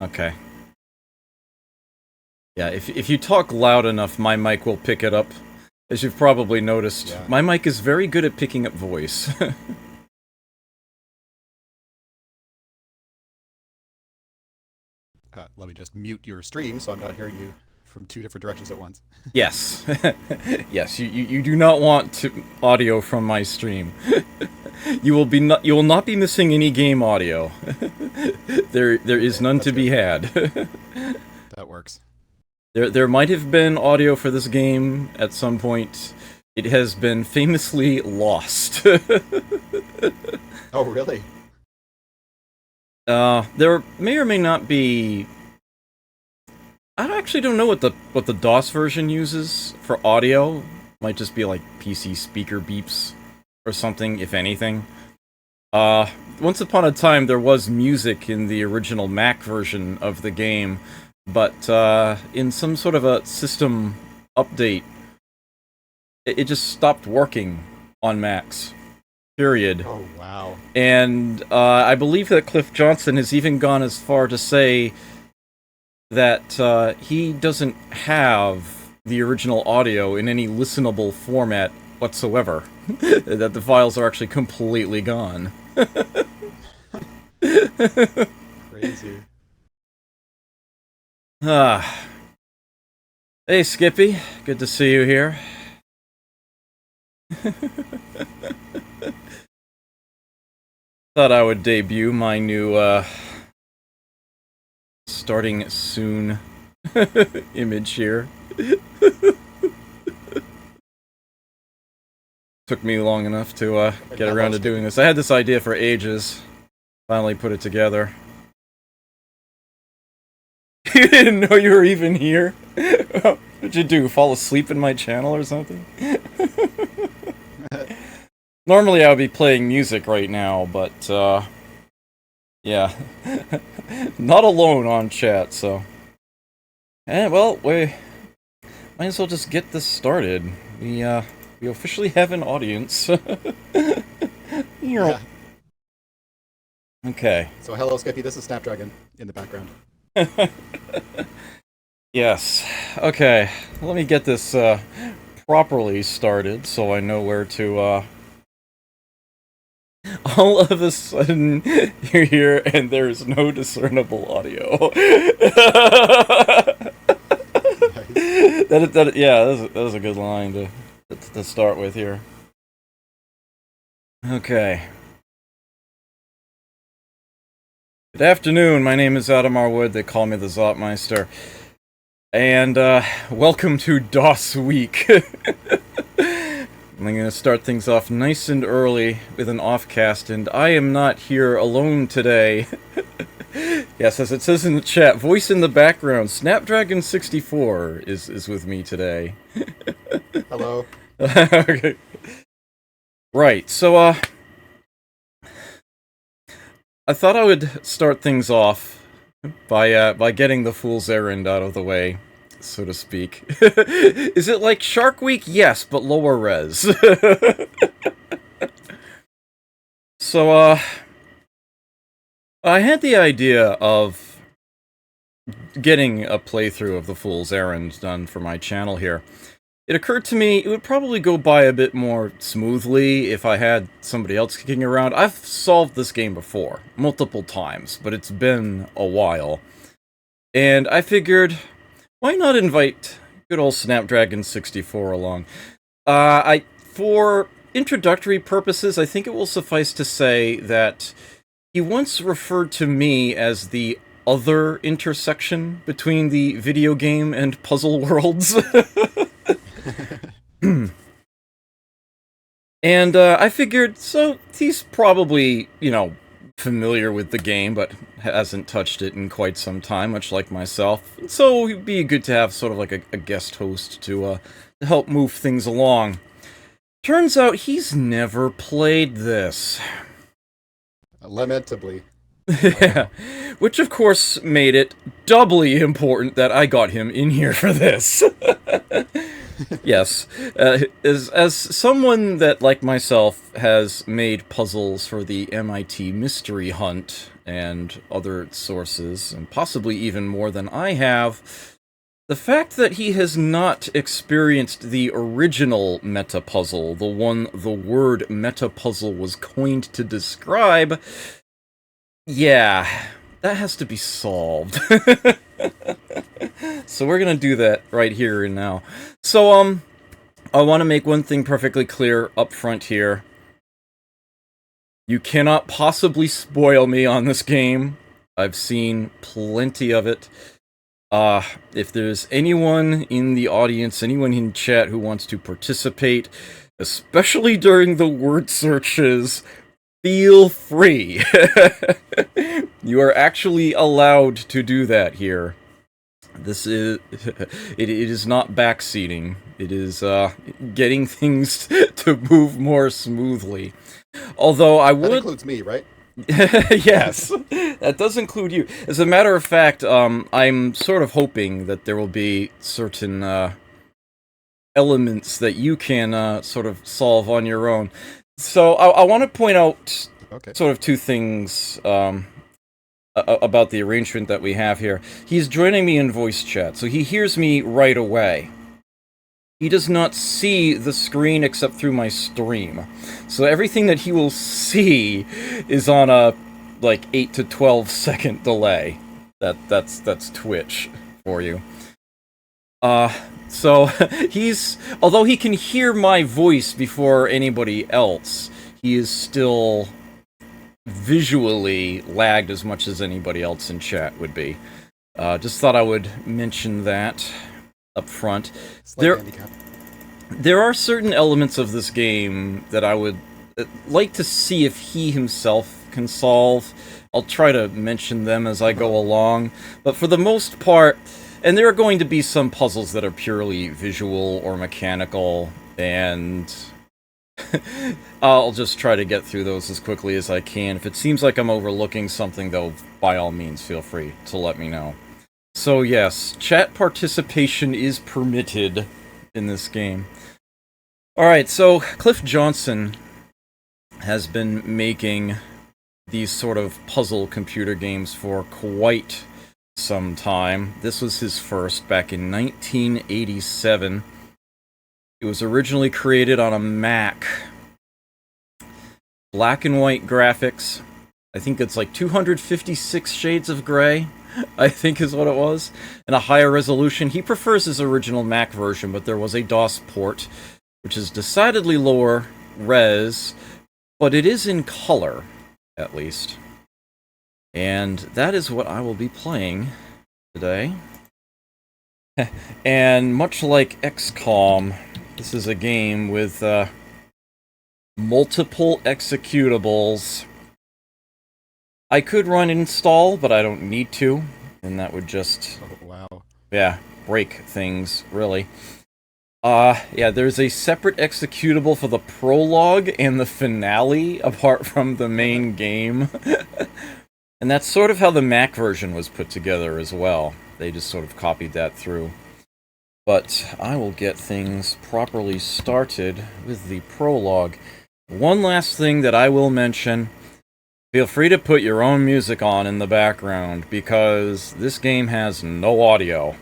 Okay. Yeah, if you talk loud enough, my mic will pick it up. As you've probably noticed, Yeah. my mic is very good at picking up voice. Let me just mute your stream so I'm not hearing you from two different directions at once. Yes. Yes, you do not want audio from my stream. You will not be missing any game audio. There is Okay, none that's to be good. had. That works. There might have been audio for this game at some point. It has been famously lost. Oh, really? There may or may not be. I actually don't know what the DOS version uses for audio. Might just be like PC speaker beeps or something, if anything. Once upon a time there was music in the original Mac version of the game, but in some sort of a system update, it just stopped working on Macs. Period. Oh, wow. And I believe that Cliff Johnson has even gone as far to say that he doesn't have the original audio in any listenable format whatsoever. That the files are actually completely gone. Crazy. Ah. Hey, Skippy. Good to see you here. Thought I would debut my new, starting soon image here. Took me long enough to, get around to doing this. I had this idea for ages. Finally put it together. You didn't know you were even here? What'd you do, fall asleep in my channel or something? Normally I would be playing music right now, but, yeah. Not alone on chat, so. Well, we might as well just get this started. We officially have an audience. Yeah. Okay. So, hello, Skippy. This is Snapdragon in the background. Yes. Okay. Let me get this properly started so I know where to all of a sudden you're here and there's no discernible audio. Yeah, that was a good line to start with here. Okay. Good afternoon, my name is Adam R. Wood, they call me the Zotmeister. And, welcome to DOS Week. I'm gonna start things off nice and early with an offcast, and I am not here alone today. Yes, as it says in the chat, voice in the background, SnapDragon64 is with me today. Hello. Okay. Right, so, I thought I would start things off by getting the Fool's Errand out of the way, so to speak. Is it like Shark Week? Yes, but lower res. So, I had the idea of getting a playthrough of the Fool's Errand done for my channel here. It occurred to me it would probably go by a bit more smoothly if I had somebody else kicking around. I've solved this game before, multiple times, but it's been a while. And I figured, why not invite good old SnapDragon64 along? For introductory purposes, I think it will suffice to say that he once referred to me as the other intersection between the video game and puzzle worlds. And I figured, so he's probably, you know, familiar with the game, but hasn't touched it in quite some time, much like myself. So it'd be good to have sort of like a guest host to help move things along. Turns out he's never played this. Lamentably. Yeah, which of course made it doubly important that I got him in here for this. Yes, as someone that, like myself, has made puzzles for the MIT Mystery Hunt and other sources, and possibly even more than I have, the fact that he has not experienced the original meta puzzle, the one the word meta puzzle was coined to describe, yeah, that has to be solved. So we're gonna do that right here and now. So, I want to make one thing perfectly clear up front here. You cannot possibly spoil me on this game. I've seen plenty of it. If there's anyone in the audience, anyone in chat who wants to participate, especially during the word searches, feel free. You are actually allowed to do that here. This is... it is not backseating. It is, getting things to move more smoothly. Although I would... That includes me, right? Yes, that does include you. As a matter of fact, I'm sort of hoping that there will be certain, elements that you can, sort of solve on your own. So, I want to point out sort of two things, about the arrangement that we have here. He's joining me in voice chat, so he hears me right away. He does not see the screen except through my stream. So everything that he will see is on a, like, 8 to 12 second delay. That's Twitch for you. So he's... although he can hear my voice before anybody else, he is still visually lagged as much as anybody else in chat would be. Just thought I would mention that up front. There are certain elements of this game that I would like to see if he himself can solve. I'll try to mention them as I go along, but for the most part, and there are going to be some puzzles that are purely visual or mechanical, and I'll just try to get through those as quickly as I can. If it seems like I'm overlooking something, though, by all means, feel free to let me know. So yes, chat participation is permitted in this game. Alright, so Cliff Johnson has been making these sort of puzzle computer games for quite some time. This was his first back in 1987. It was originally created on a Mac. Black and white graphics. I think it's like 256 shades of gray, I think is what it was. And a higher resolution. He prefers his original Mac version, but there was a DOS port, which is decidedly lower res, but it is in color, at least. And that is what I will be playing today. And much like XCOM, this is a game with multiple executables. I could run install, but I don't need to, and that would just... oh, wow. Yeah, break things, really. Yeah, there's a separate executable for the prologue and the finale, apart from the main game. And that's sort of how the Mac version was put together as well. They just sort of copied that through. But I will get things properly started with the prologue. One last thing that I will mention, feel free to put your own music on in the background, because this game has no audio.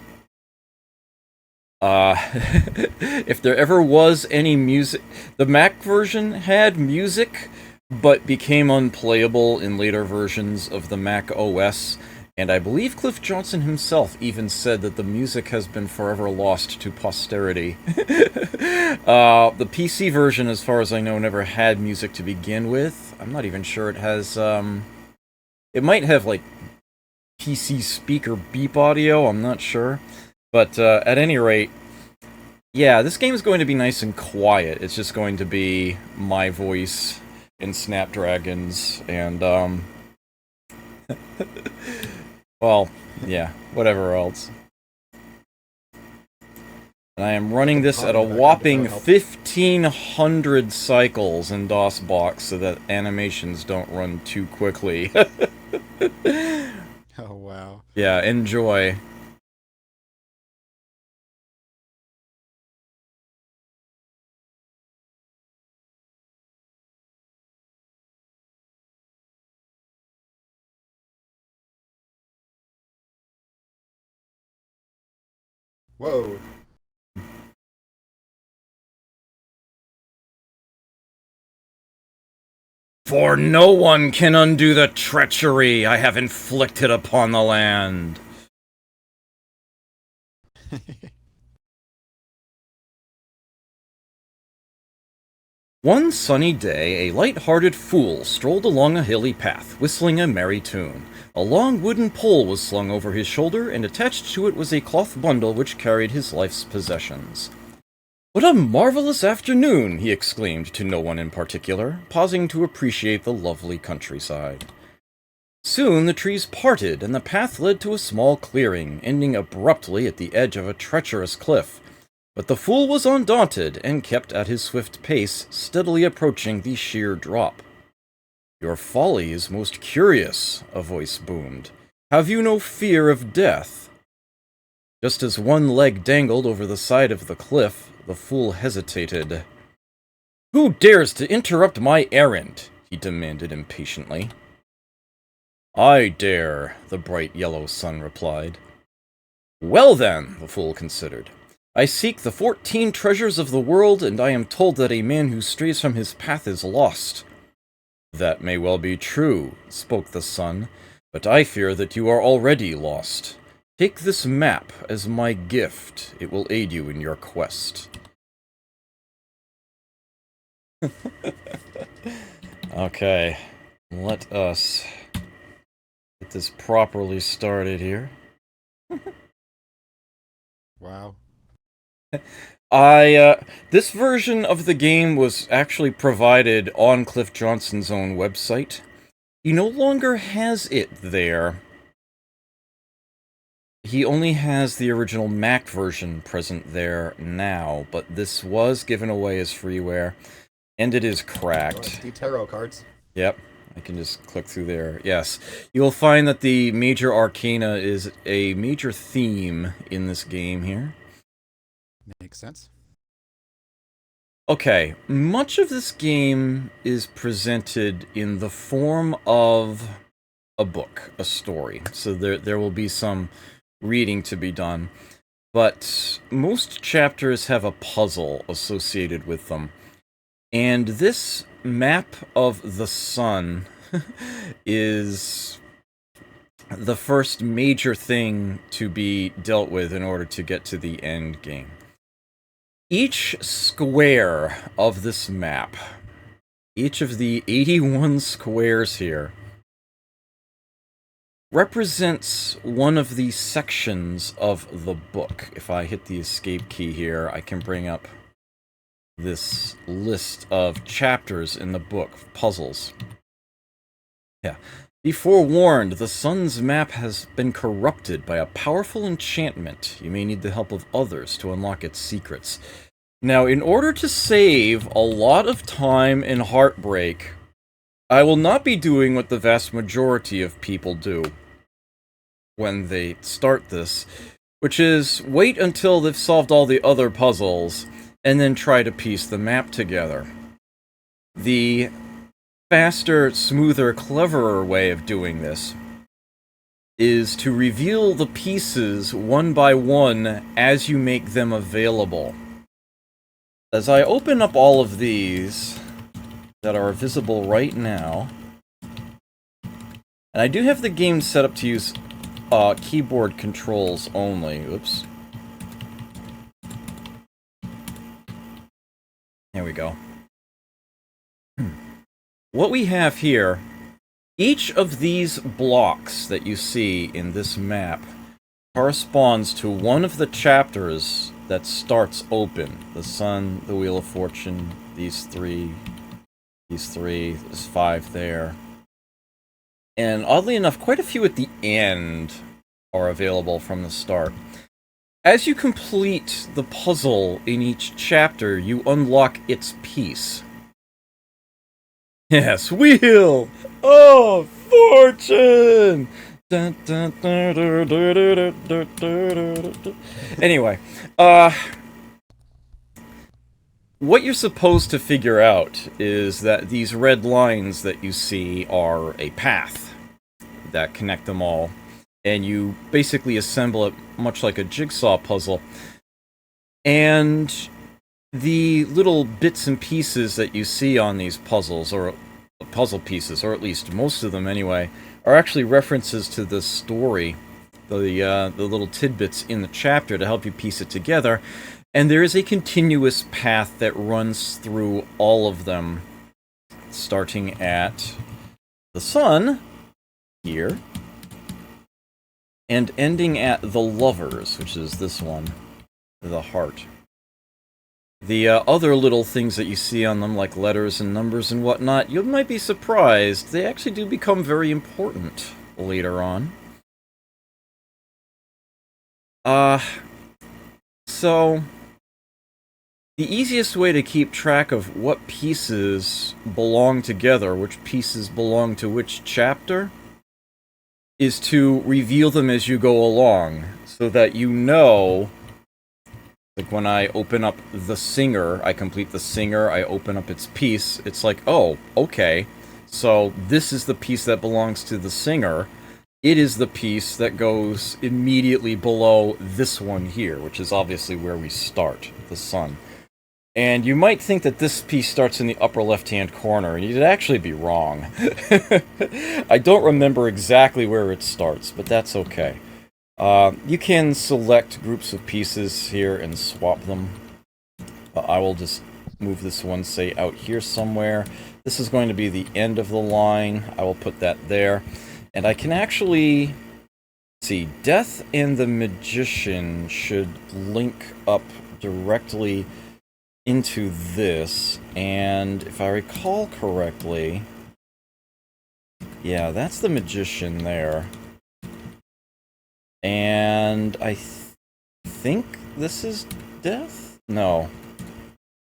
If there ever was any music... The Mac version had music, but became unplayable in later versions of the Mac OS, and I believe Cliff Johnson himself even said that the music has been forever lost to posterity. The PC version, as far as I know, never had music to begin with. I'm not even sure it has, it might have, like, PC speaker beep audio, I'm not sure. But, at any rate, yeah, this game is going to be nice and quiet. It's just going to be my voice and Snapdragons, and, well, yeah, whatever else. And I am running this at a whopping 1,500 cycles in DOSBox so that animations don't run too quickly. Oh, wow. Yeah, enjoy. Whoa. For no one can undo the treachery I have inflicted upon the land. One sunny day, a light-hearted fool strolled along a hilly path, whistling a merry tune. A long wooden pole was slung over his shoulder, and attached to it was a cloth bundle which carried his life's possessions. "What a marvelous afternoon!" he exclaimed to no one in particular, pausing to appreciate the lovely countryside. Soon the trees parted, and the path led to a small clearing, ending abruptly at the edge of a treacherous cliff. But the fool was undaunted, and kept at his swift pace, steadily approaching the sheer drop. "Your folly is most curious," a voice boomed. "Have you no fear of death?" Just as one leg dangled over the side of the cliff, the fool hesitated. "Who dares to interrupt my errand?" he demanded impatiently. "I dare," the bright yellow sun replied. "Well then," the fool considered. "I seek the 14 treasures of the world, and I am told that a man who strays from his path is lost." "That may well be true," spoke the sun, "but I fear that you are already lost. Take this map as my gift. It will aid you in your quest." Okay, let us get this properly started here. Wow. This version of the game was actually provided on Cliff Johnson's own website. He no longer has it there. He only has the original Mac version present there now, but this was given away as freeware, and it is cracked. The tarot cards. Yep, I can just click through there. Yes, you'll find that the major arcana is a major theme in this game here. Makes sense. Okay, much of this game is presented in the form of a book, a story. So there will be some reading to be done, but most chapters have a puzzle associated with them. And this map of the sun is the first major thing to be dealt with in order to get to the end game. Each square of this map, each of the 81 squares here, represents one of the sections of the book. If I hit the escape key here, I can bring up this list of chapters in the book, puzzles. Yeah. Be forewarned, the sun's map has been corrupted by a powerful enchantment. You may need the help of others to unlock its secrets. Now, in order to save a lot of time and heartbreak, I will not be doing what the vast majority of people do when they start this, which is wait until they've solved all the other puzzles and then try to piece the map together. The faster, smoother, cleverer way of doing this is to reveal the pieces one by one as you make them available. As I open up all of these that are visible right now, and I do have the game set up to use keyboard controls only. Oops. There we go. What we have here, each of these blocks that you see in this map corresponds to one of the chapters that starts open. The Sun, the Wheel of Fortune, these three, there's 5 there. And oddly enough, quite a few at the end are available from the start. As you complete the puzzle in each chapter, you unlock its piece. Yes, Wheel of Fortune! Anyway, what you're supposed to figure out is that these red lines that you see are a path that connect them all. and you basically assemble it much like a jigsaw puzzle. And the little bits and pieces that you see on these puzzles, or puzzle pieces, or at least most of them anyway, are actually references to the story, the little tidbits in the chapter to help you piece it together. And there is a continuous path that runs through all of them, starting at the sun here, and ending at the lovers, which is this one, the heart. The other little things that you see on them, like letters and numbers and whatnot, you might be surprised. They actually do become very important later on. So the easiest way to keep track of what pieces belong together, which pieces belong to which chapter, is to reveal them as you go along, so that you know. Like when I open up the singer, I complete the singer, I open up its piece, it's like, oh, okay, so this is the piece that belongs to the singer. It is the piece that goes immediately below this one here, which is obviously where we start, the sun. And you might think that this piece starts in the upper left-hand corner, and you'd actually be wrong. I don't remember exactly where it starts, but that's okay. You can select groups of pieces here and swap them. I will just move this one, say, out here somewhere. This is going to be the end of the line. I will put that there. And I can actually see, Death and the Magician should link up directly into this. And if I recall correctly, yeah, that's the Magician there. And I think this is Death? No.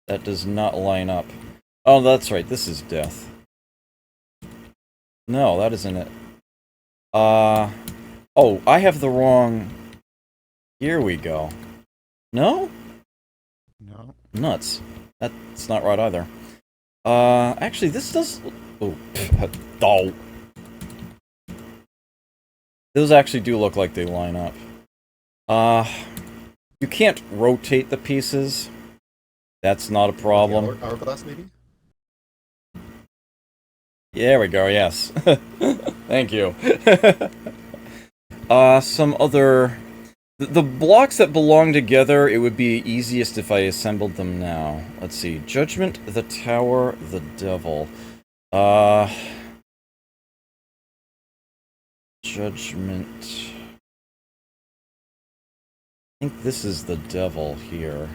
That does not line up. Oh, that's right, this is Death. No, that isn't it. Oh, I have the wrong... Here we go. No? No. Nuts. That's not right either. Actually, this does... Oh, oh. Those actually do look like they line up. You can't rotate the pieces. That's not a problem. Hourglass, maybe? Yeah, there we go, yes. Thank you. Some other... The blocks that belong together, it would be easiest if I assembled them now. Let's see. Judgment, the Tower, the Devil. Judgment. I think this is the Devil here.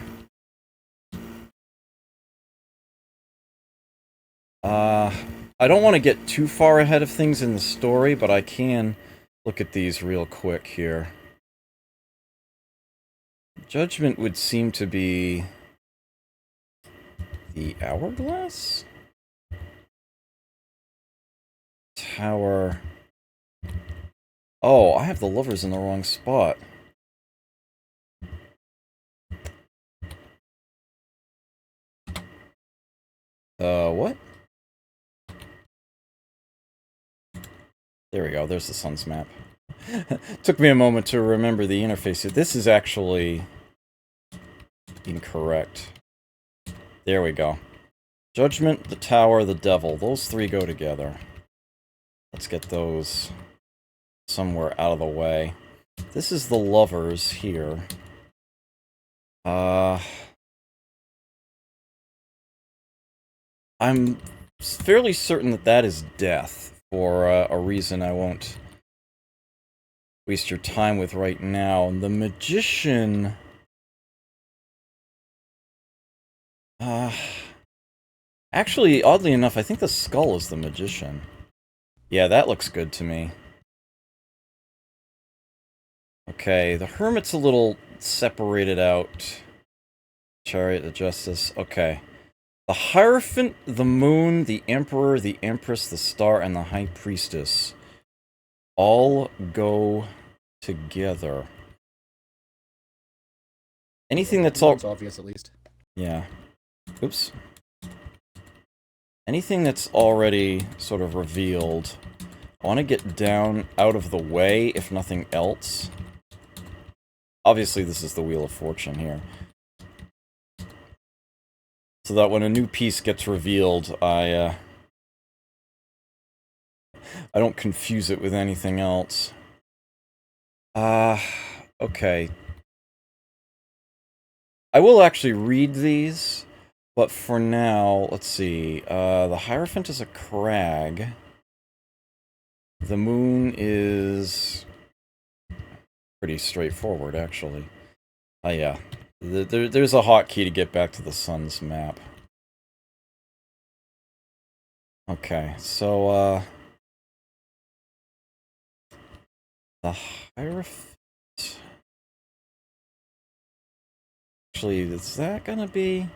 I don't want to get too far ahead of things in the story, but I can look at these real quick here. Judgment would seem to be the Hourglass? Tower. Oh, I have the lovers in the wrong spot. What? There we go, there's the sun's map. Took me a moment to remember the interface here. This is actually incorrect. There we go. Judgment, the Tower, the Devil. Those three go together. Let's get those somewhere out of the way. This is the lovers here. I'm fairly certain that that is Death, for a reason I won't waste your time with right now. The Magician... actually, oddly enough, I think the skull is the Magician. Yeah, that looks good to me. Okay, the Hermit's a little separated out. Chariot of Justice, okay. The Hierophant, the Moon, the Emperor, the Empress, the Star, and the High Priestess all go together. Anything that's all... It's obvious, at least. Yeah. Oops. Anything that's already sort of revealed I want to get down out of the way, if nothing else. Obviously, this is the Wheel of Fortune here. So that when a new piece gets revealed, I don't confuse it with anything else. Okay. I will actually read these, but for now, let's see. The Hierophant is a crag. The moon is pretty straightforward, actually. Oh, yeah. There's a hotkey to get back to the sun's map. Okay, so, the Hierophant... Actually, is that gonna be...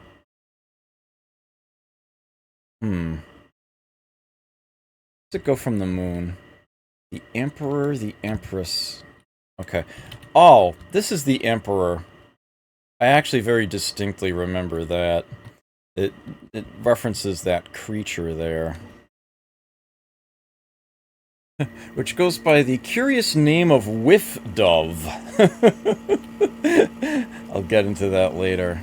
Does it go from the moon? The Emperor, the Empress... Okay. Oh, this is the Emperor. I actually very distinctly remember that. It references that creature there. Which goes by the curious name of Whiff Dove. I'll get into that later.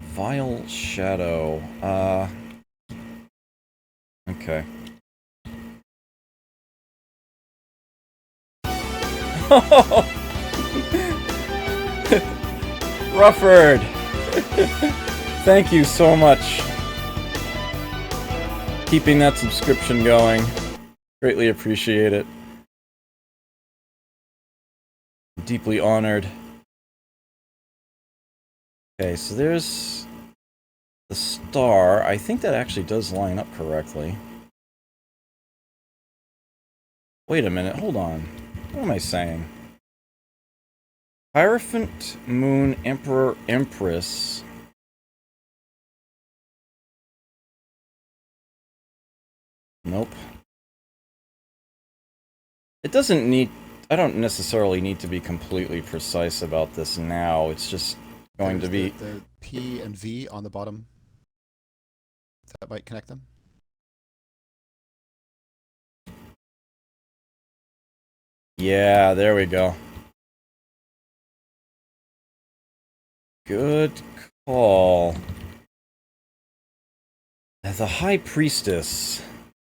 Vile Shadow. Okay. Rufford! Thank you so much. Keeping that subscription going. Greatly appreciate it. Deeply honored. Okay, so there's the star. I think that actually does line up correctly. Wait a minute, hold on. What am I saying? Hierophant, Moon, Emperor, Empress. Nope. It doesn't need... I don't necessarily need to be completely precise about this now. It's just going to be... The P and V on the bottom. That might connect them. Yeah, there we go. Good call. The High Priestess.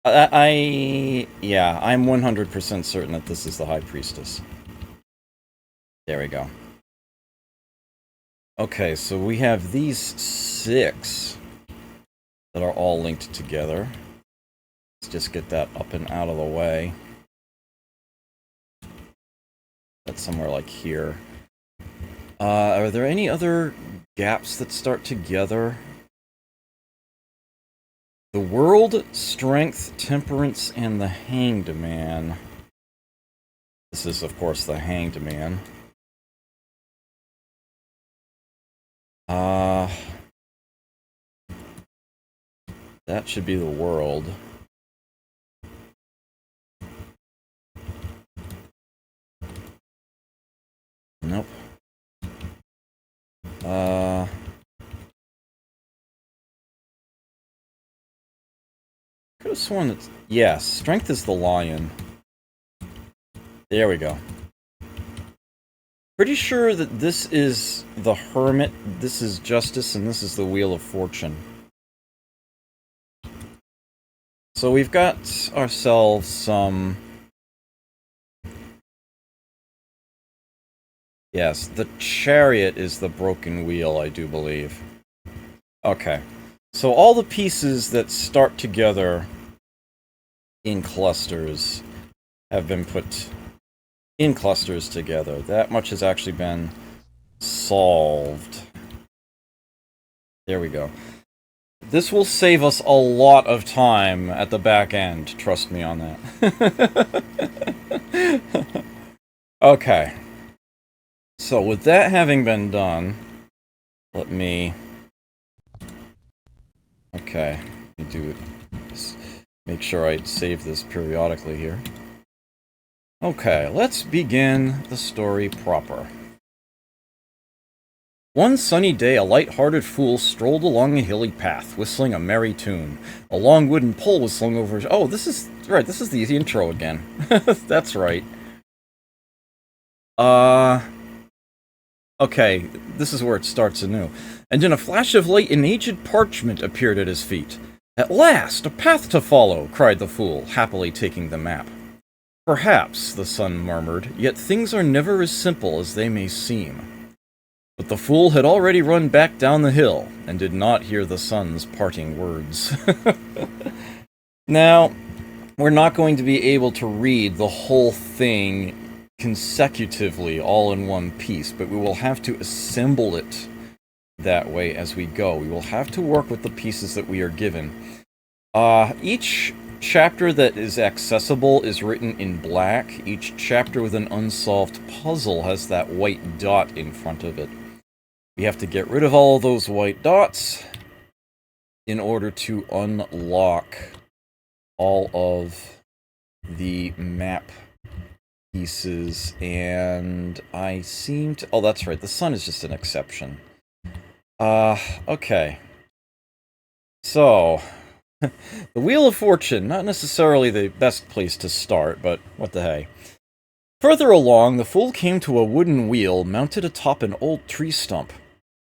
Yeah, I'm 100% certain that this is the High Priestess. There we go. Okay, so we have these 6 that are all linked together. Let's just get that up and out of the way. That's somewhere like here. Are there any other gaps that start together? The World, Strength, Temperance, and the Hanged Man. This is, of course, the Hanged Man. That should be the World. Nope. Could have sworn that... Yes, Strength is the Lion. There we go. Pretty sure that this is the Hermit, this is Justice, and this is the Wheel of Fortune. So we've got ourselves some... Yes, the Chariot is the broken wheel, I do believe. Okay. So all the pieces that start together in clusters have been put in clusters together. That much has actually been solved. There we go. This will save us a lot of time at the back end, trust me on that. Okay. So with that having been done, let me... Okay, let me do it. Just make sure I save this periodically here. Okay, let's begin the story proper. One sunny day, a light-hearted fool strolled along a hilly path, whistling a merry tune. A long wooden pole was slung over his... Oh, this is... Right, this is the intro again. That's right. Okay, this is where it starts anew. And in a flash of light, an aged parchment appeared at his feet. At last, a path to follow, cried the fool, happily taking the map. Perhaps, the sun murmured, yet things are never as simple as they may seem. But the fool had already run back down the hill, and did not hear the sun's parting words. Now, we're not going to be able to read the whole thing consecutively, all in one piece, but we will have to assemble it that way as we go. We will have to work with the pieces that we are given. Each chapter that is accessible is written in black. Each chapter with an unsolved puzzle has that white dot in front of it. We have to get rid of all those white dots in order to unlock all of the map pieces, and I seem to... Oh, that's right, the sun is just an exception. Okay. So, the Wheel of Fortune, not necessarily the best place to start, but what the hey. Further along, the fool came to a wooden wheel mounted atop an old tree stump.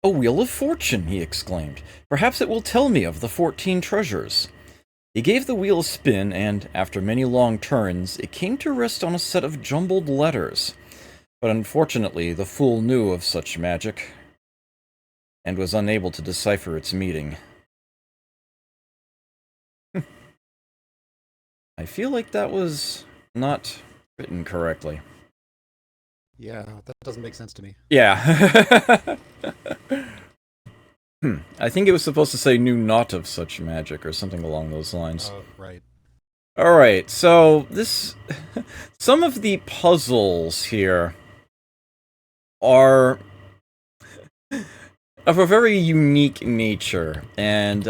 "A Wheel of Fortune," he exclaimed. "Perhaps it will tell me of the 14 treasures." He gave the wheel a spin, and, after many long turns, it came to rest on a set of jumbled letters. But unfortunately, the fool knew of such magic, and was unable to decipher its meaning. I feel like that was not written correctly. Yeah, that doesn't make sense to me. Yeah. I think it was supposed to say knew not of such magic, or something along those lines. Oh, right. Alright, so this... some of the puzzles here are of a very unique nature, and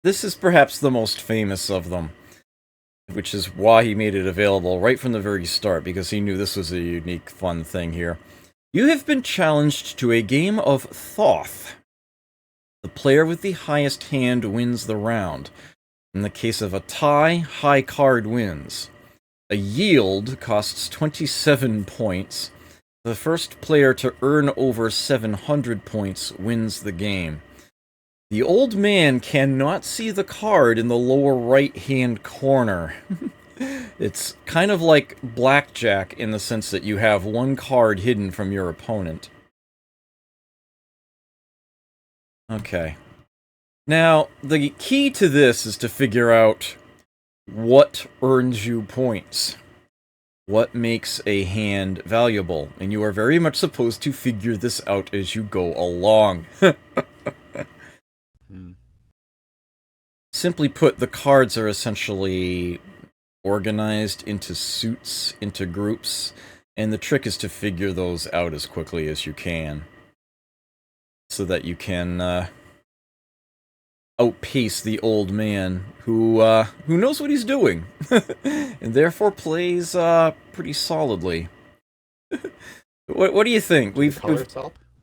this is perhaps the most famous of them, which is why he made it available right from the very start, because he knew this was a unique, fun thing here. You have been challenged to a game of Thoth. The player with the highest hand wins the round. In the case of a tie, high card wins. A yield costs 27 points. The first player to earn over 700 points wins the game. The old man cannot see the card in the lower right-hand corner. It's kind of like blackjack in the sense that you have one card hidden from your opponent. Okay. Now, the key to this is to figure out what earns you points. What makes a hand valuable. And you are very much supposed to figure this out as you go along. Simply put, the cards are essentially organized into suits, into groups, and the trick is to figure those out as quickly as you can, so that you can outpace the old man who knows what he's doing, and therefore plays pretty solidly. What do you think?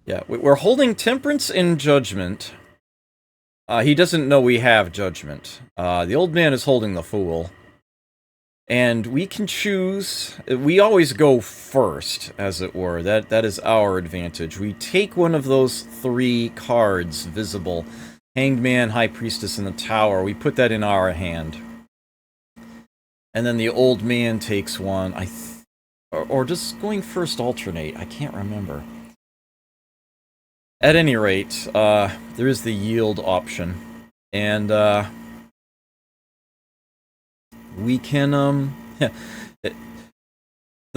Yeah, we're holding Temperance and Judgment. He doesn't know we have Judgment. The old man is holding the Fool. And we can choose... We always go first, as it were. That is our advantage. We take one of those 3 cards visible. Hanged Man, High Priestess, and the Tower. We put that in our hand. And then the old man takes one. Or just going first alternate. I can't remember. At any rate, there is the yield option. And, we can, the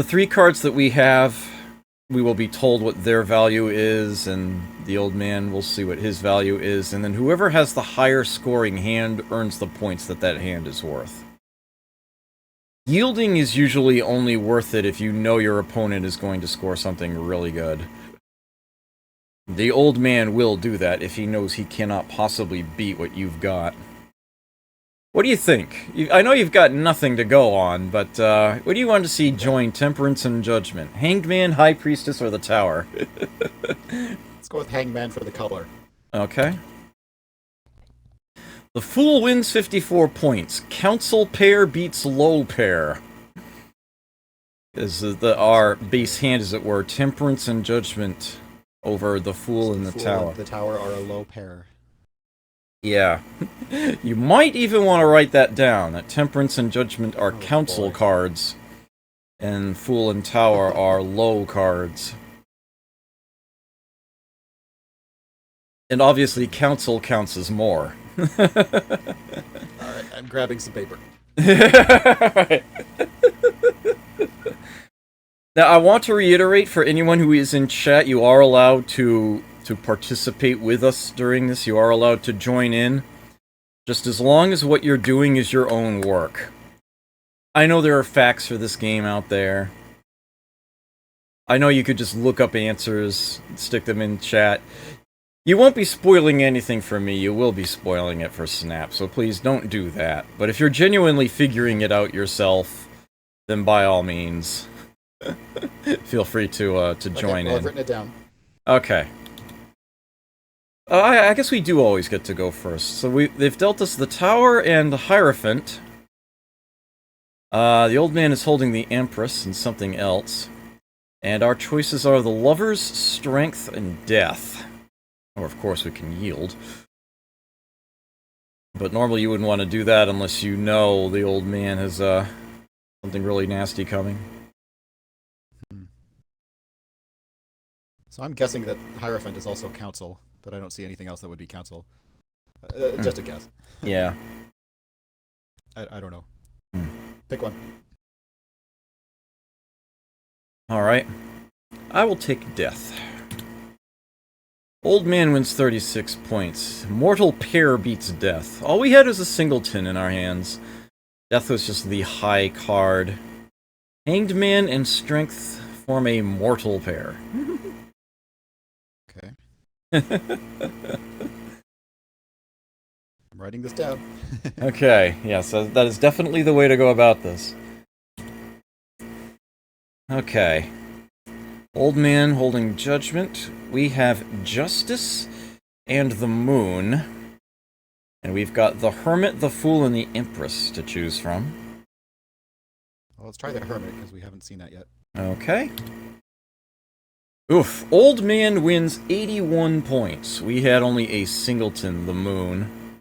3 cards that we have, we will be told what their value is, and the old man will see what his value is, and then whoever has the higher scoring hand earns the points that that hand is worth. Yielding is usually only worth it if you know your opponent is going to score something really good. The old man will do that if he knows he cannot possibly beat what you've got. What do you think? I know you've got nothing to go on, but what do you want to see join Temperance and Judgment? Hanged Man, High Priestess, or the Tower? Let's go with Hangman for the color. Okay. The Fool wins 54 points. Council pair beats low pair. Is our base hand, as it were, Temperance and Judgment over the Fool and the Tower. And the Tower are a low pair. Yeah. You might even want to write that down, that Temperance and Judgment are Council boy. cards, and Fool and Tower are low cards. And obviously, Council counts as more. Alright, I'm grabbing some paper. Now, I want to reiterate for anyone who is in chat, you are allowed to participate with us during this. You are allowed to join in, just as long as what you're doing is your own work. I know there are facts for this game out there. I know you could just look up answers, stick them in chat. You won't be spoiling anything for me, you will be spoiling it for Snap, so please don't do that. But if you're genuinely figuring it out yourself, then by all means, feel free to join in. I've written it down. Okay. I guess we do always get to go first. So they've dealt us the Tower and the Hierophant. The old man is holding the Empress and something else. And our choices are the Lovers, Strength, and Death. Or, of course, we can yield. But normally you wouldn't want to do that unless you know the old man has something really nasty coming. So I'm guessing that Hierophant is also Council, but I don't see anything else that would be Council. Just a guess. Yeah. I don't know. Pick one. Alright. I will take Death. Old man wins 36 points. Mortal pair beats Death. All we had was a singleton in our hands. Death was just the high card. Hanged Man and Strength form a mortal pair. Okay. I'm writing this down. Okay, yes, that is definitely the way to go about this. Okay. Old man holding Judgment. We have Justice and the Moon. And we've got the Hermit, the Fool, and the Empress to choose from. Well, let's try the Hermit, because we haven't seen that yet. Okay. Oof. Old man wins 81 points. We had only a singleton, the Moon.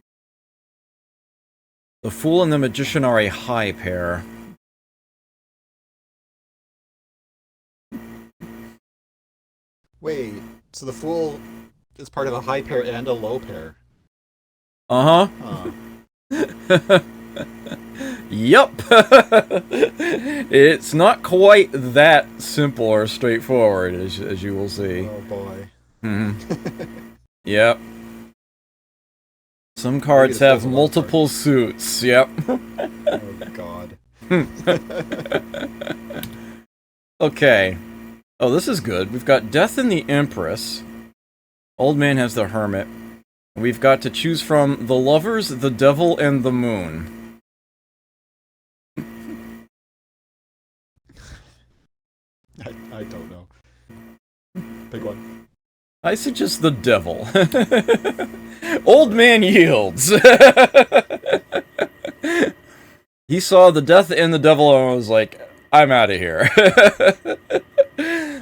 The Fool and the Magician are a high pair. Wait, so the Fool is part of a high pair and a low pair. Uh-huh. Huh. Yup. It's not quite that simple or straightforward, as you will see. Oh boy. Yep. Some cards have multiple suits. Yep. Oh god. Okay. Oh, this is good. We've got Death and the Empress. Old man has the Hermit. We've got to choose from the Lovers, the Devil, and the Moon. I don't know. Pick one. I suggest the Devil. Old man yields. He saw the Death and the Devil and was like, I'm out of here.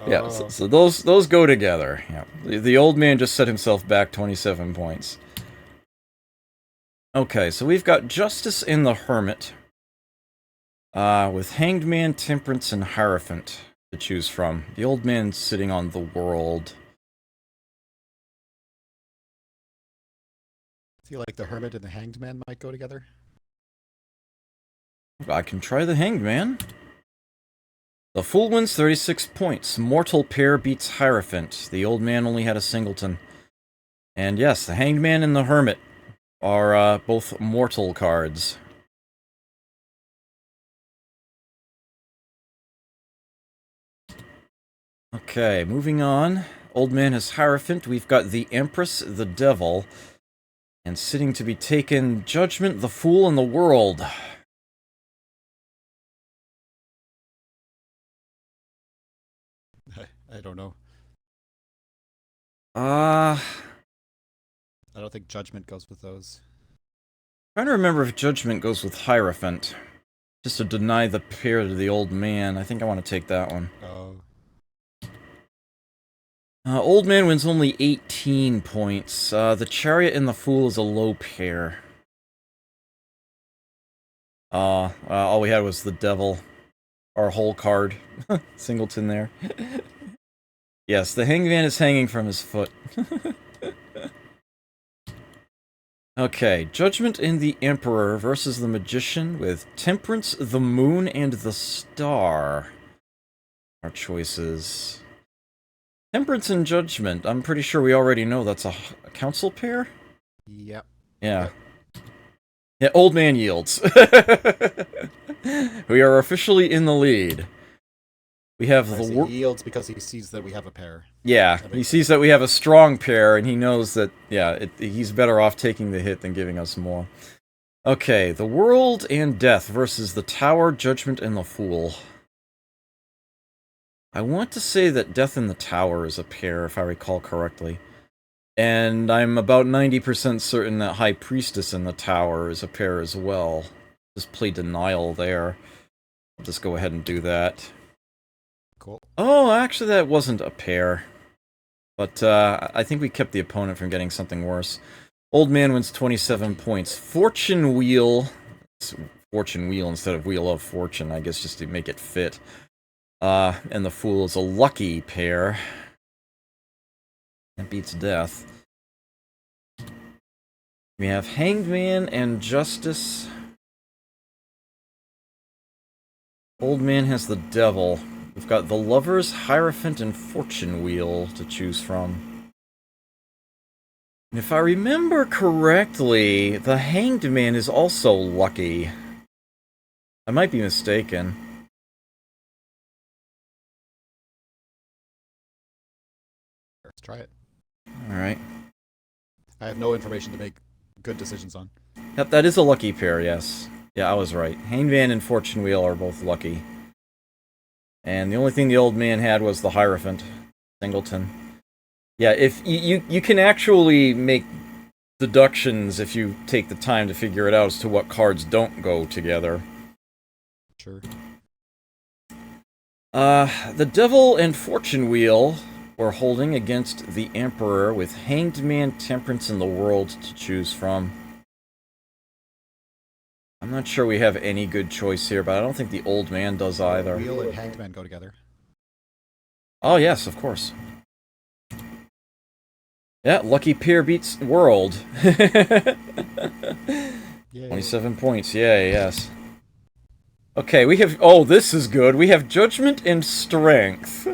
Yeah, so those go together. Yeah. The old man just set himself back 27 points. Okay, so we've got Justice and the Hermit. With Hanged Man, Temperance, and Hierophant to choose from. The old man's sitting on the world. I feel like the Hermit and the Hanged Man might go together. I can try the Hanged Man. The Fool wins 36 points. Mortal pair beats Hierophant. The old man only had a singleton. And yes, the Hanged Man and the Hermit are both mortal cards. Okay, moving on. Old man has Hierophant. We've got the Empress, the Devil. And sitting to be taken, Judgment, the Fool, and the World. I don't know. Uh, I don't think judgment goes with those. trying to remember if judgment goes with Hierophant. Just to deny the pair to the old man. I think I want to take that one. Oh. Old man wins only 18 points. The chariot and the fool is a low pair. All we had was the devil. Our whole card. Singleton there. Yes, the hangman is hanging from his foot. Okay, Judgment and the Emperor versus the Magician with Temperance, the Moon, and the Star. Our choices. Temperance and Judgment. I'm pretty sure we already know that's a council pair? Yep. Yeah. Yeah, old man yields. We are officially in the lead. We have the He yields because he sees that we have a pair. Yeah, he sees that we have a strong pair, and he knows that, yeah, he's better off taking the hit than giving us more. Okay, the World and Death versus the Tower, Judgment, and the Fool. I want to say that Death and the Tower is a pair, if I recall correctly. And I'm about 90% certain that High Priestess and the Tower is a pair as well. Just play Denial there. I'll just go ahead and do that. Cool. Oh, actually that wasn't a pair. But I think we kept the opponent from getting something worse. Old man wins 27 points. Fortune Wheel. It's Fortune Wheel instead of Wheel of Fortune, I guess, just to make it fit. And the Fool is a lucky pair. That beats Death. We have Hanged Man and Justice. Old man has the Devil. We've got the Lovers, Hierophant, and Fortune Wheel to choose from. And if I remember correctly, the Hanged Man is also lucky. I might be mistaken. Let's try it. Alright. I have no information to make good decisions on. Yep, that is a lucky pair, yes. Yeah, I was right. Hanged Man and Fortune Wheel are both lucky. And the only thing the old man had was the Hierophant. Singleton. Yeah, if you can actually make deductions if you take the time to figure it out as to what cards don't go together. Sure. The Devil and Fortune Wheel we're holding against the Emperor with Hanged Man, Temperance, and the World to choose from. I'm not sure we have any good choice here, but I don't think the old man does either. Wheel and Hanged Man go together. Oh yes, of course. Yeah, lucky pair beats World. 27 points, yay, yes. Okay, we have... Oh, this is good. We have Judgment and Strength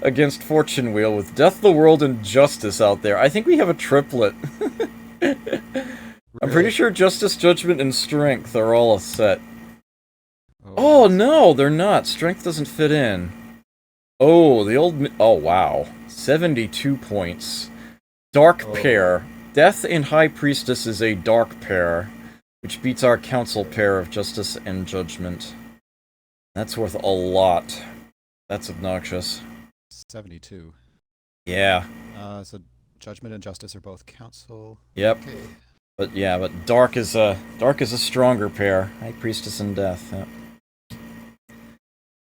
against Fortune Wheel with Death, the World, and Justice out there. I think we have a triplet. I'm pretty sure Justice, Judgment, and Strength are all a set. Oh, no, they're not. Strength doesn't fit in. Oh, the old... Oh, wow. 72 points. Dark pair. Death and High Priestess is a dark pair, which beats our council pair of Justice and Judgment. That's worth a lot. That's obnoxious. 72. Yeah. So Judgment and Justice are both council. Yep. Okay. But yeah, but Dark is a stronger pair. High Priestess and Death. Yep.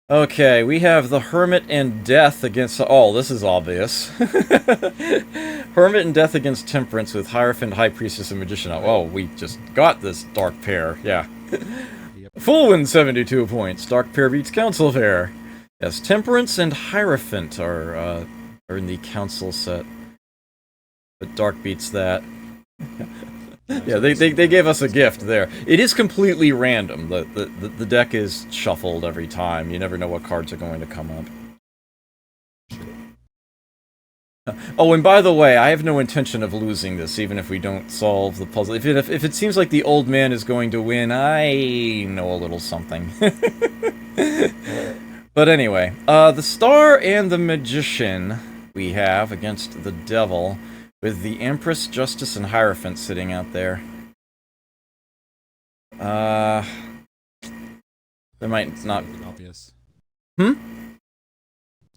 Okay, we have the Hermit and Death against... Oh, this is obvious. Hermit and Death against Temperance with Hierophant, High Priestess, and Magician. Oh, we just got this Dark pair. Yeah. Yep. Full wins 72 points. Dark pair beats Council pair. Yes, Temperance and Hierophant are in the Council set. But Dark beats that. Yeah, they gave us a gift there. It is completely random. The deck is shuffled every time. You never know what cards are going to come up. Oh, and by the way, I have no intention of losing this, even if we don't solve the puzzle. If it seems like the old man is going to win, I know a little something. But anyway, the Star and the Magician we have against the Devil, with the Empress, Justice, and Hierophant sitting out there. There might not... Obvious. Hmm?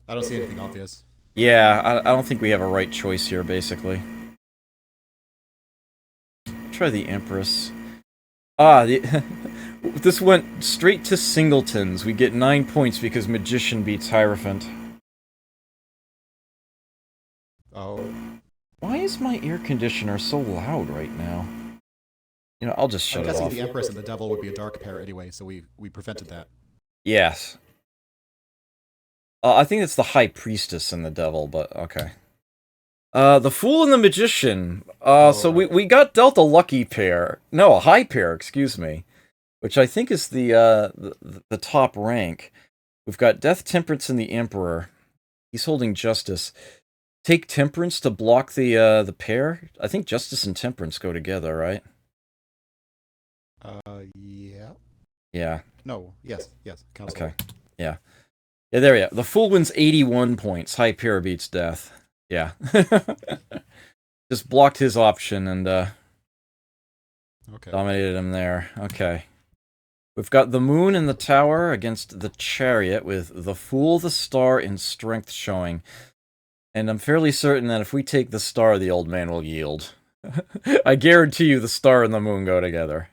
I don't see anything obvious. Yeah, I don't think we have a right choice here, basically. Try the Empress. Ah, this went straight to singletons. We get 9 points because Magician beats Hierophant. Oh. Why is my air conditioner so loud right now? You know, I'll just I'm shut it guessing off. the Empress and the Devil would be a dark pair anyway, so we prevented that. Yes. I think it's the High Priestess and the Devil, but okay. The Fool and the Magician. So Right. we got dealt a lucky pair. No, a high pair, excuse me. Which I think is the top rank. We've got Death, Temperance, and the Emperor. He's holding Justice. Take Temperance to block the pair? I think Justice and Temperance go together, right? Yeah. Yeah. No, yes, Council. Okay. Yeah. Yeah, there we go. The Fool wins 81 points. High pair beats Death. Yeah. Just blocked his option and Okay. dominated him there. Okay. We've got the Moon and the Tower against the Chariot with the Fool, the Star, and Strength showing. And I'm fairly certain that if we take the Star, the Old Man will yield. I guarantee you the Star and the Moon go together.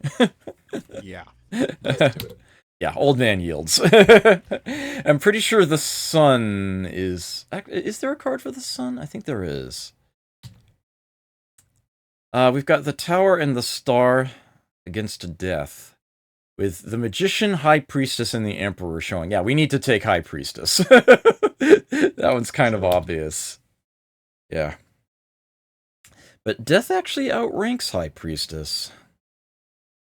Yeah. Let's do it. Yeah, Old Man yields. I'm pretty sure the Sun is... Is there a card for the Sun? I think there is. We've got the Tower and the Star against Death. With the Magician, High Priestess, and the Emperor showing. Yeah, we need to take High Priestess. That one's kind of obvious. Yeah. But Death actually outranks High Priestess.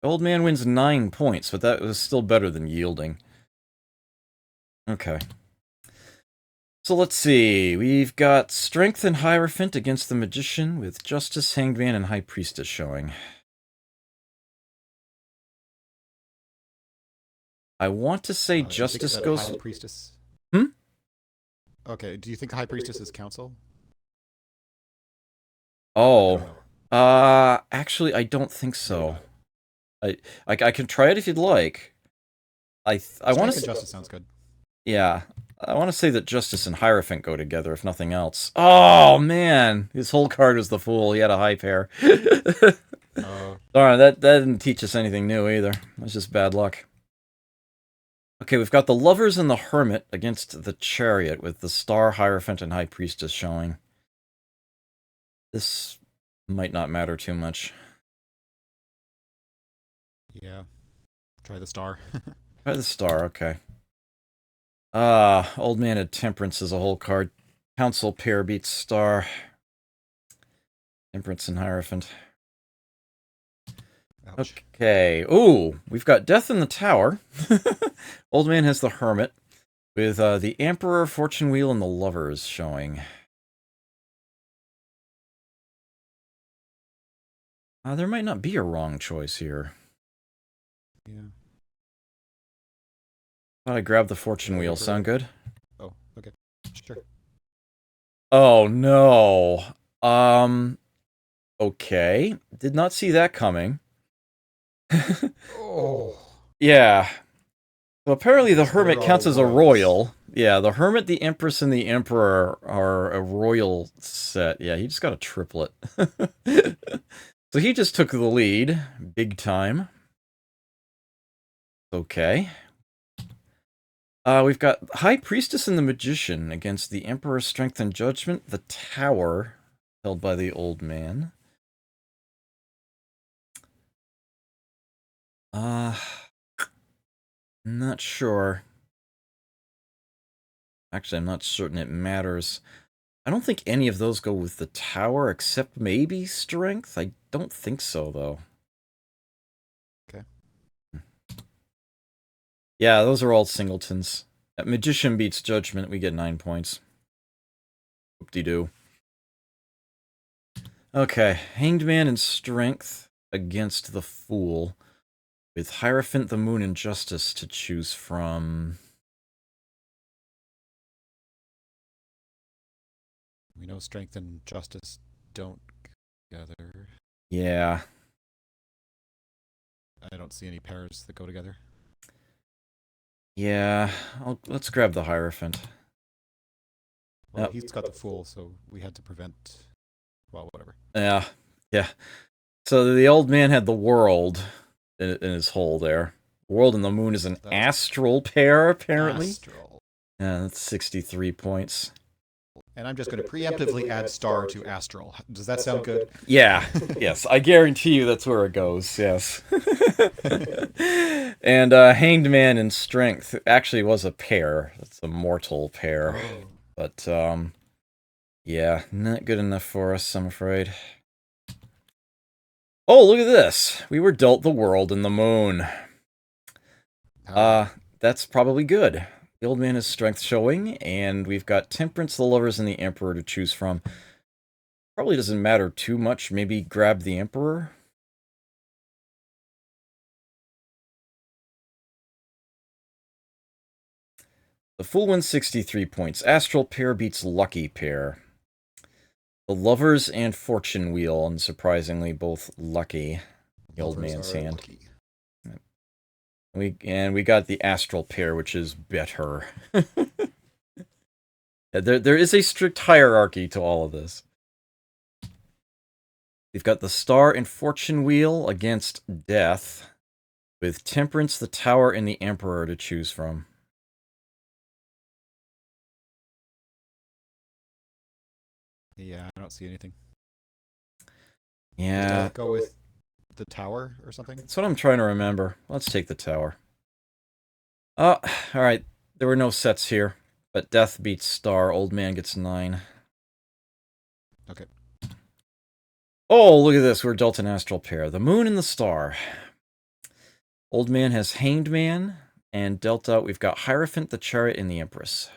Old Man wins 9 points, but that was still better than yielding. Okay. So let's see. We've got Strength and Hierophant against the Magician, with Justice, Hanged Man, and High Priestess showing. I want to say Justice goes... High Priestess. Hmm? Okay, do you think High Priestess is Council? Oh. Actually, I don't think so. I can try it if you'd like. I want to... Justice sounds good. Yeah. I want to say that Justice and Hierophant go together, if nothing else. Oh, man! His whole card was the Fool. He had a high pair. Darn, that didn't teach us anything new, either. It was just bad luck. Okay, we've got the Lovers and the Hermit against the Chariot, with the Star, Hierophant, and High Priestess showing. This might not matter too much. Yeah. Try the Star. Try the Star, okay. Old Man had Temperance as a whole card. Council pair beats Star. Temperance and Hierophant. Ouch. Okay. Ooh, we've got Death in the Tower. Old Man has the Hermit, with the Emperor, Fortune Wheel, and the Lovers showing. There might not be a wrong choice here. Yeah. Thought I grabbed the Fortune Wheel. Sound good? Oh, okay. Sure. Oh, no. Okay. Did not see that coming. Oh. Yeah. So apparently the Hermit counts as a royal. Yeah, the Hermit, the Empress, and the Emperor are a royal set. Yeah, he just got a triplet. So he just took the lead. Big time. Okay. We've got High Priestess and the Magician against the Emperor, Strength and Judgment, the Tower, held by the Old Man. Not sure. Actually, I'm not certain it matters. I don't think any of those go with the Tower, except maybe Strength? I don't think so, though. Okay. Yeah, those are all singletons. Magician beats Judgment, we get 9 points. Whoop-de-doo. Okay, Hanged Man and Strength against the Fool, with Hierophant, the Moon, and Justice to choose from. We know Strength and Justice don't go together. Yeah. I don't see any pairs that go together. Yeah, let's grab the Hierophant. Well, he's got the Fool, so we had to prevent... Well, whatever. Yeah, yeah. So the old man had the World in his hole there. World and the Moon is an astral pair, apparently. Astral. Yeah, that's 63 points. And I'm just going to preemptively add star to astral. Does that sound good? Yeah, yes. I guarantee you that's where it goes, yes. And Hanged Man in Strength actually was a pair. That's a mortal pair. Oh. But, yeah, not good enough for us, I'm afraid. Oh, look at this. We were dealt the World and the Moon. That's probably good. The old man has strength showing, and we've got Temperance, the Lovers, and the Emperor to choose from. Probably doesn't matter too much. Maybe grab the Emperor. The Fool wins 63 points. Astral pair beats Lucky pair. The Lovers and Fortune Wheel, unsurprisingly, both lucky. The old man's hand. We got the Astral pair, which is better. There is a strict hierarchy to all of this. We've got the Star and Fortune Wheel against Death, with Temperance, the Tower, and the Emperor to choose from. Yeah, I don't see anything. Yeah. Go with the Tower or something? That's what I'm trying to remember. Let's take the Tower. Oh, alright. There were no sets here, but Death beats Star. Old man gets 9. Okay. Oh, look at this. We're dealt an astral pair. The Moon and the Star. Old man has Hanged Man, and dealt out we've got Hierophant, the Chariot, and the Empress.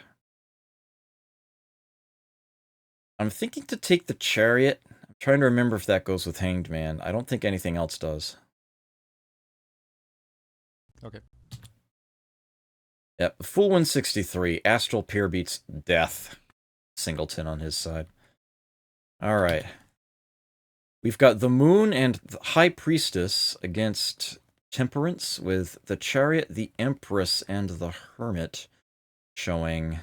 I'm thinking to take the Chariot. I'm trying to remember if that goes with Hanged Man. I don't think anything else does. Okay. Yep, Fool 163. Astral pair beats Death. Singleton on his side. Alright. We've got the Moon and the High Priestess against Temperance, with the Chariot, the Empress, and the Hermit showing.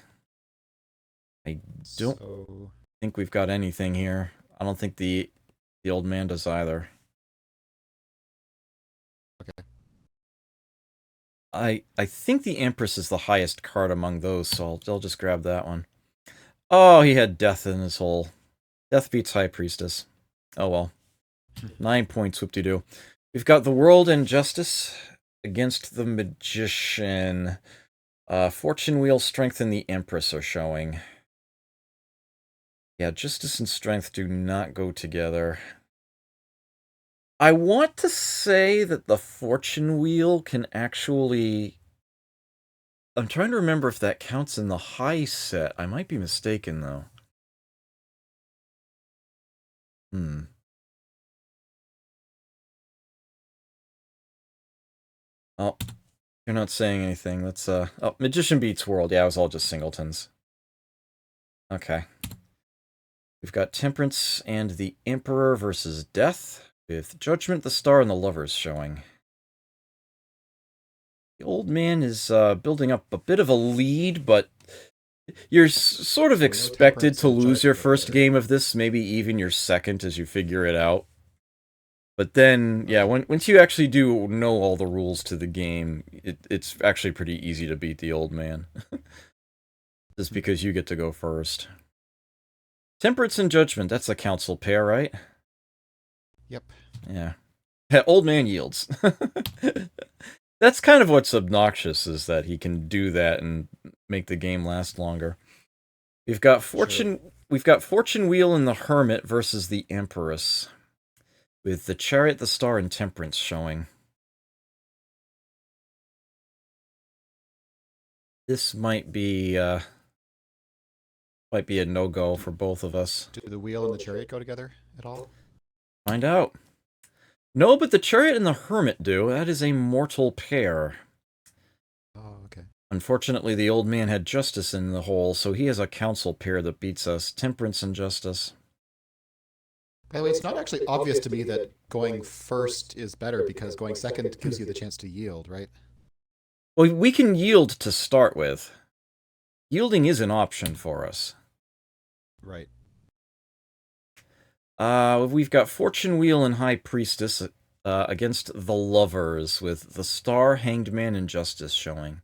I don't think we've got anything here. I don't think the old man does either. Okay. I think the Empress is the highest card among those, so I'll just grab that one. Oh, he had Death in his hole. Death beats High Priestess. Oh well. 9 points, whoop-de-doo. We've got the World and Justice against the Magician. Fortune Wheel, Strength, and the Empress are showing. Yeah, Justice and Strength do not go together. I want to say that the Fortune Wheel can actually... I'm trying to remember if that counts in the high set. I might be mistaken, though. Oh, you're not saying anything. Let's, Oh, Magician beats World. Yeah, it was all just singletons. Okay. We've got Temperance and the Emperor versus Death, with Judgment, the Star, and the Lovers showing. The old man is building up a bit of a lead, but you're sort of expected to lose your first game of this, maybe even your second as you figure it out. But then, yeah, once you actually do know all the rules to the game, it's actually pretty easy to beat the old man. Just because you get to go first. Temperance and Judgment, that's a council pair, right? Yep. Yeah. Old man yields. That's kind of what's obnoxious, is that he can do that and make the game last longer. We've got Fortune Wheel and the Hermit versus the Empress, with the Chariot, the Star, and Temperance showing. This might be a no-go for both of us. Do the Wheel and the Chariot go together at all? Find out. No, but the Chariot and the Hermit do. That is a mortal pair. Oh, okay. Unfortunately, the old man had Justice in the hole, so he has a council pair that beats us. Temperance and Justice. By the way, it's not actually obvious to me that going first is better, because going second gives you the chance to yield, right? Well, we can yield to start with. Yielding is an option for us. Right. We've got Fortune Wheel and High Priestess against the Lovers, with the Star, Hanged Man, and Justice showing.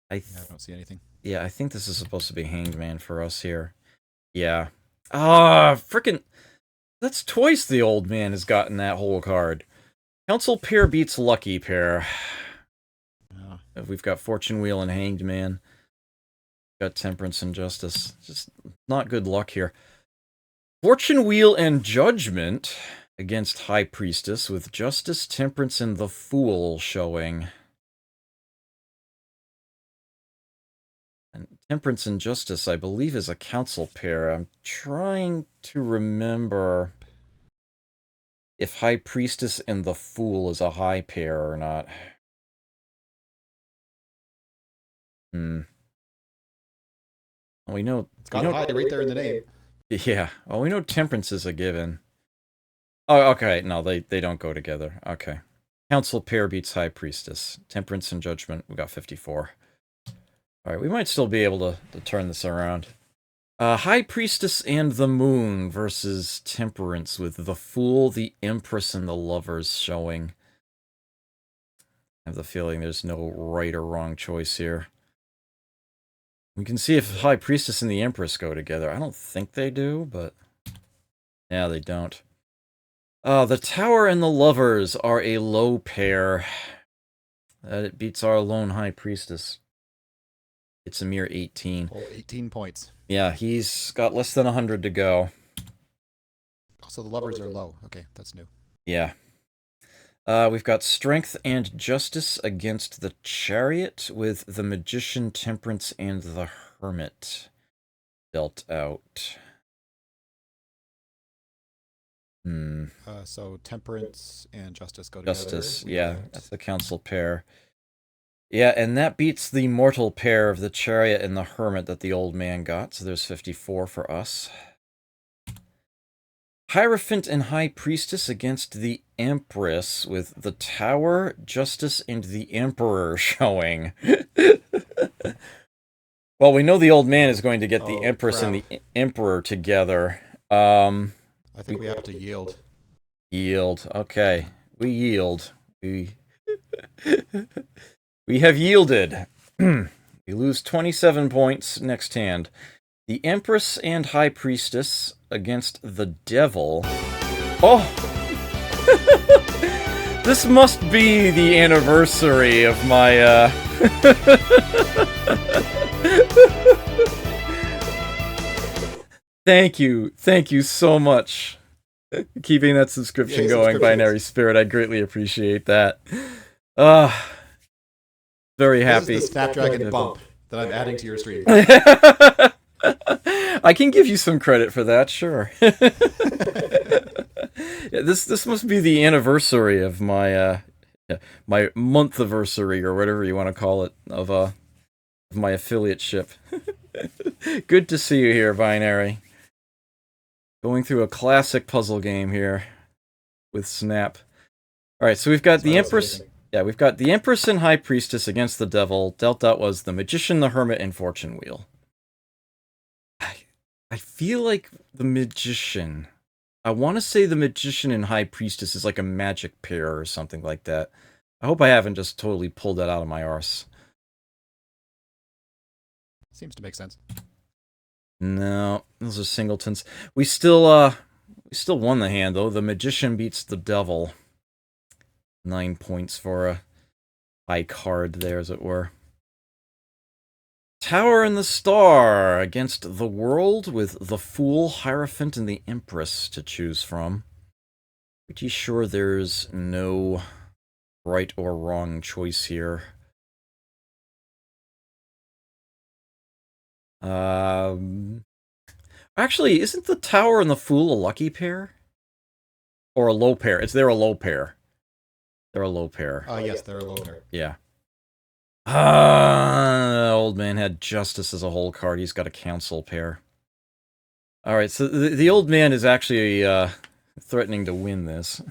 I don't see anything. Yeah, I think this is supposed to be Hanged Man for us here. Yeah. Ah, frickin'... That's twice the old man has gotten that whole card. Council Pair beats Lucky Pair. We've got Fortune Wheel and Hanged Man. Got Temperance and Justice. Just not good luck here. Fortune Wheel and Judgment against High Priestess, with Justice, Temperance, and the Fool showing. And Temperance and Justice, I believe, is a council pair. I'm trying to remember if High Priestess and the Fool is a high pair or not. We know it's got high right there in the name. Yeah. Well, we know Temperance is a given. Oh, okay. No, they don't go together. Okay. Council pair beats High Priestess. Temperance and Judgment, we got 54. Alright, we might still be able to turn this around. High Priestess and the Moon versus Temperance, with the Fool, the Empress, and the Lovers showing. I have the feeling there's no right or wrong choice here. We can see if High Priestess and the Empress go together. I don't think they do, but... yeah, they don't. The Tower and the Lovers are a low pair. It beats our lone High Priestess. It's a mere 18. Oh, 18 points. Yeah, he's got less than 100 to go. Also, the Lovers are low. Okay, that's new. Yeah. We've got Strength and Justice against the Chariot, with the Magician, Temperance, and the Hermit dealt out. So Temperance and Justice go together. Justice, yeah, that's the council pair. Yeah, and that beats the mortal pair of the Chariot and the Hermit that the old man got, so there's 54 for us. Hierophant and High Priestess against the Empress, with the Tower, Justice, and the Emperor showing. Well, we know the old man is going to get the Empress and the Emperor together. I think we have to yield. Yield. Okay. We yield. We have yielded. We lose 27 points next hand. The Empress and High Priestess against the Devil. Oh! This must be the anniversary of my, Thank you so much. Keeping that subscription going, Binary Spirit, I greatly appreciate that. Very happy. This is the Snapdragon bump that I'm adding to your stream. I can give you some credit for that, sure. Yeah, this must be the anniversary of my my month-iversary, or whatever you want to call it, of my affiliateship. Good to see you here, Binary. Going through a classic puzzle game here with Snap. Alright, so we've got the Empress. Yeah, we've got the Empress and High Priestess against the Devil. Dealt out was the Magician, the Hermit, and Fortune Wheel. I feel like the Magician. I want to say the Magician and High Priestess is like a magic pair or something like that. I hope I haven't just totally pulled that out of my arse. Seems to make sense. No, those are singletons. We still won the hand, though. The Magician beats the Devil. 9 points for a high card there, as it were. Tower and the Star against the World, with the Fool, Hierophant, and the Empress to choose from. Pretty sure there's no right or wrong choice here. Actually, isn't the Tower and the Fool a lucky pair? Or a low pair? They're a low pair. They're a low pair. Yes, they're a low pair. Yeah. Old man had Justice as a whole card. He's got a council pair. Alright, so the old man is actually threatening to win this.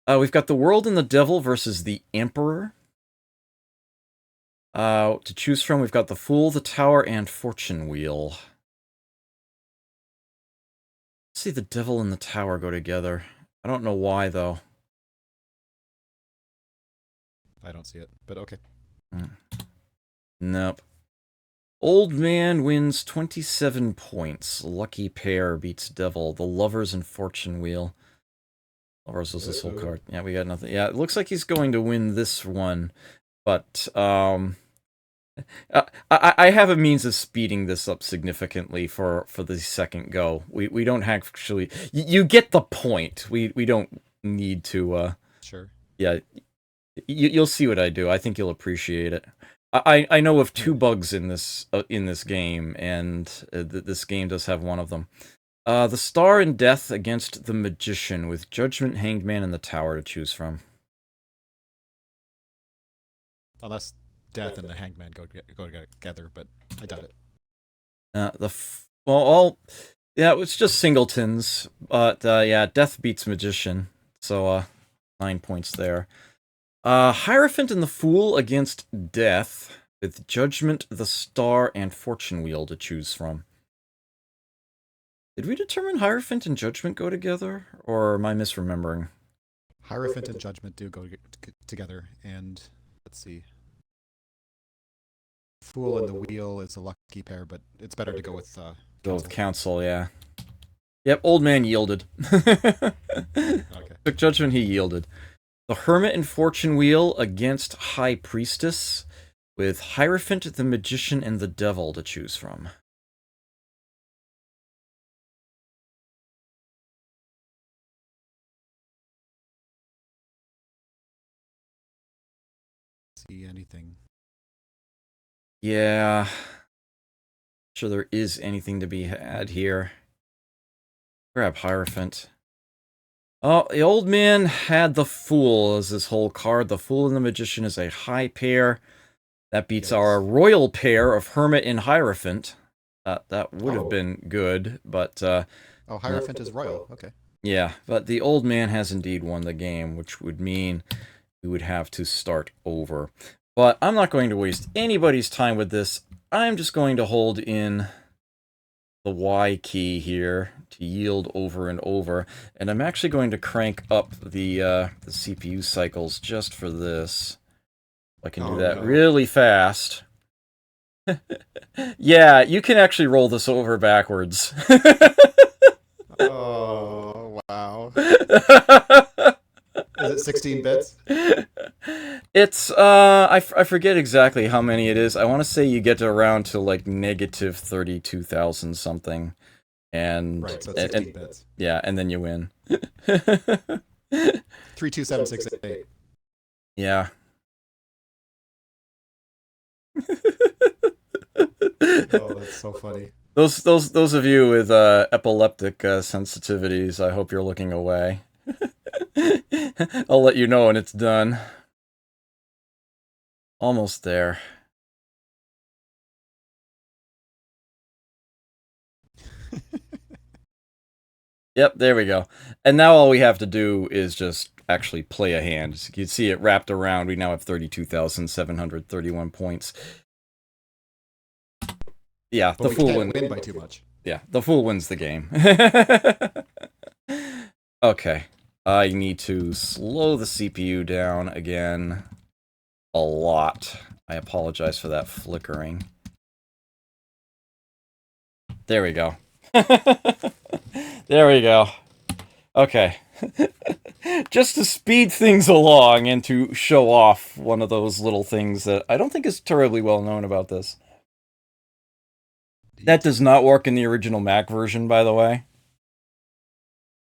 We've got the World and the Devil versus the Emperor. To choose from, we've got the Fool, the Tower, and Fortune Wheel. Let's see the Devil and the Tower go together. I don't know why, though. I don't see it, but okay. Nope. Old Man wins 27 points. Lucky Pair beats Devil. The Lovers and Fortune Wheel. Lovers was this whole card. Yeah, we got nothing. Yeah, it looks like he's going to win this one. But, I have a means of speeding this up significantly for the second go. We don't actually... You get the point. We don't need to... Sure. Yeah, you'll see what I do. I think you'll appreciate it. I know of 2 bugs in this game, and this game does have one of them. The Star and Death against the Magician, with Judgment, Hanged Man, and the Tower to choose from. Unless Death and the Hanged Man go together, but I doubt it. Yeah, it's just singletons, but yeah, Death beats Magician, so 9 points there. Hierophant and the Fool against Death, with Judgment, the Star, and Fortune Wheel to choose from. Did we determine Hierophant and Judgment go together, or am I misremembering? Hierophant and Judgment do go together, and let's see. Fool and the Wheel is a lucky pair, but it's better to go with Go with Council, yeah. Yep, Old Man yielded. Okay. Took Judgment, he yielded. The Hermit and Fortune Wheel against High Priestess, with Hierophant, the Magician, and the Devil to choose from. See anything? Yeah. Sure there is anything to be had here. Grab Hierophant. Oh, the Old Man had the Fool as his whole card. The Fool and the Magician is a high pair. That beats our royal pair of Hermit and Hierophant. That would have been good, but... oh, Hierophant is royal. Okay. Yeah, but the Old Man has indeed won the game, which would mean we would have to start over. But I'm not going to waste anybody's time with this. I'm just going to hold in the Y key here to yield over and over, and I'm actually going to crank up the CPU cycles just for this. I can do that really fast. Yeah, you can actually roll this over backwards. Oh, wow. Is it 16 bits? It's, I forget exactly how many it is. I want to say you get around to, like, negative 32,000 something. And, right, so it's 16 bits. Yeah, and then you win. 32768. Yeah. Oh, that's so funny. Those of you with epileptic sensitivities, I hope you're looking away. I'll let you know when it's done. Almost there. Yep, there we go. And now all we have to do is just actually play a hand. As you can see it wrapped around. We now have 32,731 points. Yeah, But the Fool win by too much. Yeah, the Fool wins the game. Okay. I need to slow the CPU down again a lot. I apologize for that flickering. There we go. There we go. Okay. Just to speed things along and to show off one of those little things that I don't think is terribly well known about this. That does not work in the original Mac version, by the way.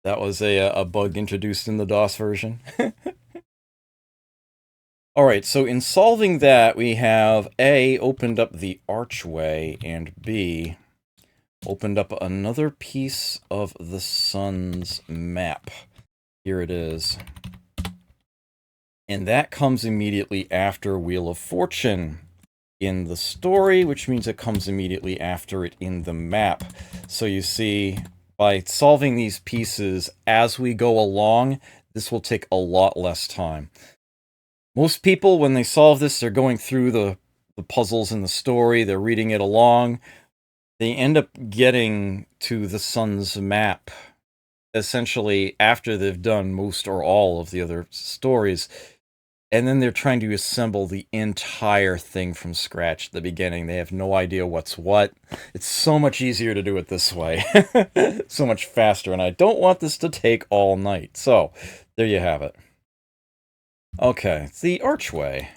That was a bug introduced in the DOS version. Alright, so in solving that, we have A, opened up the archway, and B, opened up another piece of the sun's map. Here it is. And that comes immediately after Wheel of Fortune in the story, which means it comes immediately after it in the map. So you see, by solving these pieces as we go along, this will take a lot less time. Most people, when they solve this, they're going through the the puzzles in the story. They're reading it along. They end up getting to the sun's map, essentially, after they've done most or all of the other stories. And then they're trying to assemble the entire thing from scratch at the beginning. They have no idea what's what. It's so much easier to do it this way. So much faster, and I don't want this to take all night. So, there you have it. Okay, the archway.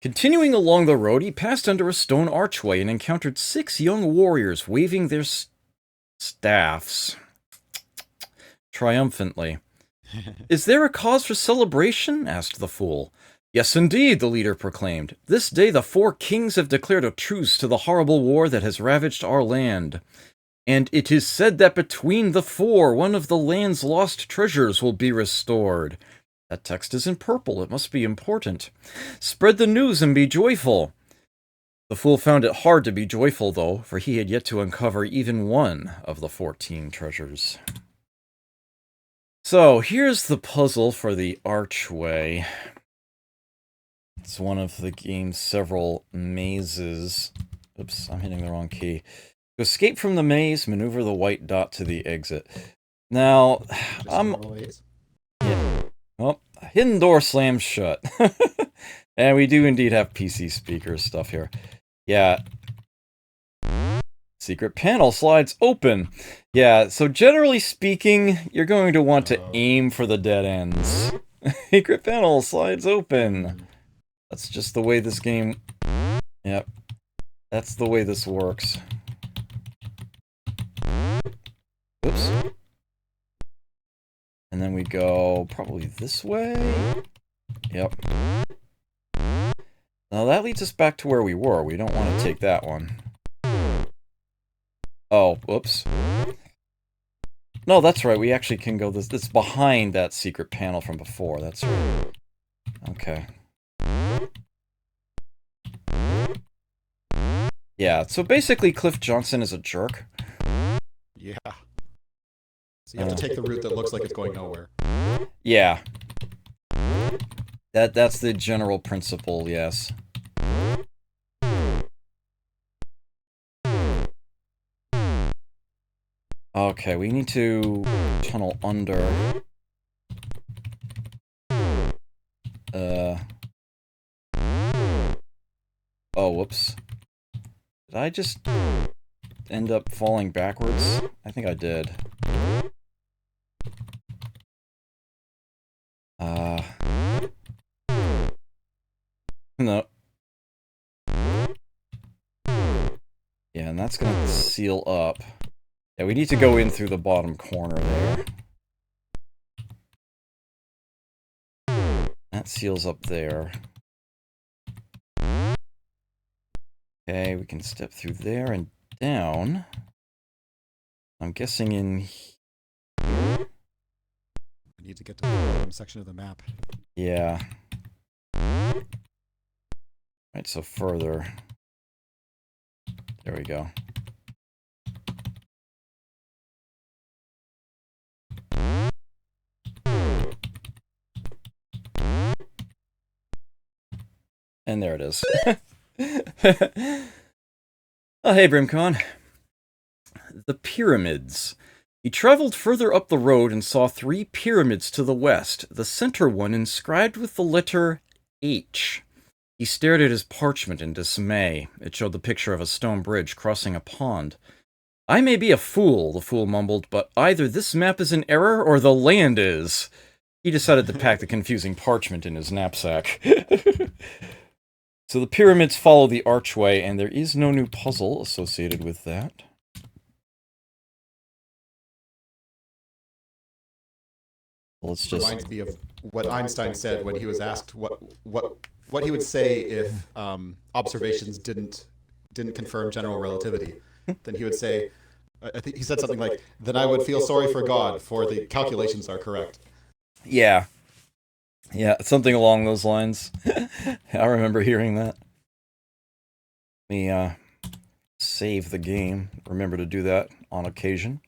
Continuing along the road, he passed under a stone archway and encountered 6 young warriors waving their staffs triumphantly. "Is there a cause for celebration?" asked the fool. "Yes, indeed," the leader proclaimed. "This day the 4 kings have declared a truce to the horrible war that has ravaged our land. And it is said that between the 4, one of the land's lost treasures will be restored." That text is in purple. It must be important. "Spread the news and be joyful." The fool found it hard to be joyful, though, for he had yet to uncover even one of the 14 treasures. So, here's the puzzle for the archway. It's one of the game's several mazes. Oops, I'm hitting the wrong key. To escape from the maze, maneuver the white dot to the exit. Now, yeah. Oh, hidden door slams shut. And we do indeed have PC speaker stuff here. Yeah. Secret panel slides open. Yeah, so generally speaking, you're going to want to aim for the dead ends. Secret panel slides open. That's just the way this game... Yep. That's the way this works. Oops. And then we go probably this way. Yep. Now that leads us back to where we were. We don't want to take that one. Oh, whoops. No, that's right. We actually can go this. It's behind that secret panel from before. That's right. Okay. Yeah, so basically Cliff Johnson is a jerk. Yeah. So you have to take the route that looks like it's going nowhere. Yeah. That's the general principle, yes. Okay, we need to tunnel under. Oh, whoops. Did I just end up falling backwards? I think I did. No. Yeah, and that's gonna seal up. Yeah, we need to go in through the bottom corner there. That seals up there. Okay, we can step through there and down. I'm guessing in here. We need to get to the bottom section of the map. Yeah. Right, so further. There we go. And there it is. Oh, hey, Brimcon. The pyramids. He traveled further up the road and saw 3 pyramids to the west, the center one inscribed with the letter H. He stared at his parchment in dismay. It showed the picture of a stone bridge crossing a pond. "I may be a fool," the fool mumbled, "but either this map is in error or the land is." He decided to pack the confusing parchment in his knapsack. So the pyramids follow the archway, and there is no new puzzle associated with that. Let's just... Reminds me of what Einstein said when he was asked what he would say if observations didn't confirm general relativity. Then he would say, I think he said something like, "Then I would feel sorry for God, for the calculations are correct." Yeah. Yeah, something along those lines. I remember hearing that. Let me save the game. Remember to do that on occasion.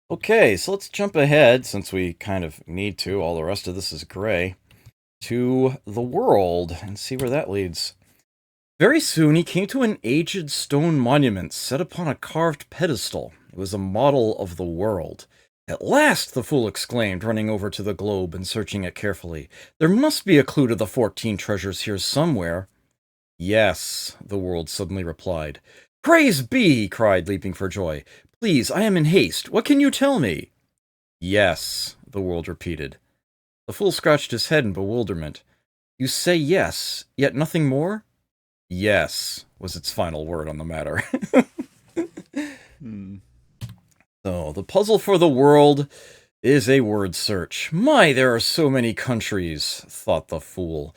Okay, so let's jump ahead, since we kind of need to. All the rest of this is gray. to the world and see where that leads. Very soon he came to an aged stone monument set upon a carved pedestal. It was a model of the world. At last, the fool exclaimed, running over to the globe and searching it carefully. There must be a clue to the 14 treasures here somewhere. Yes, the world suddenly replied. Praise be, he cried, leaping for joy. Please, I am in haste. What can you tell me? Yes, the world repeated. The fool scratched his head in bewilderment. You say yes, yet nothing more? Yes, was its final word on the matter. So, the puzzle for the world is a word search. My, there are so many countries, thought the fool.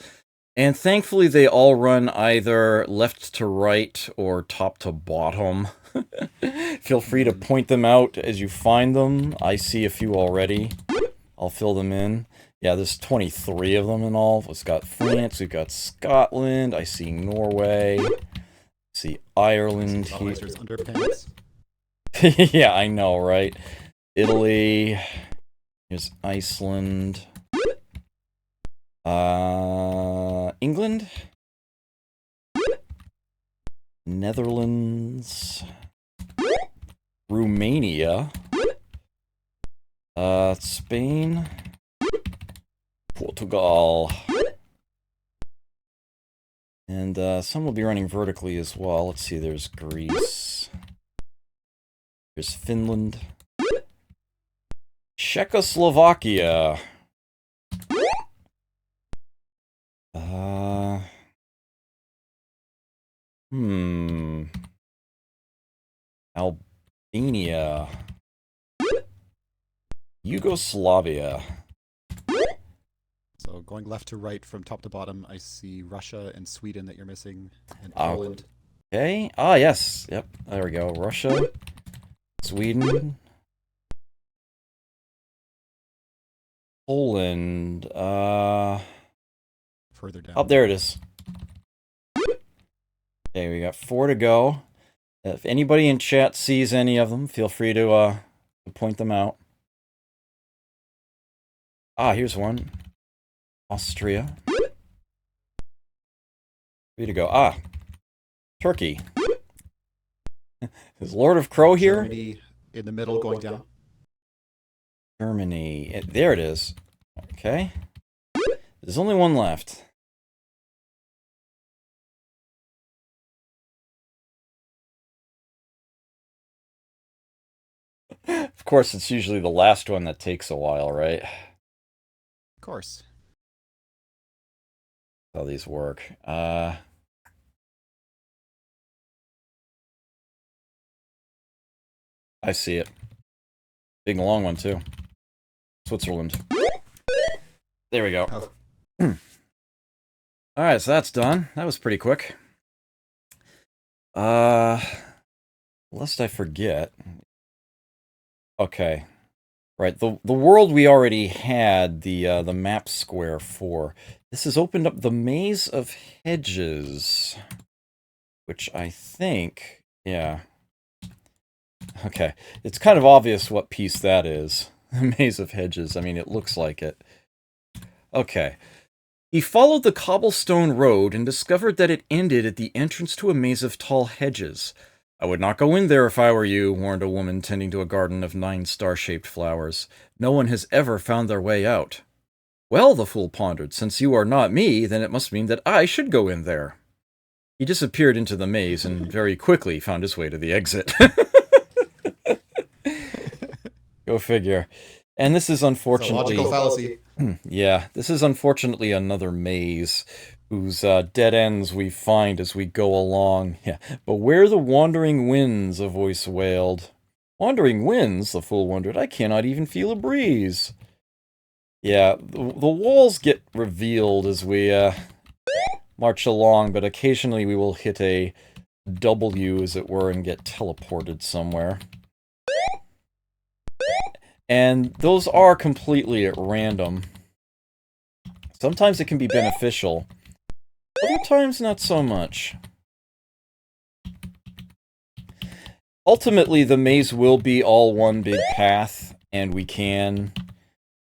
And thankfully they all run either left to right or top to bottom. Feel free to point them out as you find them. I see a few already. I'll fill them in. Yeah, there's 23 of them in all. We've got France, we've got Scotland, I see Norway, I see Ireland here. Underpants. Yeah, I know, right? Italy, here's Iceland, England, Netherlands, Romania, Spain, Portugal, and some will be running vertically as well. Let's see, there's Greece, there's Finland, Czechoslovakia, Albania, Yugoslavia. So going left to right from top to bottom, I see Russia and Sweden that you're missing, and Poland. Okay. Ah, yes. Yep. There we go. Russia, Sweden, Poland. Further down. Oh, there it is. Okay, we got 4 to go. If anybody in chat sees any of them, feel free to point them out. Ah, here's one. Austria. 3 to go. Ah, Turkey. Is Lord of Crow here? Germany in the middle, going down. Germany. There it is. Okay. There's only one left. Of course, it's usually the last one that takes a while, right? Of course. How these work. I see it. Big long one, too. Switzerland. There we go. Oh. Alright, so that's done. That was pretty quick. Lest I forget. Okay. Right, the world we already had the map square for. This has opened up the Maze of Hedges. Which I think, yeah. Okay, it's kind of obvious what piece that is. The Maze of Hedges, I mean, it looks like it. Okay. He followed the cobblestone road and discovered that it ended at the entrance to a maze of tall hedges. I would not go in there if I were you, warned a woman tending to a garden of 9 star-shaped flowers. No one has ever found their way out. Well, the fool pondered, since you are not me, then it must mean that I should go in there. He disappeared into the maze and very quickly found his way to the exit. Go figure. And this is unfortunately... Logical fallacy. Yeah, this is unfortunately another maze, whose dead ends we find as we go along. Yeah, but where the wandering winds, a voice wailed. Wandering winds, the fool wondered. I cannot even feel a breeze. Yeah, the walls get revealed as we march along, but occasionally we will hit a W, as it were, and get teleported somewhere. And those are completely at random. Sometimes it can be beneficial. Other times, not so much. Ultimately, the maze will be all one big path, and we can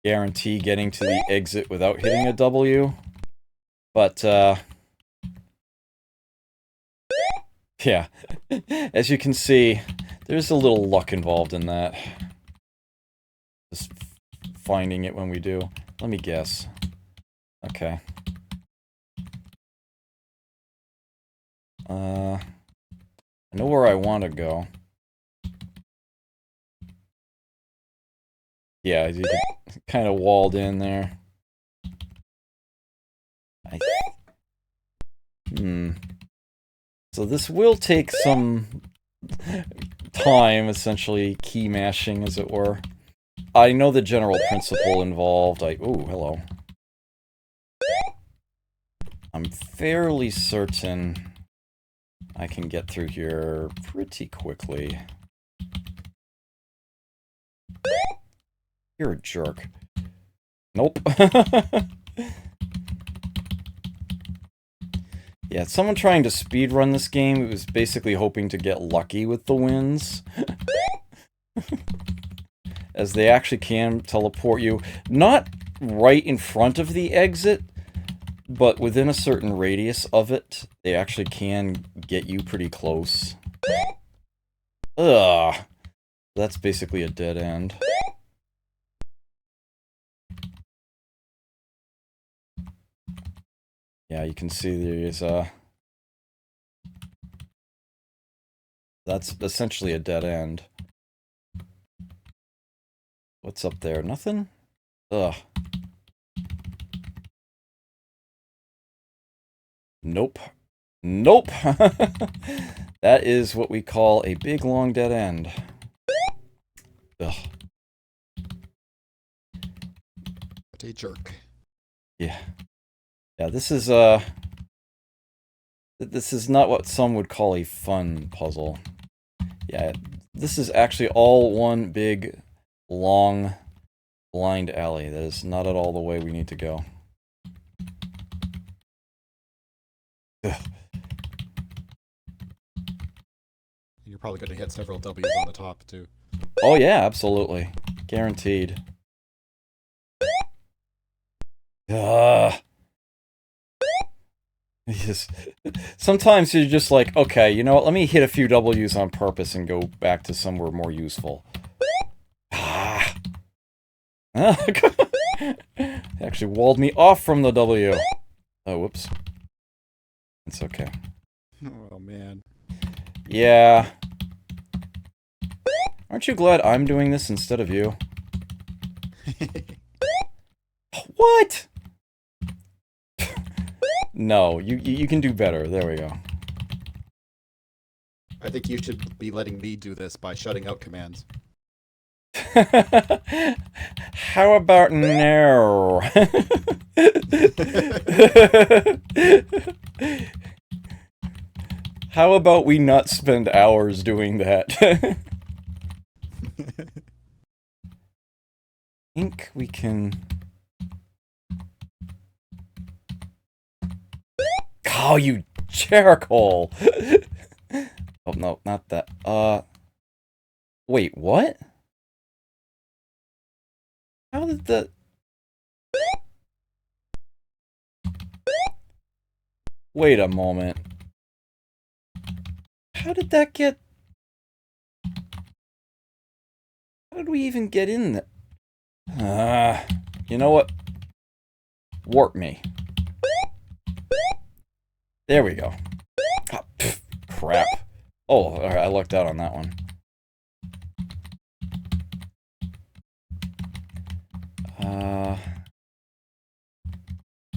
guarantee getting to the exit without hitting a W. But, yeah. As you can see, there's a little luck involved in that. Just finding it when we do. Let me guess. Okay. I know where I want to go. Yeah, you kind of walled in there. So this will take some time, essentially key mashing, as it were. I know the general principle involved. Ooh, hello. I'm fairly certain I can get through here pretty quickly. You're a jerk. Nope. Yeah, someone trying to speedrun this game was basically hoping to get lucky with the wins. As they actually can teleport you, not right in front of the exit, but within a certain radius of it, they actually can get you pretty close. Ugh. That's basically a dead end. Yeah, you can see there's that's essentially a dead end. What's up there? Nothing? Ugh. Nope. Nope! That is what we call a big, long, dead end. Ugh. What a jerk. Yeah. Yeah, this is not what some would call a fun puzzle. Yeah, this is actually all one big, long, blind alley. That is not at all the way we need to go. Ugh. You're probably going to hit several W's on the top, too. Oh yeah, absolutely. Guaranteed. Yes. Sometimes you're just like, okay, you know what, let me hit a few W's on purpose and go back to somewhere more useful. Actually walled me off from the W. Oh, whoops. It's okay. Oh, man. Yeah. Aren't you glad I'm doing this instead of you? What? No, you can do better. There we go. I think you should be letting me do this by shutting out commands. How about no? How about we not spend hours doing that? I think we can... Oh, you charcoal! Oh, no, not that. Wait, what? How did the... Wait a moment. How did that get... How did we even get in there? You know what? Warp me. There we go. Oh, pff, crap. Oh, alright, I lucked out on that one.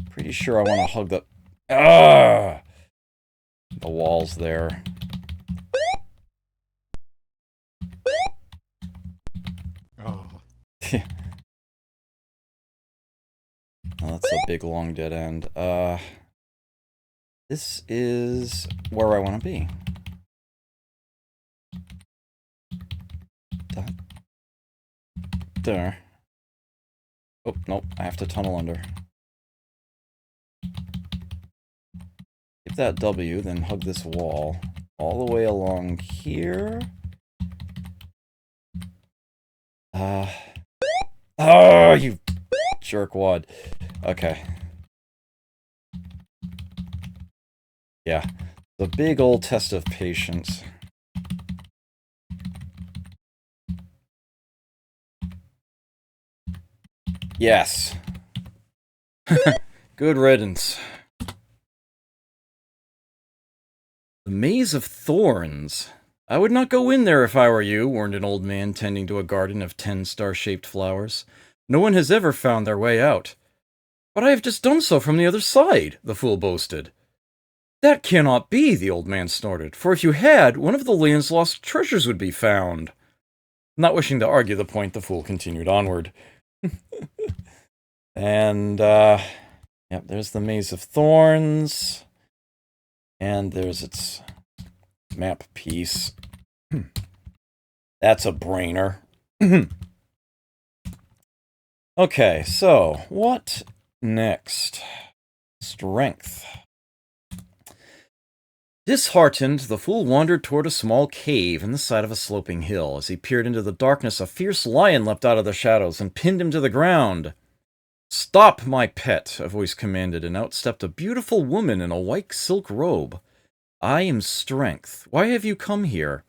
Pretty sure I want to hug the... The walls there. Oh. Oh, that's a big, long dead end. This is where I want to be. There. Oh, nope, I have to tunnel under. Hit that W, then hug this wall. All the way along here. Oh, you jerkwad. Okay. Yeah. The big old test of patience. Yes. Good riddance. The Maze of Thorns. I would not go in there if I were you, warned an old man tending to a garden of 10 star-shaped flowers. No one has ever found their way out. But I have just done so from the other side, the fool boasted. That cannot be, the old man snorted, for if you had, one of the land's lost treasures would be found. Not wishing to argue the point, the fool continued onward. And, yep, there's the Maze of Thorns. And there's its map piece. That's a brainer. Okay, so, what next? Strength. Disheartened, the fool wandered toward a small cave in the side of a sloping hill. As he peered into the darkness, a fierce lion leapt out of the shadows and pinned him to the ground. "Stop, my pet," a voice commanded, and out stepped a beautiful woman in a white silk robe. "I am Strength. Why have you come here?"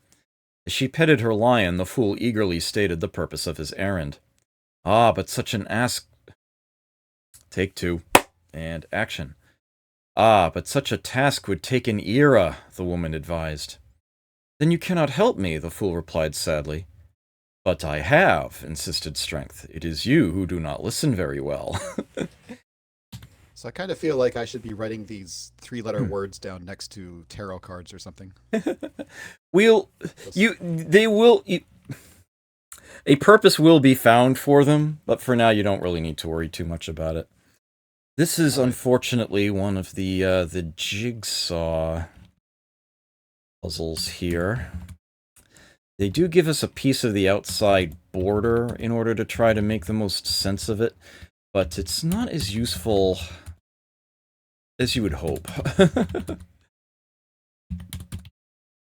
As she petted her lion, the fool eagerly stated the purpose of his errand. "Ah, but such an ask..." Take two. And action. "Ah, but such a task would take an era," the woman advised. "Then you cannot help me," the fool replied sadly. "But I have," insisted Strength. "It is you who do not listen very well." So I kind of feel like I should be writing these 3-letter words down next to tarot cards or something. A purpose will be found for them, but for now you don't really need to worry too much about it. This is unfortunately one of the jigsaw puzzles here. They do give us a piece of the outside border in order to try to make the most sense of it, but it's not as useful as you would hope.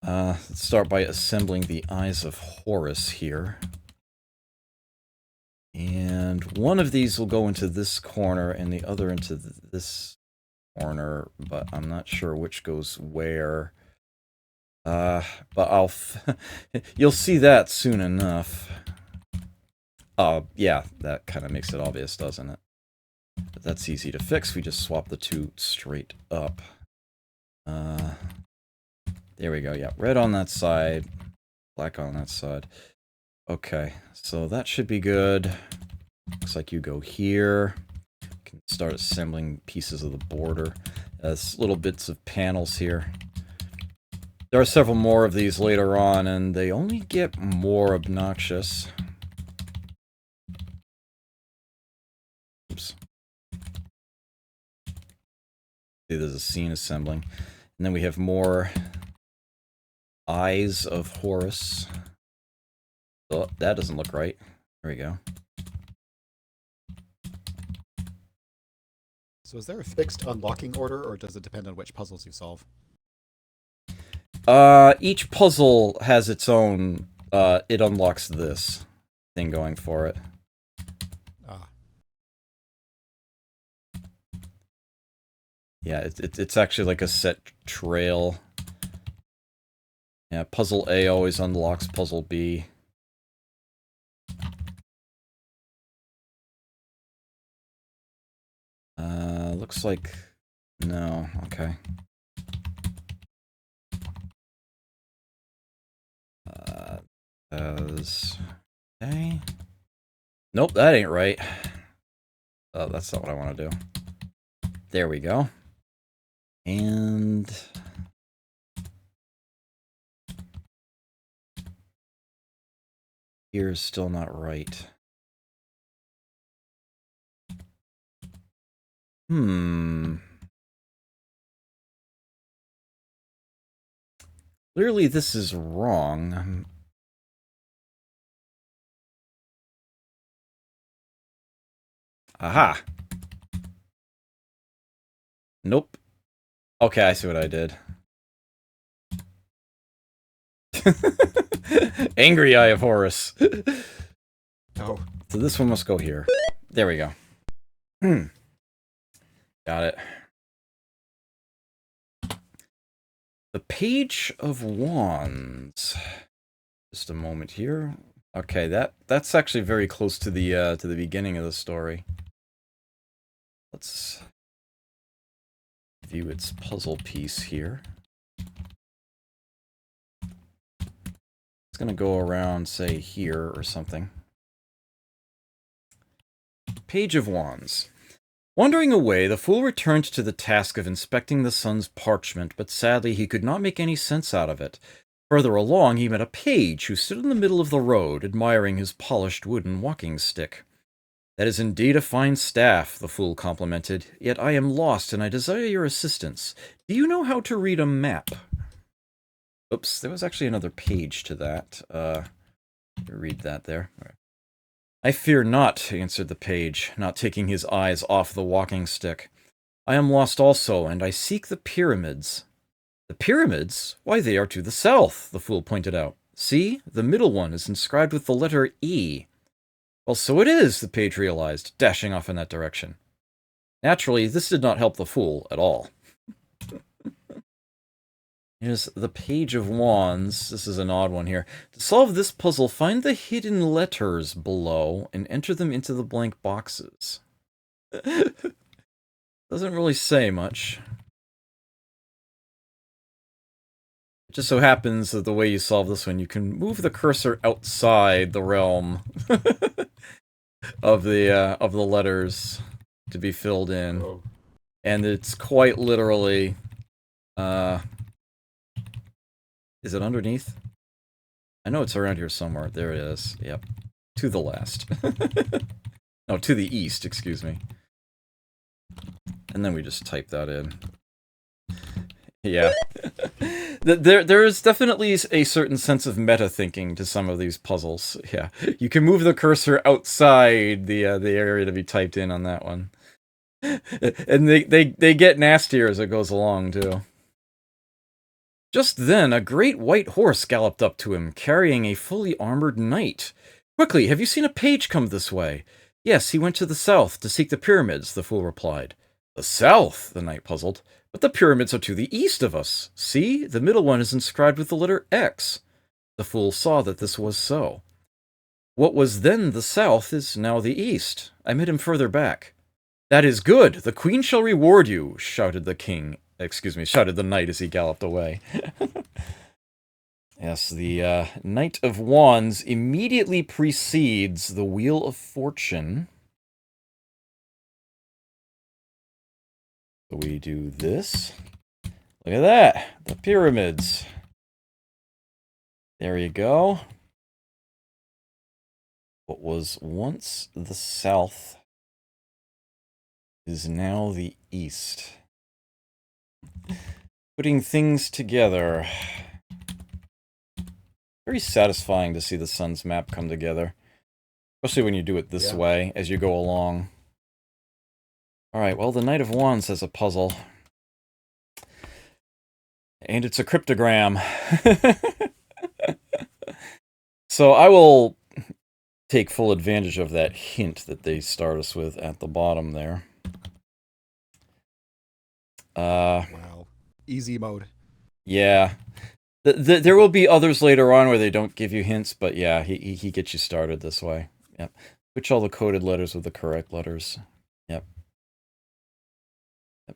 Let's start by assembling the Eyes of Horus here. And one of these will go into this corner and the other into this corner, but I'm not sure which goes where. But you'll see that soon enough. Yeah, that kind of makes it obvious, doesn't it? But that's easy to fix. We just swap the two straight up. There we go. Yeah, red on that side, black on that side. Okay, so that should be good. Looks like you go here. You can start assembling pieces of the border. Little bits of panels here. There are several more of these later on, and they only get more obnoxious. Oops. See, there's a scene assembling. And then we have more Eyes of Horus. Oh, that doesn't look right. There we go. So is there a fixed unlocking order, or does it depend on which puzzles you solve? Each puzzle has its own, it unlocks this thing going for it. Ah. Yeah, it's actually like a set trail. Yeah, puzzle A always unlocks puzzle B. Looks like... no, okay. Okay. Nope, that ain't right. Oh, that's not what I want to do. There we go. And... here's still not right. Clearly this is wrong. Aha! Nope. Okay, I see what I did. Angry Eye of Horus. Oh. So this one must go here. There we go. Got it. The Page of Wands. Just a moment here. Okay, that's actually very close to the beginning of the story. Let's view its puzzle piece here. It's gonna go around, say, here or something. Page of Wands. Wandering away, the fool returned to the task of inspecting the sun's parchment, but sadly he could not make any sense out of it. Further along, he met a page who stood in the middle of the road, admiring his polished wooden walking stick. "That is indeed a fine staff," the fool complimented, "yet I am lost and I desire your assistance. Do you know how to read a map?" Oops, there was actually another page to that. Read that there. "I fear not," answered the page, not taking his eyes off the walking stick. "I am lost also, and I seek the pyramids." "The pyramids? Why, they are to the south," the fool pointed out. "See, the middle one is inscribed with the letter E." "Well, so it is," the page realized, dashing off in that direction. Naturally, this did not help the fool at all. Here's the Page of Wands. This is an odd one here. "To solve this puzzle, find the hidden letters below and enter them into the blank boxes." Doesn't really say much. It just so happens that the way you solve this one, you can move the cursor outside the realm of the letters to be filled in. Oh. And it's quite literally... is it underneath? I know it's around here somewhere. There it is. Yep. To the last. No, to the east, excuse me. And then we just type that in. Yeah. There is definitely a certain sense of meta-thinking to some of these puzzles. Yeah. You can move the cursor outside the area to be typed in on that one. And they get nastier as it goes along, too. Just then, a great white horse galloped up to him, carrying a fully armored knight. "Quickly, have you seen a page come this way?" "Yes, he went to the south to seek the pyramids," the fool replied. "The south?" the knight puzzled. "But the pyramids are to the east of us. See, the middle one is inscribed with the letter X." The fool saw that this was so. "What was then the south is now the east. I met him further back." "That is good. The queen shall reward you," shouted the king. Excuse me, shouted the knight as he galloped away. Yes, the Knight of Wands immediately precedes the Wheel of Fortune. So we do this. Look at that, the pyramids. There you go. What was once the south is now the east. Putting things together. Very satisfying to see the sun's map come together. Especially when you do it this way, as you go along. Alright, well, the Knight of Wands has a puzzle. And it's a cryptogram. So I will take full advantage of that hint that they start us with at the bottom there. Wow. Easy mode. Yeah. There will be others later on where they don't give you hints, but yeah, he gets you started this way. Yep. Switch all the coded letters with the correct letters. Yep.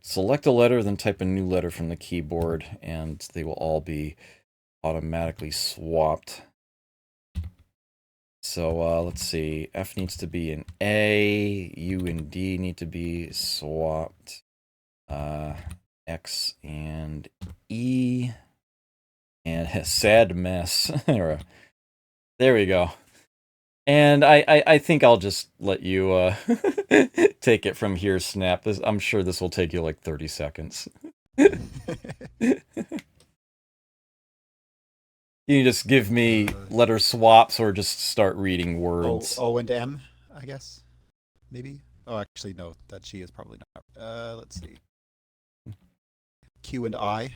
Select a letter, then type a new letter from the keyboard, and they will all be automatically swapped. So let's see. F needs to be an A. U and D need to be swapped. X and E. And a sad mess. There we go. And I think I'll just let you take it from here, Snap. I'm sure this will take you like 30 seconds. You just give me letter swaps or just start reading words. O and M, I guess. Maybe? Oh, actually, no. That G is probably not. Let's see. Q and I.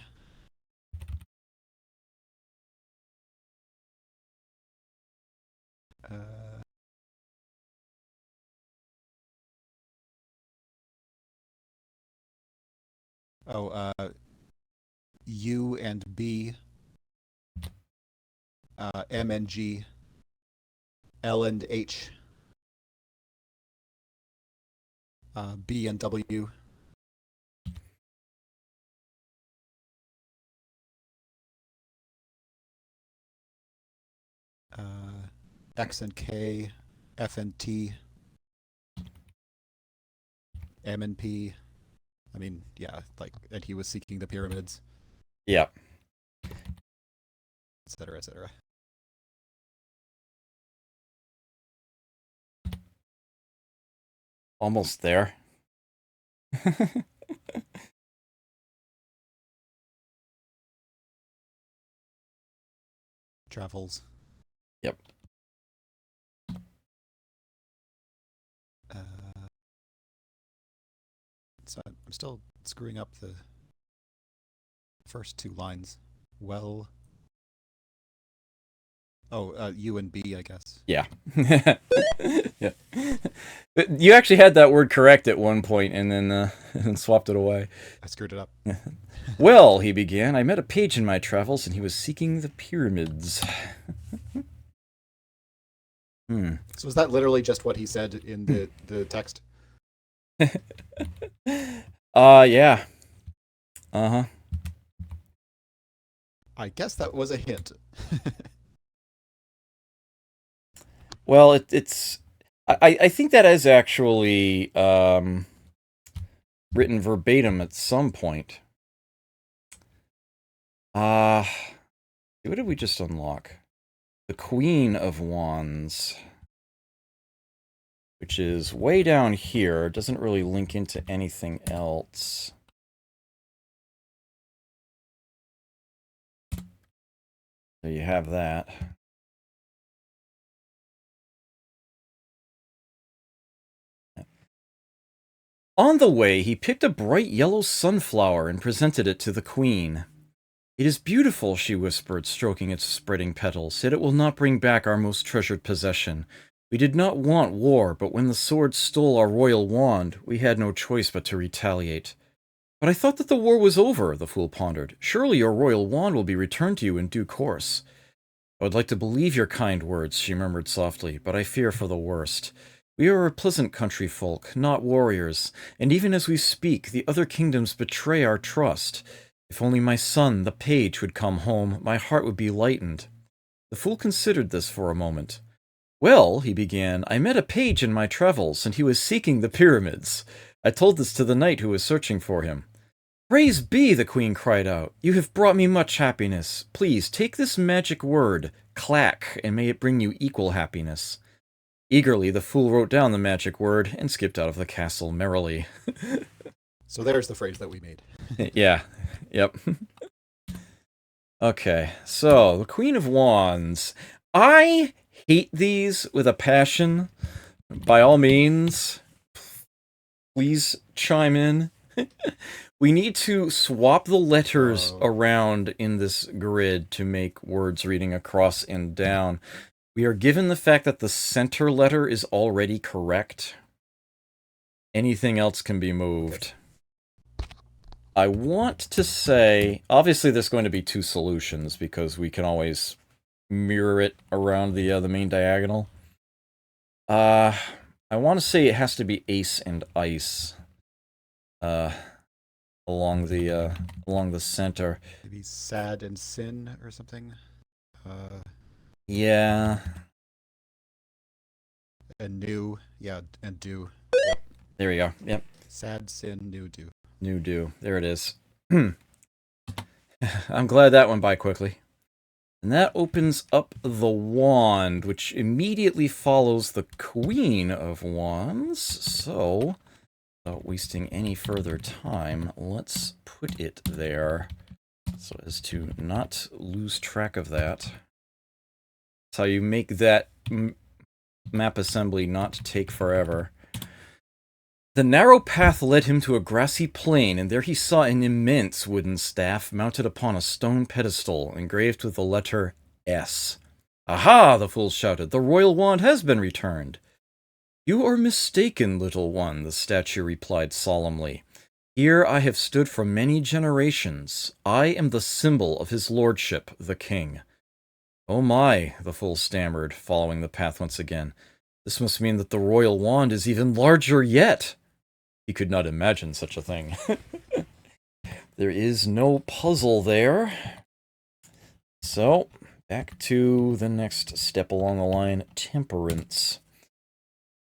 Oh, U and B, M and G, L and H, B and W, X and K, F and T, M and P. I mean, yeah, like, and he was seeking the pyramids, Yeah. etc., etc. Almost there. Travels. Yep. So I'm still screwing up the first two lines. Well. Oh, U and B, I guess. Yeah. Yeah. But you actually had that word correct at one point and then and swapped it away. I screwed it up. Well, he began, I met a page in my travels and he was seeking the pyramids. So is that literally just what he said in the text? Yeah. Uh-huh. I guess that was a hint. Well, I think that is actually written verbatim at some point. What did we just unlock? The Queen of Wands, which is way down here. Doesn't really link into anything else. So you have that. On the way, he picked a bright yellow sunflower and presented it to the queen. It is beautiful, she whispered, stroking its spreading petals, yet it will not bring back our most treasured possession. We did not want war, but when the sword stole our royal wand, we had no choice but to retaliate. But I thought that the war was over, the fool pondered. Surely your royal wand will be returned to you in due course. I would like to believe your kind words, she murmured softly, but I fear for the worst. We are a pleasant country folk, not warriors, and even as we speak, the other kingdoms betray our trust. If only my son, the page, would come home, my heart would be lightened. The fool considered this for a moment. Well, he began, I met a page in my travels, and he was seeking the pyramids. I told this to the knight who was searching for him. Praise be, the queen cried out. You have brought me much happiness. Please, take this magic word, clack, and may it bring you equal happiness. Eagerly, the fool wrote down the magic word and skipped out of the castle merrily. So there's the phrase that we made. Yeah. Yep. Okay, so, the Queen of Wands. I hate these with a passion. By all means, please chime in. We need to swap the letters around in this grid to make words reading across and down. We are given the fact that the center letter is already correct. Anything else can be moved. I want to say, obviously there's going to be two solutions because we can always mirror it around the main diagonal. I want to say it has to be ace and ice. Along the center. Maybe sad and sin or something. Yeah. And new, yeah, and do. There we go. Yep. Sad, sin, new, do. New do. There it is. I'm glad that went by quickly. And that opens up the wand, which immediately follows the Queen of Wands. So, without wasting any further time, let's put it there so as to not lose track of that. That's how you make that map assembly not take forever. The narrow path led him to a grassy plain, and there he saw an immense wooden staff mounted upon a stone pedestal, engraved with the letter S. Aha! The fool shouted. The royal wand has been returned. You are mistaken, little one, the statue replied solemnly. Here I have stood for many generations. I am the symbol of his lordship, the king. Oh my, the fool stammered, following the path once again. This must mean that the royal wand is even larger yet. He could not imagine such a thing. There is no puzzle there. So, back to the next step along the line, temperance.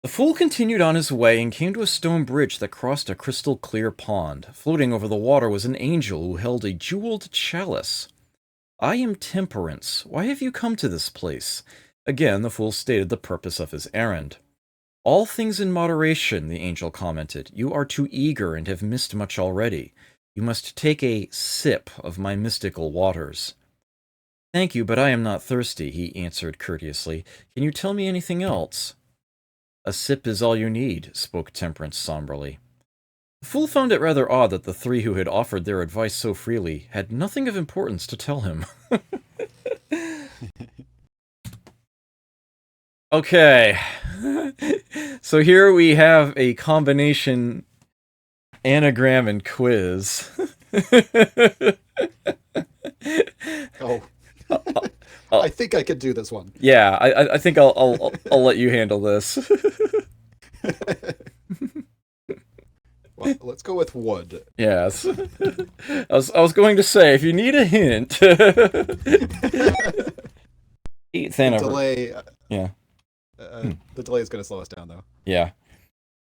The fool continued on his way and came to a stone bridge that crossed a crystal clear pond. Floating over the water was an angel who held a jeweled chalice. I am Temperance. Why have you come to this place? Again, the fool stated the purpose of his errand. All things in moderation, the angel commented. You are too eager and have missed much already. You must take a sip of my mystical waters. Thank you, but I am not thirsty, he answered courteously. Can you tell me anything else? A sip is all you need, spoke Temperance somberly. The fool found it rather odd that the three who had offered their advice so freely had nothing of importance to tell him. Okay. So here we have a combination anagram and quiz. Oh. I think I could do this one. Yeah, I think I'll let you handle this. Well, let's go with wood. Yes. I was going to say, if you need a hint. 8th anniversary. Delay. Yeah. The delay is going to slow us down, though. Yeah.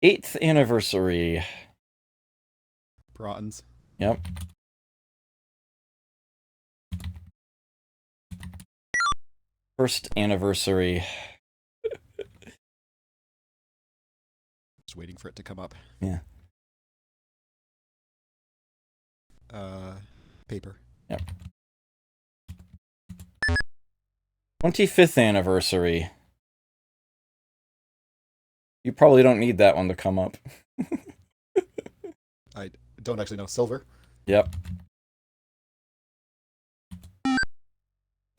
8th anniversary. Bronze. Yep. First anniversary. Just waiting for it to come up. Yeah. Paper. Yep. 25th anniversary. You probably don't need that one to come up. I don't actually know. Silver. Yep.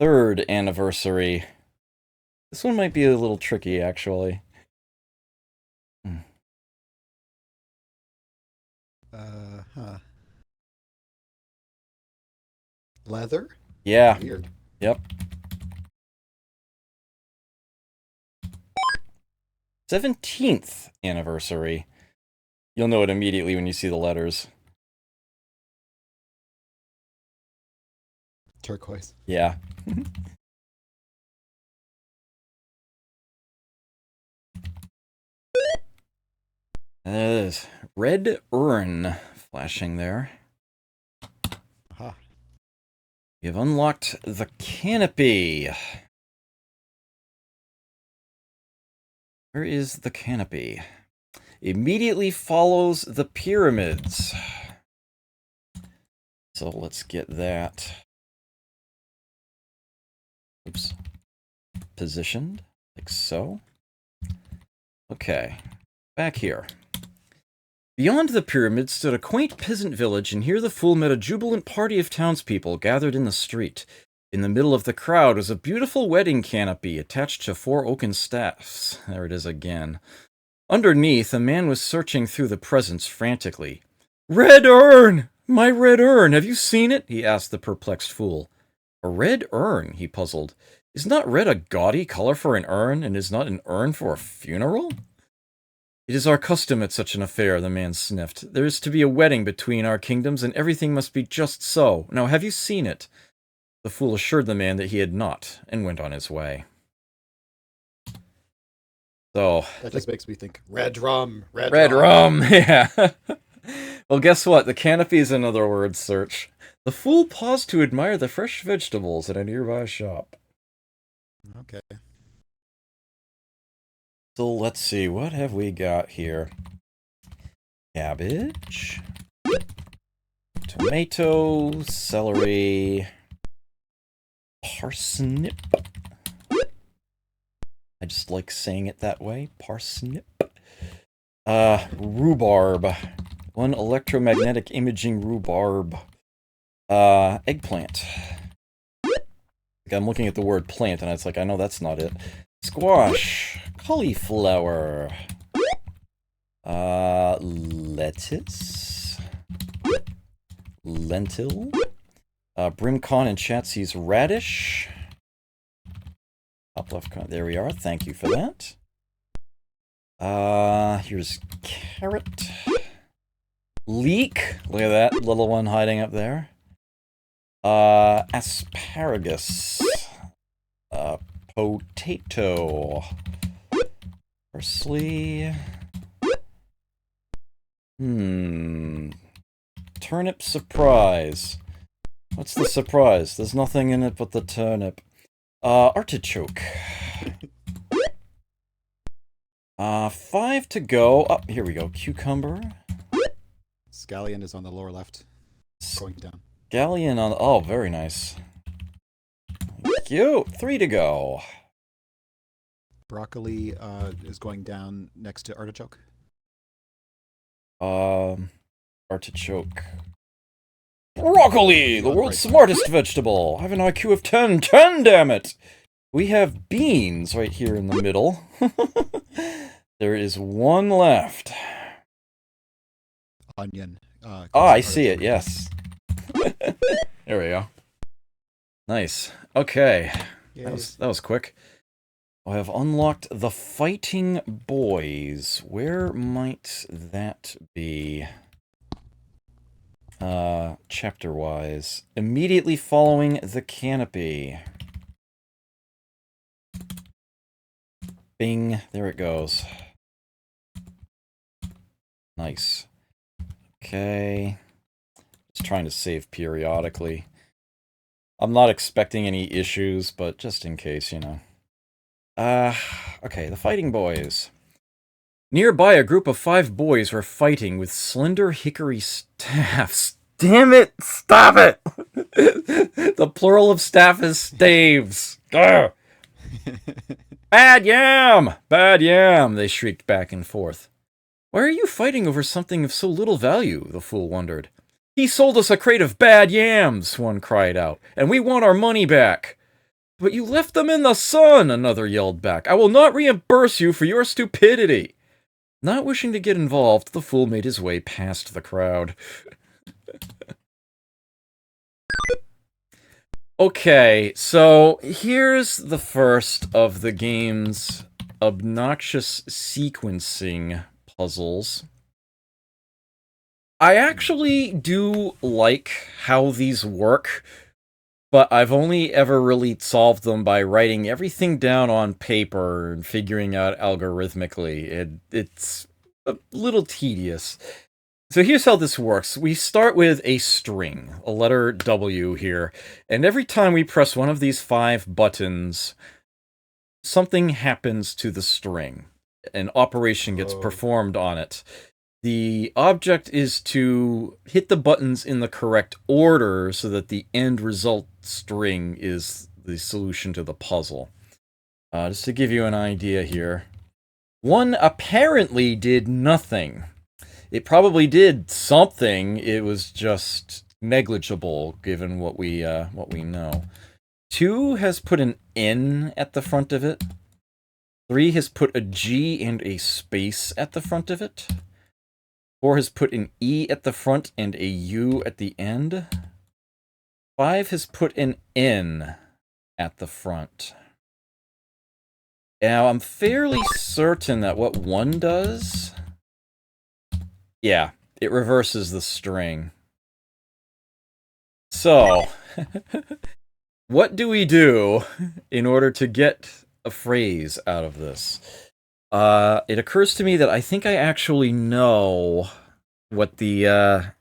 3rd anniversary. This one might be a little tricky, actually. Leather? Yeah. Weird. Yep. 17th anniversary. You'll know it immediately when you see the letters. Turquoise. Yeah. There it is. Red urn flashing there. Aha. You've unlocked the canopy. Where is the canopy? Immediately follows the pyramids. So let's get that. Oops. Positioned, like so. Okay, back here. Beyond the pyramid stood a quaint peasant village, and here the fool met a jubilant party of townspeople gathered in the street. In the middle of the crowd was a beautiful wedding canopy attached to 4 oaken staffs. There it is again. Underneath, a man was searching through the presents frantically. Red urn! My red urn! Have you seen it? He asked the perplexed fool. A red urn? He puzzled. Is not red a gaudy color for an urn, and is not an urn for a funeral? It is our custom at such an affair, the man sniffed. There is to be a wedding between our kingdoms, and everything must be just so. Now, have you seen it? The fool assured the man that he had not, and went on his way. So that just makes me think red rum, red rum. Yeah. Well, guess what? The canopy is another word search. The fool paused to admire the fresh vegetables at a nearby shop. Okay. So let's see, what have we got here? Cabbage, tomato, celery, parsnip. I just like saying it that way, parsnip. Rhubarb. 1 electromagnetic imaging rhubarb. Eggplant. I'm looking at the word plant, and it's like, I know that's not it. Squash. Cauliflower. Lettuce. lentil. Brimcon and Chatsy's radish. Top left corner. There we are. Thank you for that. Here's carrot. Leek. Look at that little one hiding up there. Asparagus. Potato. Parsley. Turnip surprise. What's the surprise? There's nothing in it but the turnip. Artichoke. 5 to go. Oh, here we go. Cucumber. Scallion is on the lower left. Going down. Scallion on... Oh, very nice. Thank you. 3 to go. Broccoli is going down next to artichoke. Artichoke. Broccoli! The world's smartest vegetable! I have an IQ of 10! 10, damn it! We have beans right here in the middle. There is one left. Onion. I see it, yes. There we go. Nice. Okay. That was quick. I have unlocked the Fighting Boys. Where might that be? Chapter-wise. Immediately following the canopy. Bing. There it goes. Nice. Okay. Just trying to save periodically. I'm not expecting any issues, but just in case, you know. Okay, the Fighting Boys. Nearby, a group of 5 boys were fighting with slender hickory staffs. Damn it! Stop it! The plural of staff is staves. Bad yam! Bad yam! They shrieked back and forth. Why are you fighting over something of so little value? The fool wondered. He sold us a crate of bad yams, one cried out, and we want our money back. But you left them in the sun, another yelled back. I will not reimburse you for your stupidity. Not wishing to get involved, the fool made his way past the crowd. Okay, so here's the first of the game's obnoxious sequencing puzzles. I actually do like how these work, but I've only ever really solved them by writing everything down on paper and figuring out algorithmically. It's a little tedious. So here's how this works. We start with a string, a letter W here, and every time we press one of these 5 buttons, something happens to the string. An operation gets performed on it. The object is to hit the buttons in the correct order so that the end result string is the solution to the puzzle. Just to give you an idea here. 1 apparently did nothing. It probably did something. It was just negligible, given what we know. 2 has put an N at the front of it. 3 has put a G and a space at the front of it. 4 has put an E at the front and a U at the end. 5 has put an N at the front. Now, I'm fairly certain that what 1 does... Yeah, it reverses the string. So, what do we do in order to get a phrase out of this? It occurs to me that I think I actually know what the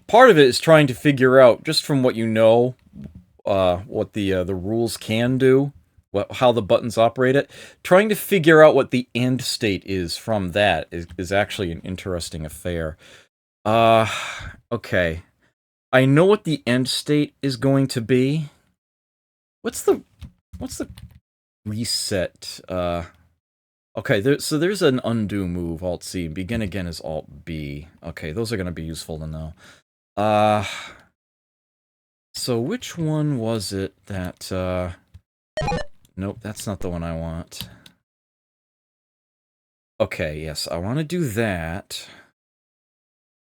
part of it is trying to figure out, just from what you know, what the rules can do, how the buttons operate it. Trying to figure out what the end state is from that is actually an interesting affair. Okay. I know what the end state is going to be. What's the reset? Okay, so there's an undo move, Alt-C, and begin again is Alt-B. Okay, those are going to be useful to know. So which one was it that, nope, that's not the one I want. Okay, yes, I want to do that.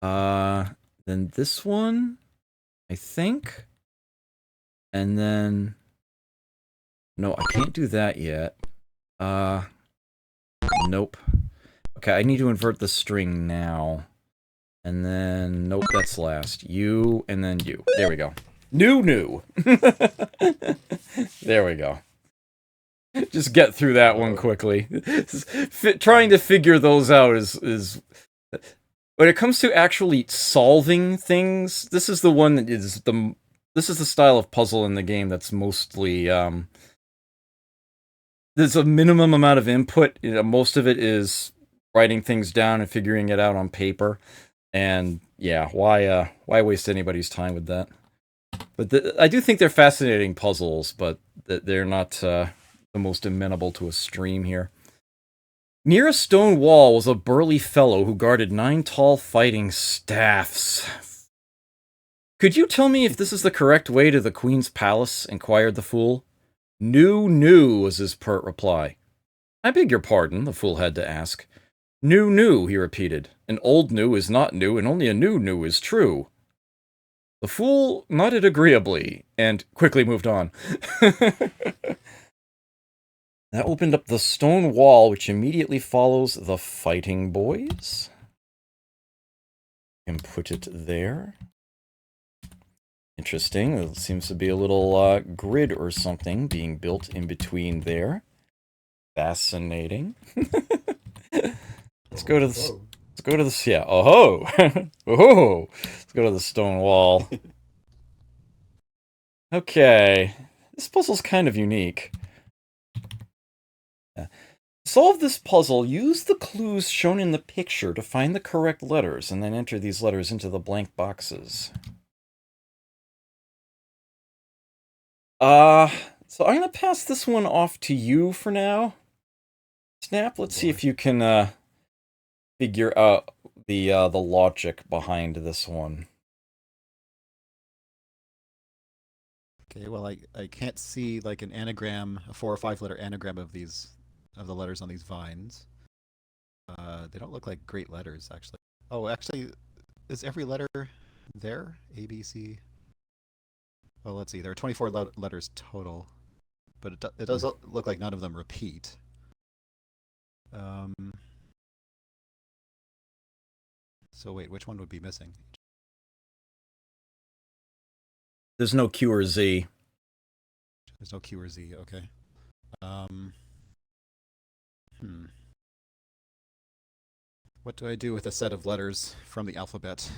Then then this one, I think. And then... No, I can't do that yet. Nope. Okay, I need to invert the string now. And then... Nope, that's last. You, and then you. There we go. New. There we go. Just get through that one quickly. Trying to figure those out is... When it comes to actually solving things, this is the one that is the... This is the style of puzzle in the game that's mostly... There's a minimum amount of input. Most of it is writing things down and figuring it out on paper. And yeah, why waste anybody's time with that? But I do think they're fascinating puzzles, but they're not the most amenable to a stream here. Near a stone wall was a burly fellow who guarded 9 tall fighting staffs. Could you tell me if this is the correct way to the Queen's palace? Inquired the fool. New, was his pert reply. I beg your pardon, the fool had to ask. New, he repeated. An old new is not new, and only a new is true. The fool nodded agreeably, and quickly moved on. That opened up the stone wall, which immediately follows the fighting boys. And put it there. Interesting. There seems to be a little grid or something being built in between there. Fascinating. Let's go to the... Let's go to the... Yeah. Oh-ho! Oh-ho! Let's go to the stone wall. Okay. This puzzle's kind of unique. To solve this puzzle, use the clues shown in the picture to find the correct letters, and then enter these letters into the blank boxes. So I'm gonna pass this one off to you for now. Snap, let's see if you can, figure out the logic behind this one. Okay, well, I can't see, like, an anagram, a 4 or 5 letter anagram of the letters on these vines. They don't look like great letters, actually. Oh, actually, is every letter there? A, B, C... Well, let's see. There are 24 letters total, but it does look like none of them repeat. So wait, which one would be missing? There's no Q or Z. There's no Q or Z. Okay. What do I do with a set of letters from the alphabet?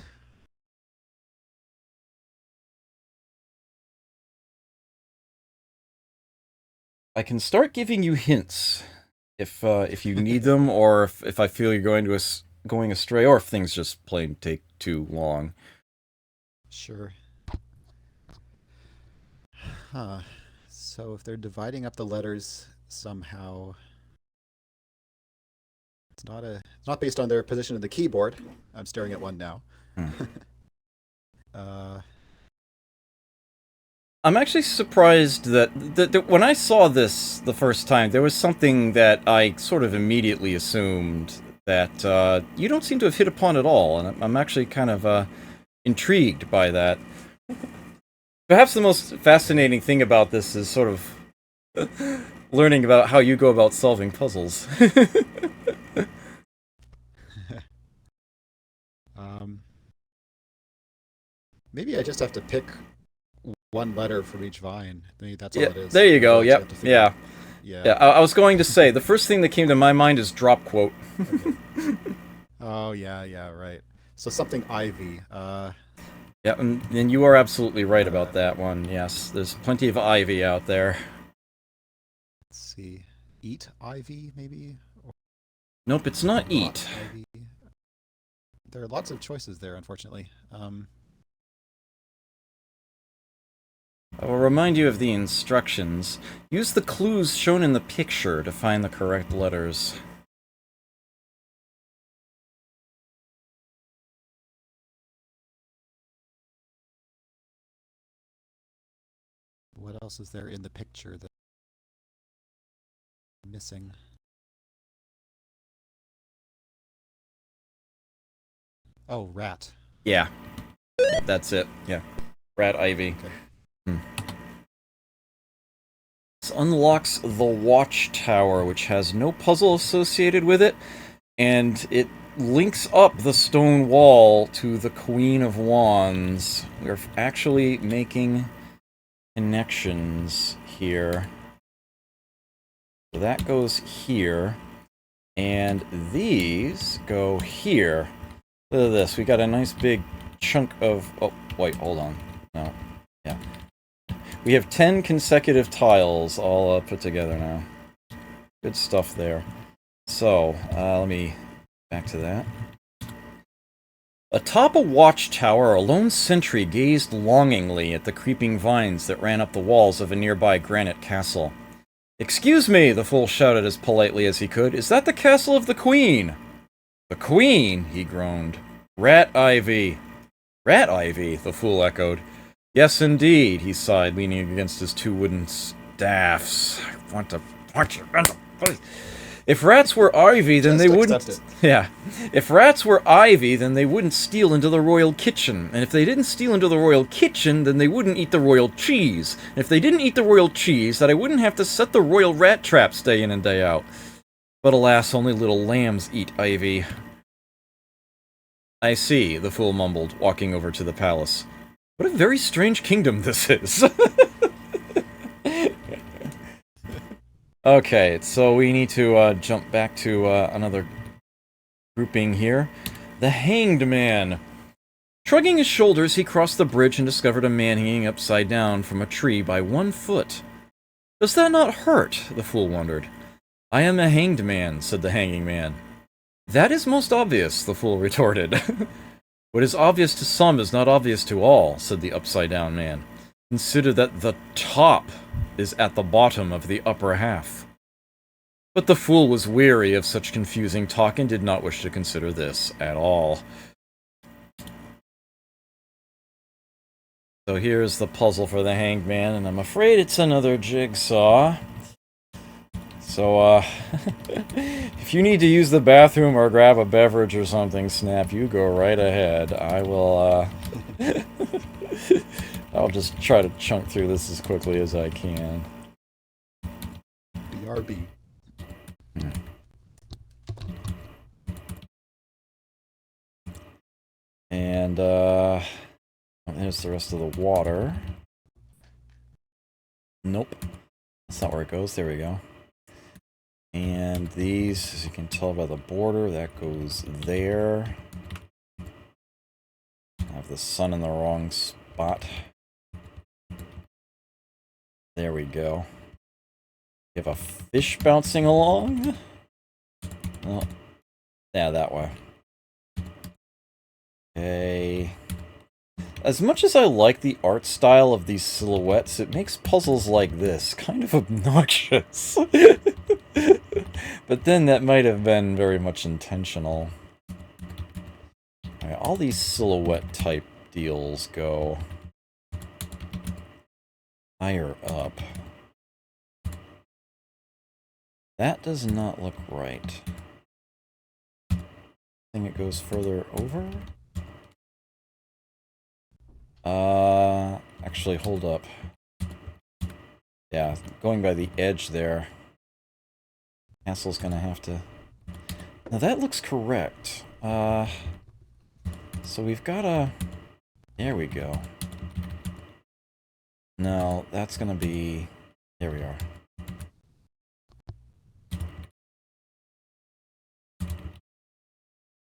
I can start giving you hints if you need them, or if I feel you're going astray, or if things just plain take too long. Sure. Huh. So if they're dividing up the letters somehow, it's not based on their position in the keyboard. I'm staring at one now. I'm actually surprised that when I saw this the first time, there was something that I sort of immediately assumed that you don't seem to have hit upon at all, and I'm actually kind of intrigued by that. Perhaps the most fascinating thing about this is sort of learning about how you go about solving puzzles. Maybe I just have to pick one letter from each vine. Maybe that's all it is. There you go. Yep. Yeah. Yeah. I was going to say, the first thing that came to my mind is drop quote. Okay. Oh, yeah, right. So something ivy. Yeah, and you are absolutely right about that one. Yes, there's plenty of ivy out there. Let's see. Eat ivy, maybe? Nope, it's not eat. Ivy. There are lots of choices there, unfortunately. I will remind you of the instructions. Use the clues shown in the picture to find the correct letters. What else is there in the picture that I'm missing? Oh, rat. Yeah. That's it. Yeah. Rat Ivy. Okay. This unlocks the Watchtower, which has no puzzle associated with it, and it links up the stone wall to the Queen of Wands. We're actually making connections here. So that goes here, and these go here. Look at this. We got a nice big chunk of... Oh, wait, hold on. No. Yeah. We have 10 consecutive tiles all put together now. Good stuff there. So, let me... back to that. Atop a watchtower, a lone sentry gazed longingly at the creeping vines that ran up the walls of a nearby granite castle. "Excuse me," the fool shouted as politely as he could. "Is that the castle of the Queen?" "The Queen?" he groaned. "Rat Ivy." "Rat Ivy?" the fool echoed. "Yes, indeed," he sighed, leaning against his 2 wooden staffs. "I want to punch you in the face." If rats were ivy, then they wouldn't... Yeah. If rats were ivy, then they wouldn't steal into the royal kitchen. And if they didn't steal into the royal kitchen, then they wouldn't eat the royal cheese. And if they didn't eat the royal cheese, then I wouldn't have to set the royal rat traps day in and day out. But alas, only little lambs eat ivy. "I see," the fool mumbled, walking over to the palace. "What a very strange kingdom this is." Okay, so we need to jump back to another grouping here. The Hanged Man. Shrugging his shoulders, he crossed the bridge and discovered a man hanging upside down from a tree by 1 foot. "Does that not hurt?" the fool wondered. "I am a hanged man," said the hanging man. "That is most obvious," the fool retorted. "What is obvious to some is not obvious to all," said the upside-down man. "Consider that the top is at the bottom of the upper half." But the fool was weary of such confusing talk and did not wish to consider this at all. So here's the puzzle for the Hanged Man, and I'm afraid it's another jigsaw. So, if you need to use the bathroom or grab a beverage or something, Snap, you go right ahead. I will, I'll just try to chunk through this as quickly as I can. BRB. And, there's the rest of the water. Nope. That's not where it goes. There we go. And these, as you can tell by the border, that goes there. I have the sun in the wrong spot. There we go. You have a fish bouncing along? Oh. Yeah, that way. Okay. As much as I like the art style of these silhouettes, it makes puzzles like this kind of obnoxious. But then that might have been very much intentional. Alright, all these silhouette type deals go higher up. That does not look right. I think it goes further over? Actually, hold up. Yeah, going by the edge there. Castle's gonna have to... Now that looks correct. So we've got a... There we go. No, that's gonna be... There we are.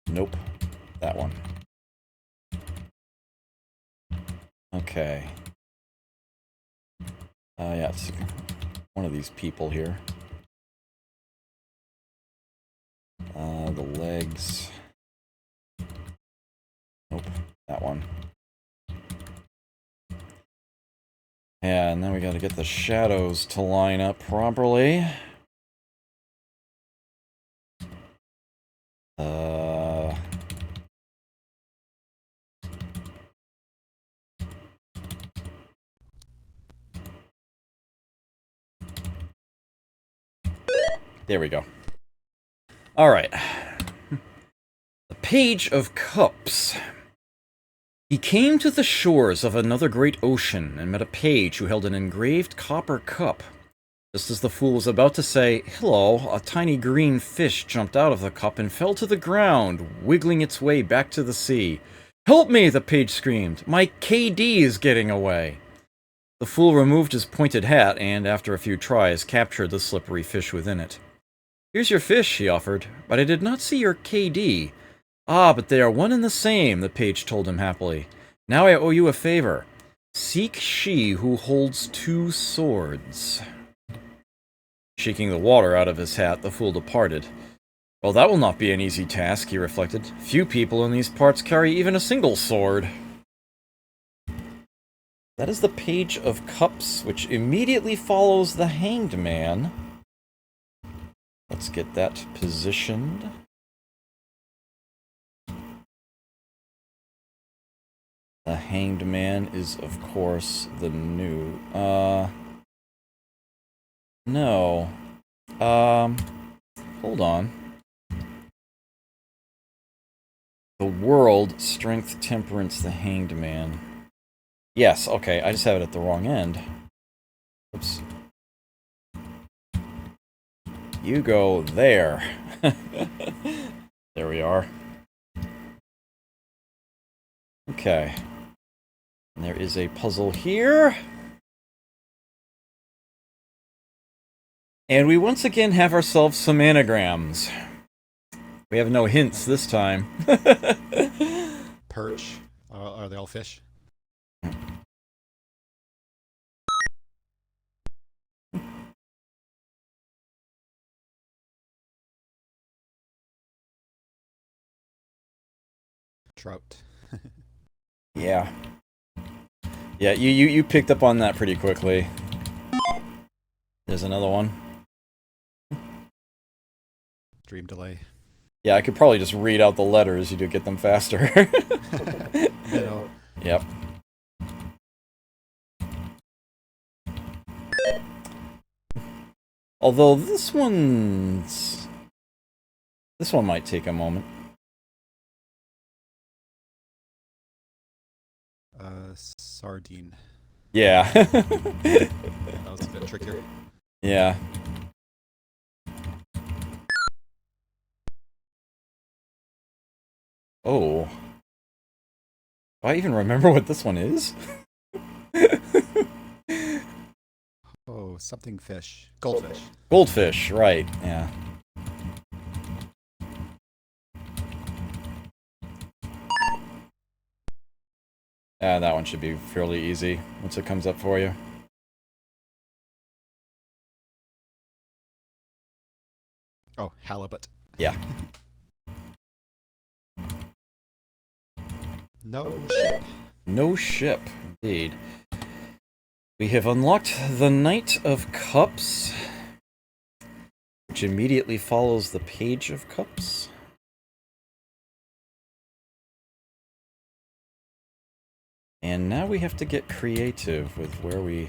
Nope. That one. Okay. Yeah, it's one of these people here. The legs. Nope, that one. Yeah, and then we gotta get the shadows to line up properly. There we go. Alright. The Page of Cups. He came to the shores of another great ocean and met a page who held an engraved copper cup. Just as the fool was about to say, "Hello," a tiny green fish jumped out of the cup and fell to the ground, wiggling its way back to the sea. "Help me!" the page screamed. "My KD is getting away." The fool removed his pointed hat and, after a few tries, captured the slippery fish within it. "Here's your fish," he offered, "but I did not see your KD." "Ah, but they are one and the same," the page told him happily. "Now I owe you a favor. Seek she who holds two swords." Shaking the water out of his hat, the fool departed. "Well, that will not be an easy task," he reflected. "Few people in these parts carry even a single sword." That is the Page of Cups, which immediately follows the Hanged Man. Let's get that positioned. The Hanged Man is, of course, the new... No. Hold on. The World, Strength, Temperance, the Hanged Man. Yes, okay, I just have it at the wrong end. Oops. You go there. There we are. Okay. And there is a puzzle here. And we once again have ourselves some anagrams. We have no hints this time. Perch. Are they all fish? Trout. Yeah. Yeah, you picked up on that pretty quickly. There's another one. Dream delay. Yeah, I could probably just read out the letters. You do get them faster. You know. Yep. Although this one might take a moment. Sardine. Yeah. That was a bit trickier. Yeah. Oh. Do I even remember what this one is? Oh, something fish. Goldfish. Goldfish, right, yeah. That one should be fairly easy once it comes up for you. Oh, halibut. Yeah. No ship. No ship, indeed. We have unlocked the Knight of Cups, which immediately follows the Page of Cups. And now we have to get creative with where we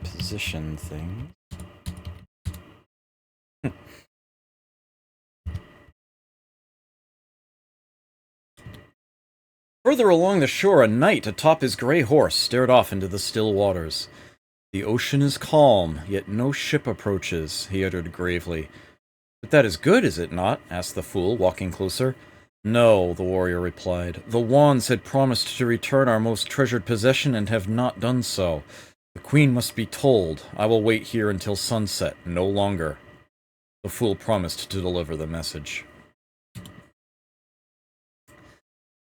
position things. Further along the shore, a knight atop his grey horse stared off into the still waters. "The ocean is calm, yet no ship approaches," he uttered gravely. "But that is good, is it not?" asked the fool, walking closer. "No," the warrior replied. "The wands had promised to return our most treasured possession and have not done so. The queen must be told. I will wait here until sunset, no longer." The fool promised to deliver the message.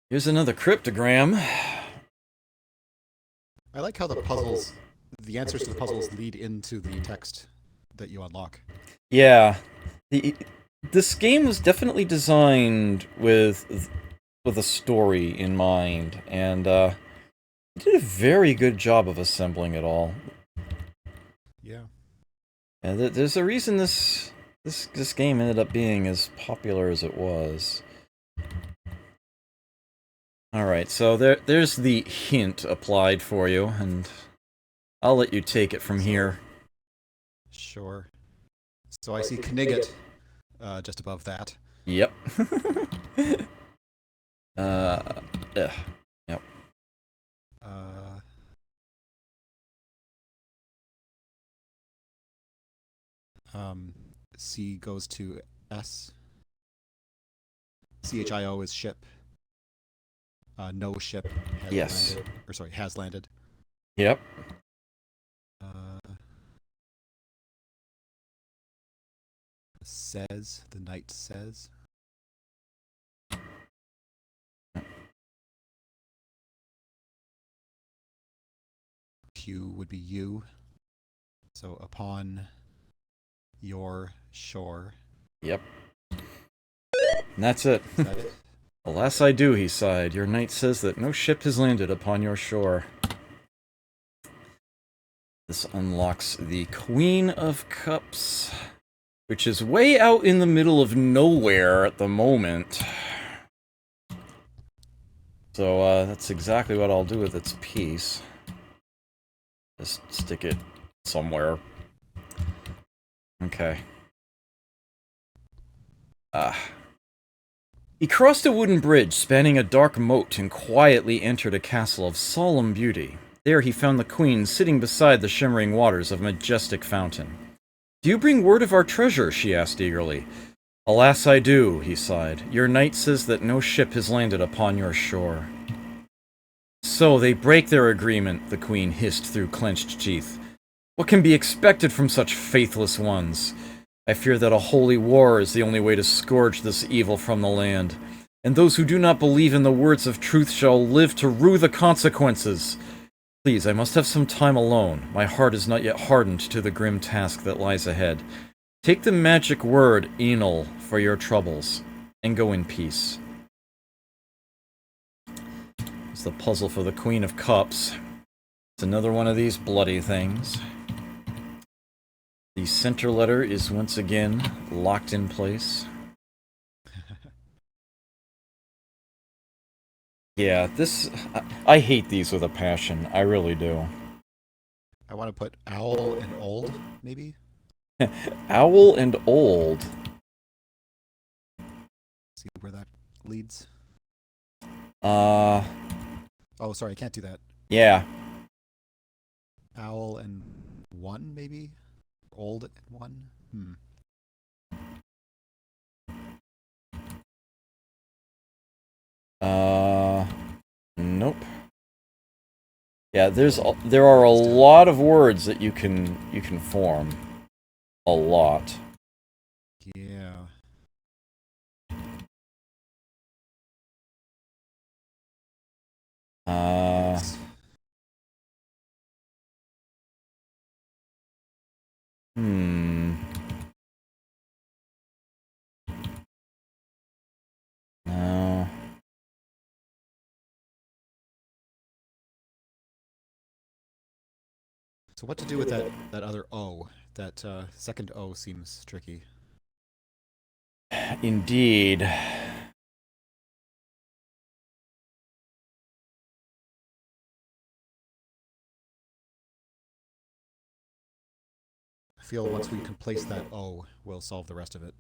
Here's another cryptogram. I like how the answers to the puzzles lead into the text that you unlock. Yeah. This game was definitely designed with a story in mind, and it did a very good job of assembling it all. Yeah. And there's a reason this game ended up being as popular as it was. Alright, so there's the hint applied for you, and I'll let you take it from here. Sure. So I see Knigget just above that. Yep. Ugh. Yep. C goes to S. CHIO is ship. No ship has Yes. landed. Or sorry, has landed. Yep. Says, the knight says. Q would be you. So upon your shore. Yep. And that's it. Is that it? Alas, I do, he sighed. Your knight says that no ship has landed upon your shore. This unlocks the Queen of Cups, which is way out in the middle of nowhere at the moment. So, that's exactly what I'll do with its piece. Just stick it somewhere. Okay. He crossed a wooden bridge spanning a dark moat and quietly entered a castle of solemn beauty. There he found the queen sitting beside the shimmering waters of a majestic fountain. "Do you bring word of our treasure?" she asked eagerly. "Alas, I do," he sighed. "Your knight says that no ship has landed upon your shore." "So they break their agreement," the queen hissed through clenched teeth. "What can be expected from such faithless ones? I fear that a holy war is the only way to scourge this evil from the land, and those who do not believe in the words of truth shall live to rue the consequences. Please, I must have some time alone. My heart is not yet hardened to the grim task that lies ahead. Take the magic word, Enel, for your troubles, and go in peace." It's the puzzle for the Queen of Cups. It's another one of these bloody things. The center letter is once again locked in place. Yeah, I hate these with a passion. I really do. I want to put owl and old, maybe? Owl and old. See where that leads. Oh, sorry, I can't do that. Yeah. Owl and one, maybe? Old and one? Nope. Yeah, there are a lot of words that you can form. A lot. Yeah. No. So what to do with that other O? That second O seems tricky. Indeed. I feel once we can place that O, we'll solve the rest of it.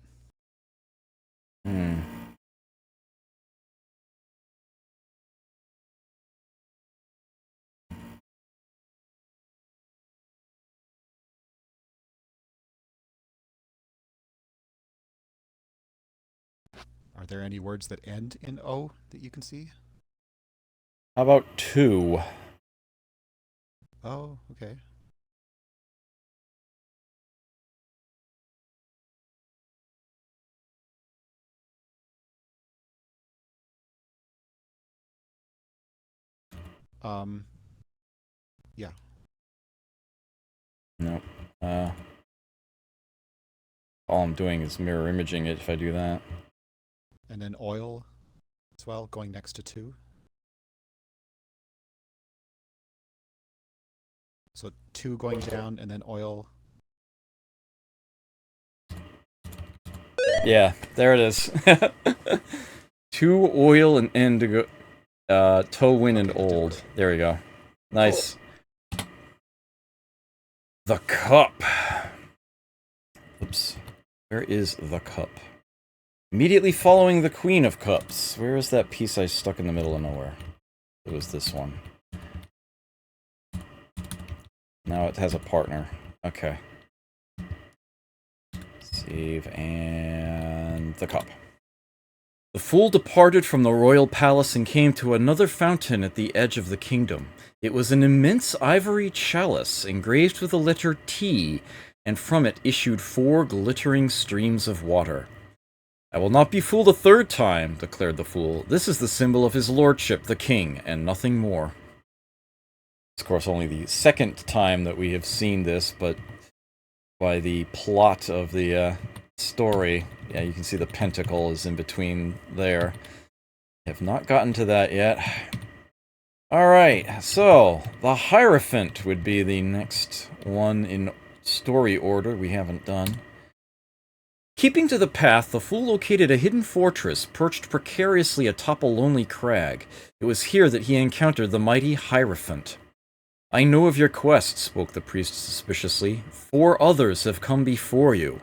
Are there any words that end in O that you can see? How about two? Oh, okay. Yeah. Nope. All I'm doing is mirror imaging it if I do that. And then oil as well, going next to two. So two going down and then oil. Yeah, there it is. Two oil and indigo. Toe, wind, and old. There we go. Nice. The cup. Oops. Where is the cup? Immediately following the Queen of Cups. Where is that piece I stuck in the middle of nowhere? It was this one. Now it has a partner. Okay. Save, and the cup. The fool departed from the royal palace and came to another fountain at the edge of the kingdom. It was an immense ivory chalice engraved with the letter T, and from it issued 4 glittering streams of water. I will not be fooled a third time, declared the fool. This is the symbol of his lordship, the king, and nothing more. It's, of course, only the second time that we have seen this, but by the plot of the story, yeah, you can see the pentacle is in between there. Have not gotten to that yet. Alright, so the Hierophant would be the next one in story order we haven't done. Keeping to the path, the fool located a hidden fortress perched precariously atop a lonely crag. It was here that he encountered the mighty Hierophant. I know of your quest, spoke the priest suspiciously. 4 others have come before you.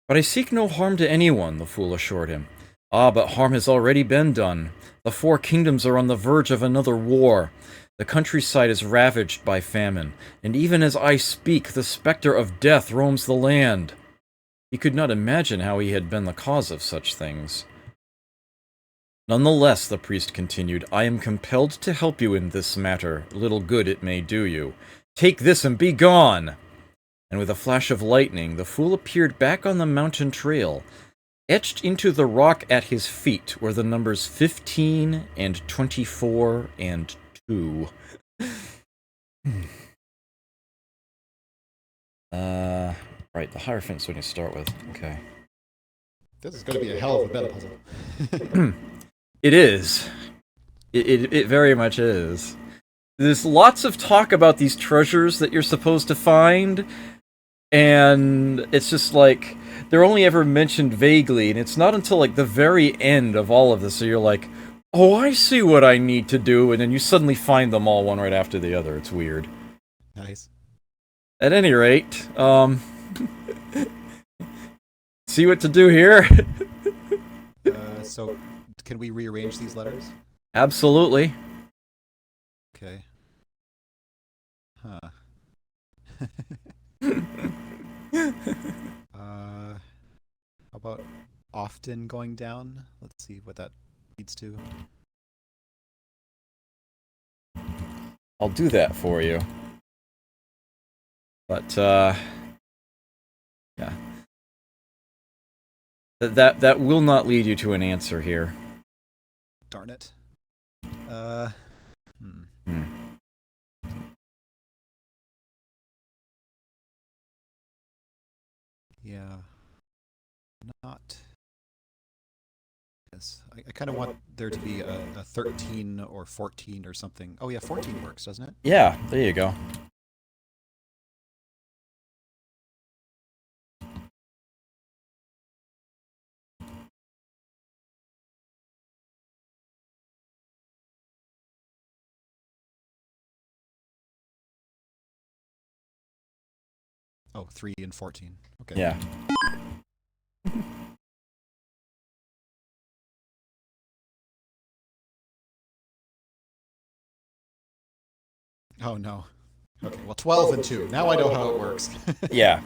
But I seek no harm to anyone, the fool assured him. Ah, but harm has already been done. The 4 kingdoms are on the verge of another war. The countryside is ravaged by famine, and even as I speak, the specter of death roams the land. He could not imagine how he had been the cause of such things. Nonetheless, the priest continued, I am compelled to help you in this matter, little good it may do you. Take this and be gone! And with a flash of lightning, the fool appeared back on the mountain trail. Etched into the rock at his feet were the numbers 15 and 24 and 2. Right, the Hierophant's when you start with. Okay. This is going to be a hell of a meta puzzle. It is. It very much is. There's lots of talk about these treasures that you're supposed to find, and it's just like, they're only ever mentioned vaguely, and it's not until like the very end of all of this, so you're like, oh, I see what I need to do, and then you suddenly find them all one right after the other. It's weird. Nice. At any rate, see what to do here? So, can we rearrange these letters? Absolutely. Okay. Huh. How about often going down? Let's see what that leads to. I'll do that for you. But, yeah. That will not lead you to an answer here. Darn it. Yeah. Not. Yes. I kind of want there to be a 13 or 14 or something. Oh yeah, 14 works, doesn't it? Yeah, there you go. Oh, 3 and 14. Okay. Yeah. Oh no. Okay, well 12 and 2. Now I know how it works. Yeah.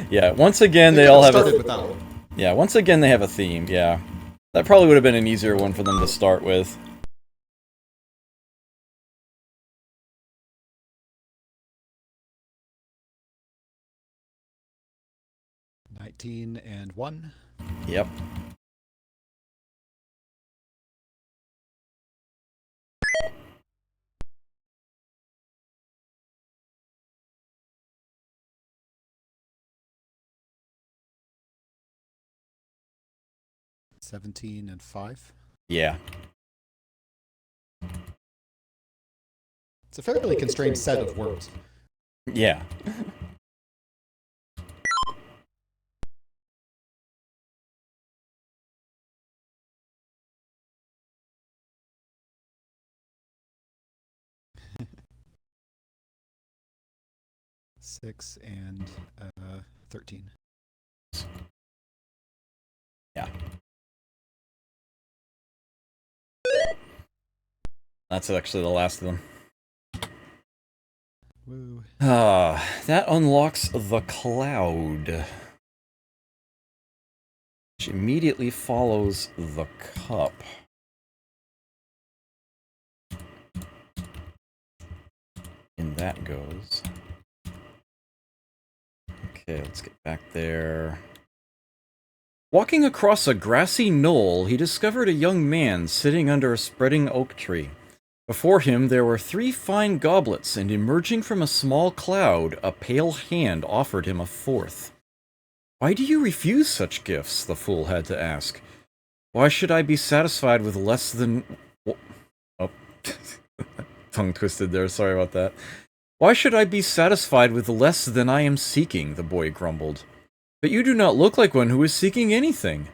Yeah, once again they all have started with that one. Yeah, once again they have a theme, yeah. That probably would have been an easier one for them to start with. $19 and 1. Yep. $17 and 5. Yeah. It's a fairly constrained set of words. Yeah. $6 and 13. That's actually the last of them. Woo. That unlocks the cloud, which immediately follows the cup. In that goes. Okay, let's get back there. Walking across a grassy knoll, he discovered a young man sitting under a spreading oak tree. Before him there were 3 fine goblets, and emerging from a small cloud, a pale hand offered him a 4th. "Why do you refuse such gifts?" the fool had to ask. "Why should I be satisfied with less than..." Oh, tongue twisted there, sorry about that. "Why should I be satisfied with less than I am seeking?" the boy grumbled. "But you do not look like one who is seeking anything."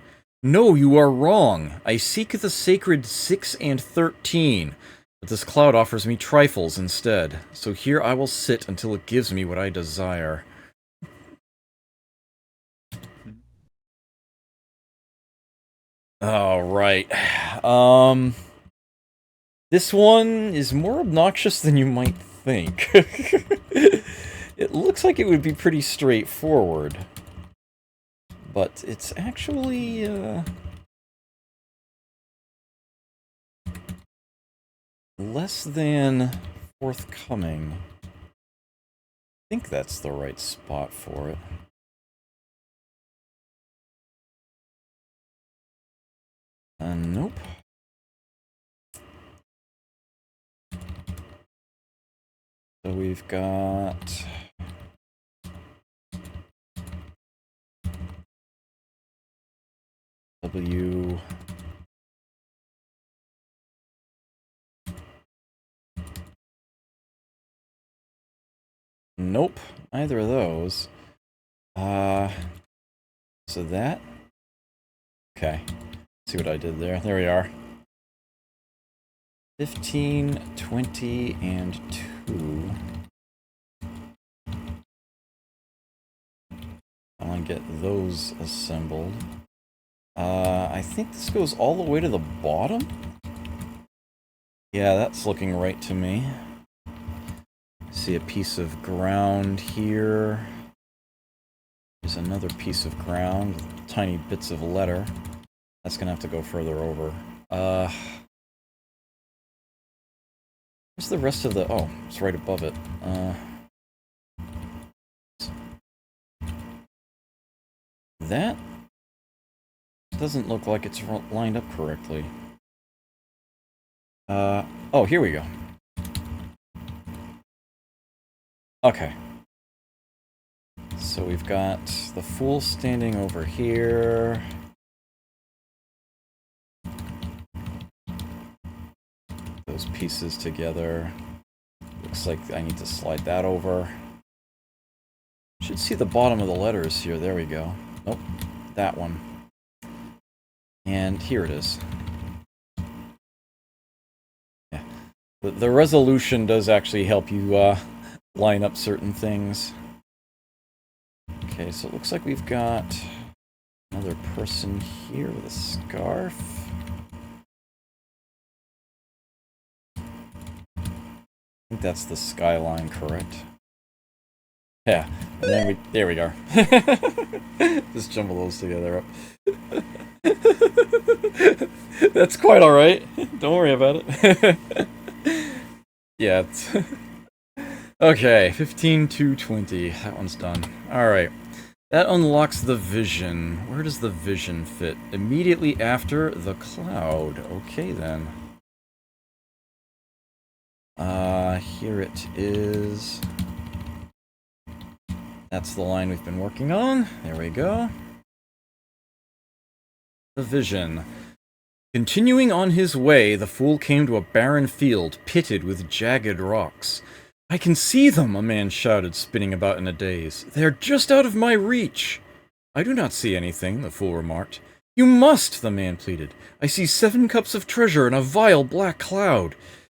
"No, you are wrong. I seek the sacred 6 and 13. But this cloud offers me trifles instead, so here I will sit until it gives me what I desire." Alright. This one is more obnoxious than you might think. It looks like it would be pretty straightforward. But it's actually, less than forthcoming. I think that's the right spot for it. Nope. So we've got... W... Nope, neither of those. So that? Okay. See what I did there. There we are. 15, 20, and 2. I want to get those assembled. I think this goes all the way to the bottom? Yeah, that's looking right to me. See a piece of ground here. There's another piece of ground with tiny bits of letter. That's gonna have to go further over. Where's the rest of the... Oh, it's right above it. That doesn't look like it's lined up correctly. Oh, here we go. Okay. So we've got the fool standing over here. Those pieces together. Looks like I need to slide that over. Should see the bottom of the letters here. There we go. Nope. That one. And here it is. Yeah. The resolution does actually help you line up certain things. Okay, so it looks like we've got another person here with a scarf. I think that's the skyline, correct? Yeah, and then there we go. Just jumble those together up. That's quite alright. Don't worry about it. Yeah, it's... Okay, 15 to 20. That one's done. Alright. That unlocks the vision. Where does the vision fit? Immediately after the cloud. Okay, then. Here it is. That's the line we've been working on. There we go. The vision. Continuing on his way, the fool came to a barren field pitted with jagged rocks. "I can see them," a man shouted, spinning about in a daze. "They are just out of my reach." "I do not see anything," the fool remarked. "You must," the man pleaded. "I see 7 cups of treasure in a vile black cloud.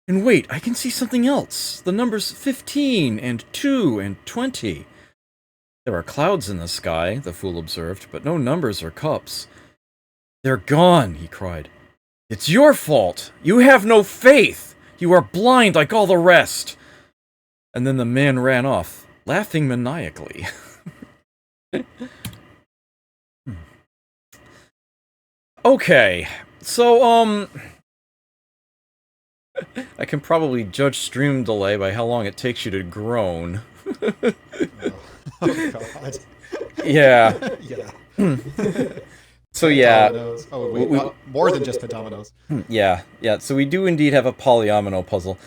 And wait, I can see something else. The numbers 15 and 2 and 20. "There are clouds in the sky," the fool observed, "but no numbers or cups." "They're gone," he cried. "It's your fault. You have no faith. You are blind like all the rest! And then the man ran off, laughing maniacally. Okay, so, I can probably judge stream delay by how long it takes you to groan. Oh God. Yeah. Yeah. So yeah. Dominoes. Oh wait, more than just Pentominoes. Yeah, so we do indeed have a polyomino puzzle.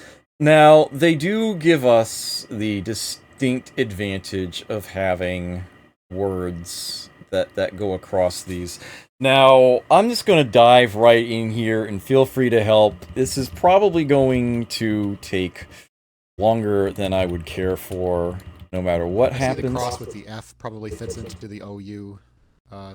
Now, they do give us the distinct advantage of having words that go across these. Now, I'm just going to dive right in here, and feel free to help. This is probably going to take longer than I would care for, no matter what happens. The cross with the F probably fits into the OU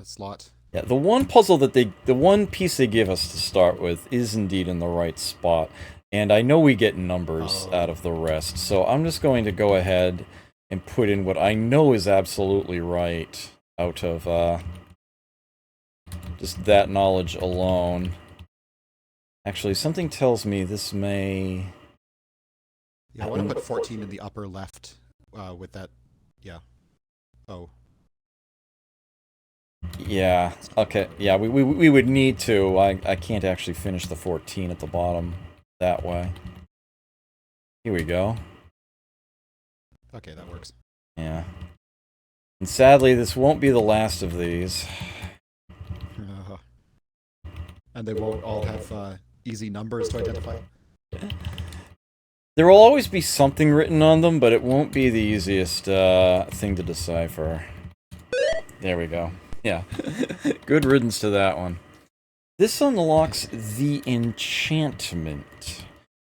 slot. Yeah, the one puzzle that the one piece they give us to start with is indeed in the right spot. And I know we get numbers out of the rest, so I'm just going to go ahead and put in what I know is absolutely right out of just that knowledge alone. Actually, something tells me this may... Yeah, I want to put 14 in the upper left with that, yeah. Oh. Yeah, okay, yeah, we would need to. I can't actually finish the 14 at the bottom that way. Here we go. Okay, that works. Yeah. And sadly, this won't be the last of these. And they won't all have easy numbers to identify? There will always be something written on them, but it won't be the easiest thing to decipher. There we go. Yeah. Good riddance to that one. This unlocks the enchantment,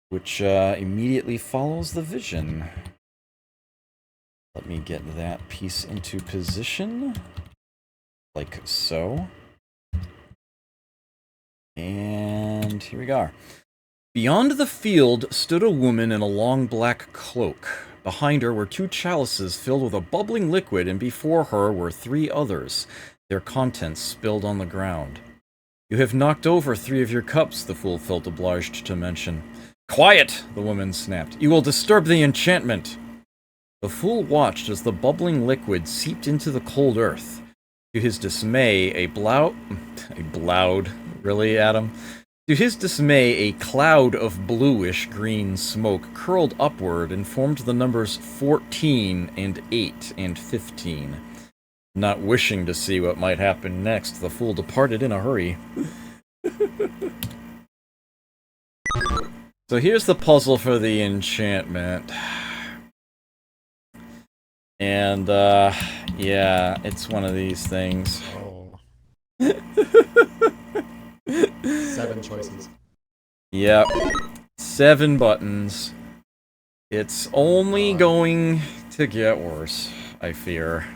which immediately follows the vision. Let me get that piece into position, like so. And here we go. Beyond the field stood a woman in a long black cloak. Behind her were 2 chalices filled with a bubbling liquid, and before her were 3 others, their contents spilled on the ground. You have knocked over 3 of your cups, the fool felt obliged to mention. Quiet, the woman snapped. You will disturb the enchantment. The fool watched as the bubbling liquid seeped into the cold earth. To his dismay, a cloud, of bluish-green smoke curled upward and formed the numbers 14 and 8 and 15. Not wishing to see what might happen next, the fool departed in a hurry. So here's the puzzle for the enchantment. And, yeah, it's one of these things. Oh. 7 choices. Yep. 7 buttons. It's only going to get worse, I fear.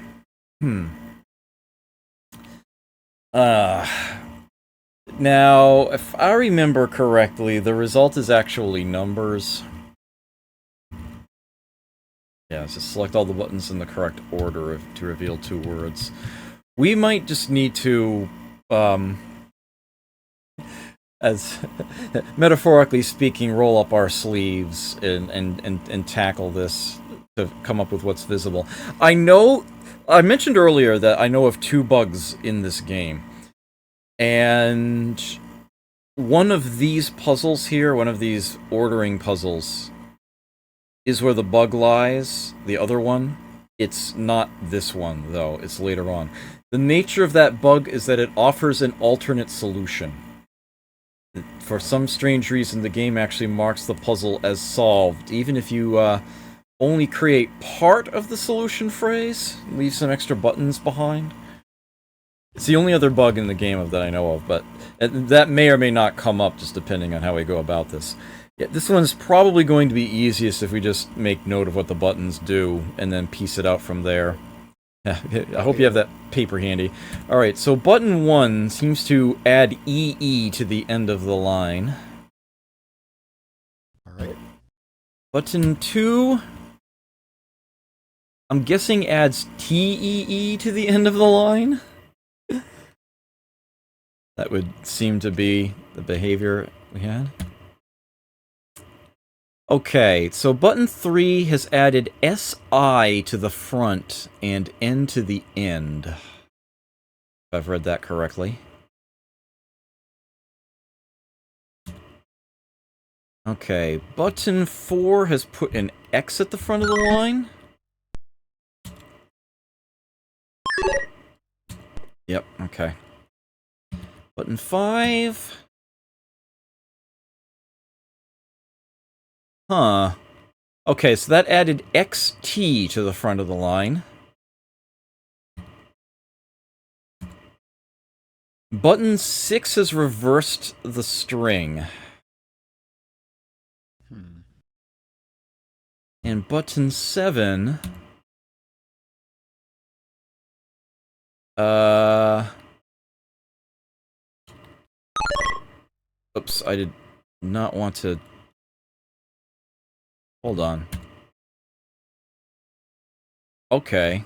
Now, if I remember correctly, the result is actually numbers. Yeah, just select all the buttons in the correct order to reveal 2 words. We might just need to, as metaphorically speaking, roll up our sleeves and tackle this to come up with what's visible. I mentioned earlier that I know of 2 bugs in this game. And one of these puzzles here, one of these ordering puzzles, is where the bug lies. The other one, it's not this one, though. It's later on. The nature of that bug is that it offers an alternate solution. For some strange reason, the game actually marks the puzzle as solved, even if you only create part of the solution phrase, leave some extra buttons behind. It's the only other bug in the game that I know of, but that may or may not come up, just depending on how we go about this. Yeah, this one's probably going to be easiest if we just make note of what the buttons do, and then piece it out from there. Yeah, I hope you have that paper handy. Alright, so button 1 seems to add EE to the end of the line. Alright. Button 2... I'm guessing adds TEE to the end of the line? That would seem to be the behavior we had. Okay, so button 3 has added SI to the front and N to the end. If I've read that correctly. Okay, button 4 has put an X at the front of the line. Yep, okay. Button 5... Huh. Okay, so that added XT to the front of the line. Button 6 has reversed the string. And button 7... Oops, I did not want to... Hold on. Okay.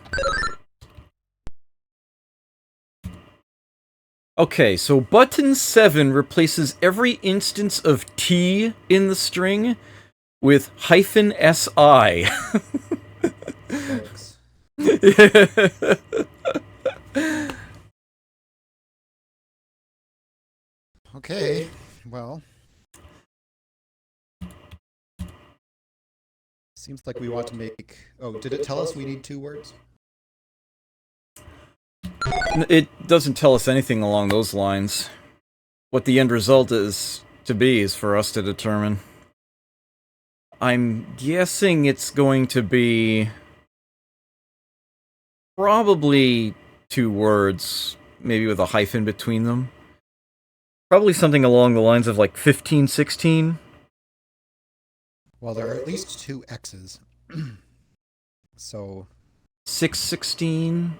Okay, so button 7 replaces every instance of T in the string with hyphen SI. Thanks. Okay, well... Seems like we want to make... Oh, did it tell us we need 2 words? It doesn't tell us anything along those lines. What the end result is for us to determine. I'm guessing it's going to be... probably 2 words, maybe with a hyphen between them. Probably something along the lines of like 15, 16. Well, there are at least 2 X's. So... 616.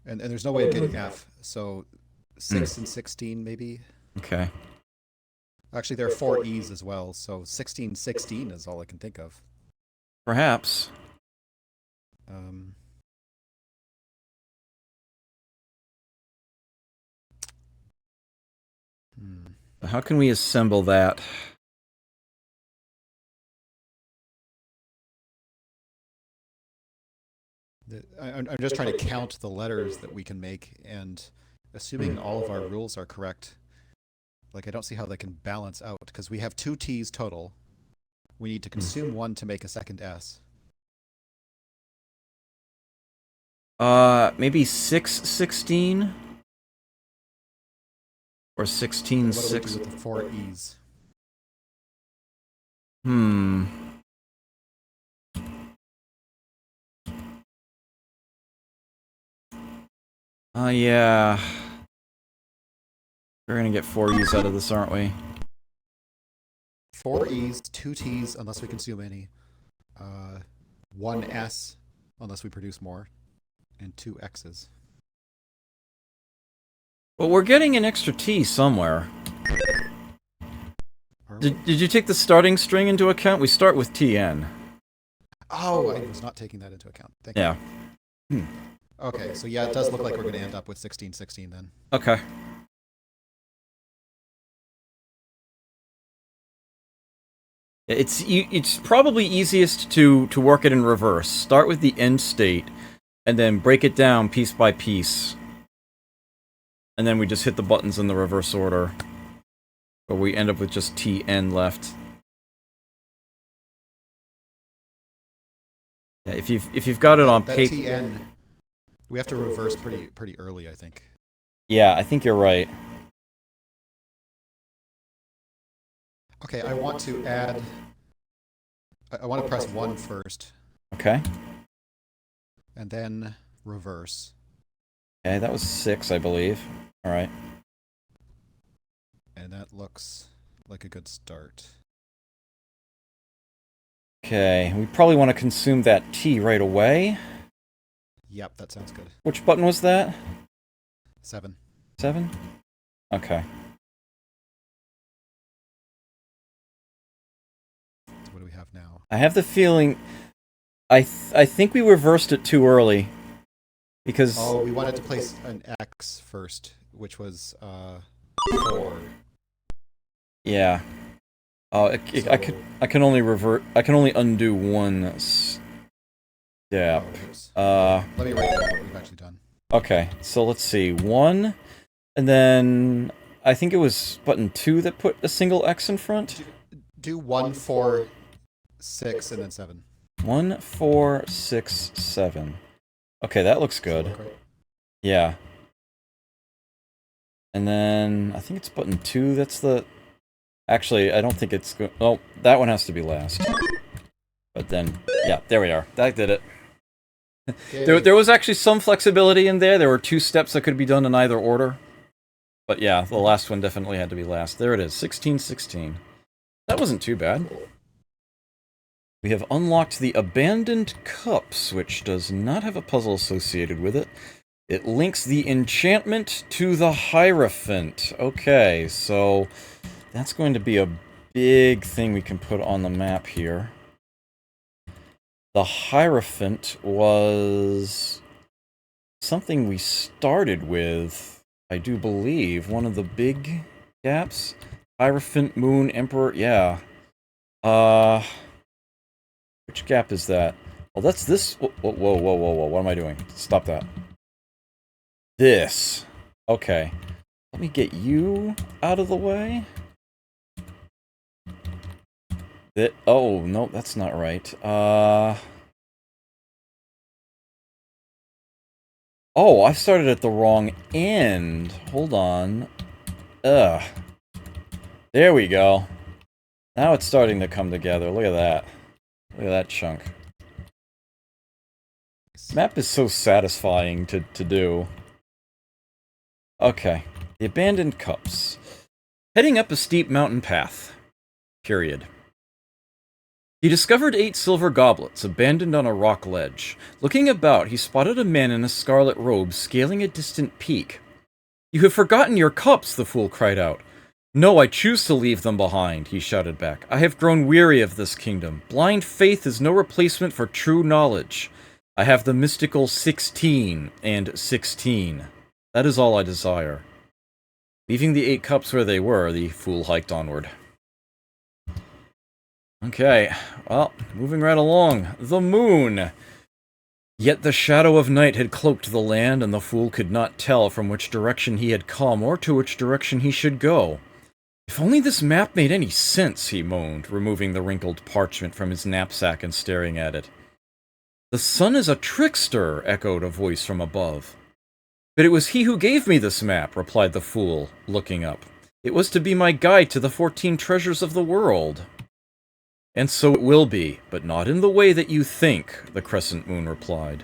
And there's no way of getting F, so 6 and 16 maybe. Okay. Actually, there are 4 E's as well, so 16, 16 is all I can think of. Perhaps. How can we assemble that? I'm just trying to count the letters that we can make, and assuming all of our rules are correct, like I don't see how they can balance out, because we have 2 T's total. We need to consume 1 to make a second S. Maybe 616? Or 16, What do we 6? do with the 4 E's? Yeah. We're gonna get 4 E's out of this, aren't we? 4 E's, 2 T's, unless we consume any. 1 S, unless we produce more. And 2 X's. Well, we're getting an extra T somewhere. Did you take the starting string into account? We start with TN. Oh, I was not taking that into account. Thank you. Okay, so yeah, it does look like we're going to end up with 1616 then. Okay. It's probably easiest to work it in reverse. Start with the end state, and then break it down piece by piece. And then we just hit the buttons in the reverse order. But we end up with just TN left. Yeah, if you've got it on paper... TN, we have to reverse pretty early, I think. Yeah, I think you're right. Okay, I want to add... I want to press 1 first. Okay. And then reverse. Okay, that was 6, I believe. Alright. And that looks like a good start. Okay, we probably want to consume that T right away. Yep, that sounds good. Which button was that? 7. 7? Okay. So what do we have now? I have the feeling... I think we reversed it too early. Because... Oh, we wanted to place an X first, which was 4. Yeah. I can only revert. I can only undo one step. Let me write down what we've actually done. Okay, so let's see. 1, and then I think it was button 2 that put a single X in front. Do 1, 4, 6, and then 7. 1, 4, 6, 7. Okay, that looks good. Does that look right? Yeah. And then I think it's button 2 that's the... Actually, I don't think it's... Oh, that one has to be last. But then, yeah, there we are. That did it. Okay. There was actually some flexibility in there. There were 2 steps that could be done in either order. But yeah, the last one definitely had to be last. There it is, 1616. That wasn't too bad. We have unlocked the Abandoned Cups, which does not have a puzzle associated with it. It links the enchantment to the Hierophant. Okay, so that's going to be a big thing we can put on the map here. The Hierophant was something we started with, I do believe, one of the big gaps. Hierophant, Moon, Emperor, yeah. Which gap is that? Well, that's this. Whoa, whoa, whoa, whoa, whoa. What am I doing? Stop that. This. Okay. Let me get you out of the way. That. Oh, no, that's not right. Oh, I started at the wrong end. Hold on. Ugh. There we go. Now it's starting to come together. Look at that. Look at that chunk. Map is so satisfying to do. Okay. The Abandoned Cups. Heading up a steep mountain path. Period. He discovered 8 silver goblets abandoned on a rock ledge. Looking about, he spotted a man in a scarlet robe scaling a distant peak. "You have forgotten your cups," the fool cried out. "No, I choose to leave them behind," he shouted back. "I have grown weary of this kingdom. Blind faith is no replacement for true knowledge. I have the mystical 16 and 16. That is all I desire." Leaving the 8 cups where they were, the fool hiked onward. Okay, well, moving right along. The moon! Yet the shadow of night had cloaked the land, and the fool could not tell from which direction he had come or to which direction he should go. "If only this map made any sense," he moaned, removing the wrinkled parchment from his knapsack and staring at it. "The sun is a trickster," echoed a voice from above. "But it was he who gave me this map," replied the fool, looking up. "It was to be my guide to the 14 treasures of the world." "And so it will be, but not in the way that you think," the crescent moon replied.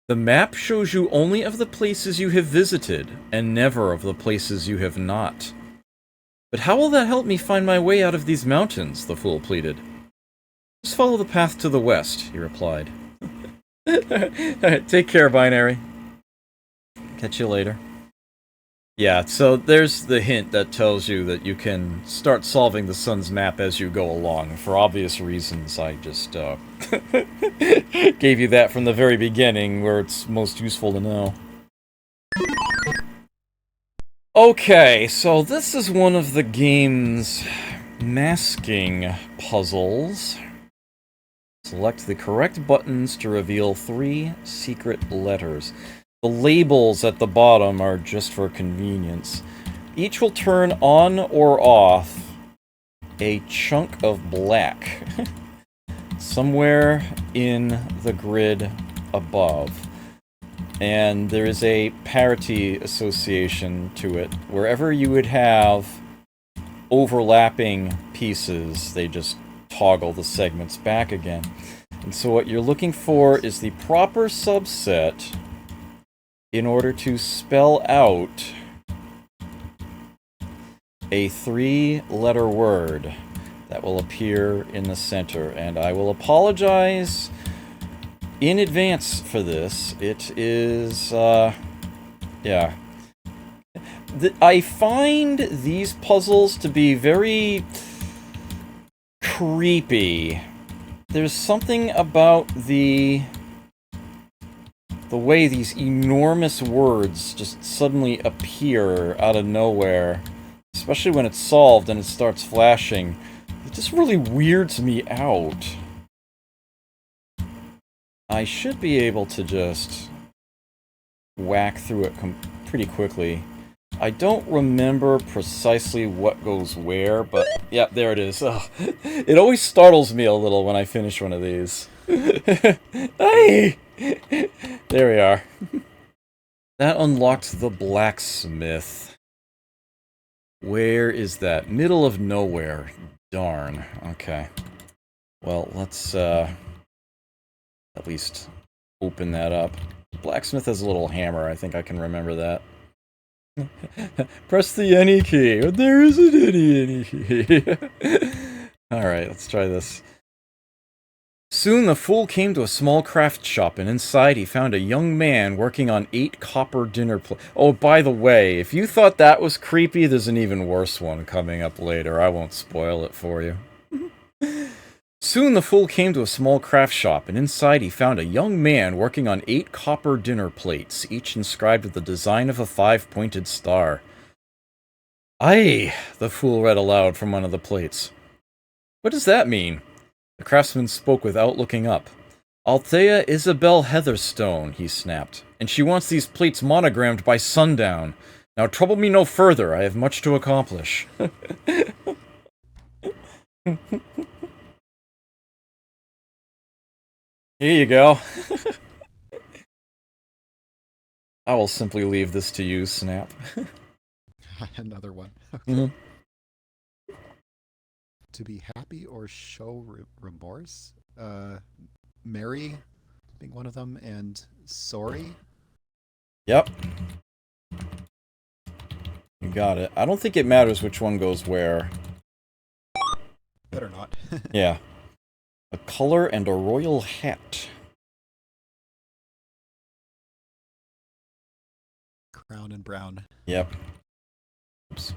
"The map shows you only of the places you have visited, and never of the places you have not." "But how will that help me find my way out of these mountains?" the fool pleaded. "Just follow the path to the west," he replied. Alright, take care, Binary. Catch you later. Yeah, so there's the hint that tells you that you can start solving the sun's map as you go along. For obvious reasons, I just gave you that from the very beginning, where it's most useful to know. Okay, so this is one of the game's masking puzzles. Select the correct buttons to reveal 3 secret letters. The labels at the bottom are just for convenience. Each will turn on or off a chunk of black somewhere in the grid above. And there is a parity association to it. Wherever you would have overlapping pieces, they just toggle the segments back again. And so what you're looking for is the proper subset in order to spell out a 3-letter word that will appear in the center. And I will apologize in advance for this. It is, yeah. I find these puzzles to be very creepy. There's something about the way these enormous words just suddenly appear out of nowhere, especially when it's solved and it starts flashing. It This really weirds me out. I should be able to just whack through it pretty quickly. I don't remember precisely what goes where, but yeah, there it is. Ugh. It always startles me a little when I finish one of these. Hey! There we are. That unlocked the blacksmith. Where is that? Middle of nowhere. Darn. Okay. Well, let's at least open that up. Blacksmith has a little hammer. I think I can remember that. Press the any key. There isn't any key. Alright, let's try this. Soon the fool came to a small craft shop, and inside he found a young man working on 8 copper dinner plates. Oh, by the way, if you thought that was creepy, there's an even worse one coming up later. I won't spoil it for you. Soon the fool came to a small craft shop, and inside he found a young man working on 8 copper dinner plates, each inscribed with the design of a 5-pointed star. Aye, the fool read aloud from one of the plates. What does that mean? The craftsman spoke without looking up. Althea Isabel Heatherstone, he snapped, and she wants these plates monogrammed by sundown. Now trouble me no further, I have much to accomplish. Here you go. I will simply leave this to you, Snap. Another one. Okay. Mm-hmm. To be happy or show remorse? Mary being one of them, and sorry? Yep. You got it. I don't think it matters which one goes where. Better not. Yeah. A color and a royal hat. Crown and brown. Yep. Oops.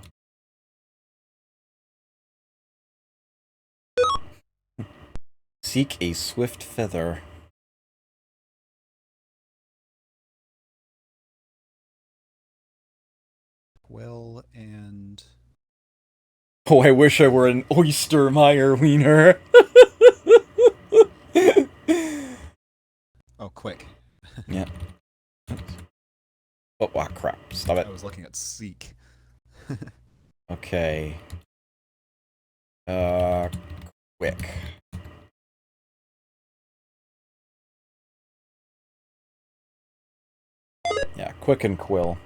Seek a swift feather. Quill and... Oh, I wish I were an oyster-meyer wiener. Oh, quick. Yeah. Oh, wow, crap. Stop it. I was looking at seek. Okay. Quick. Yeah, quick and quill.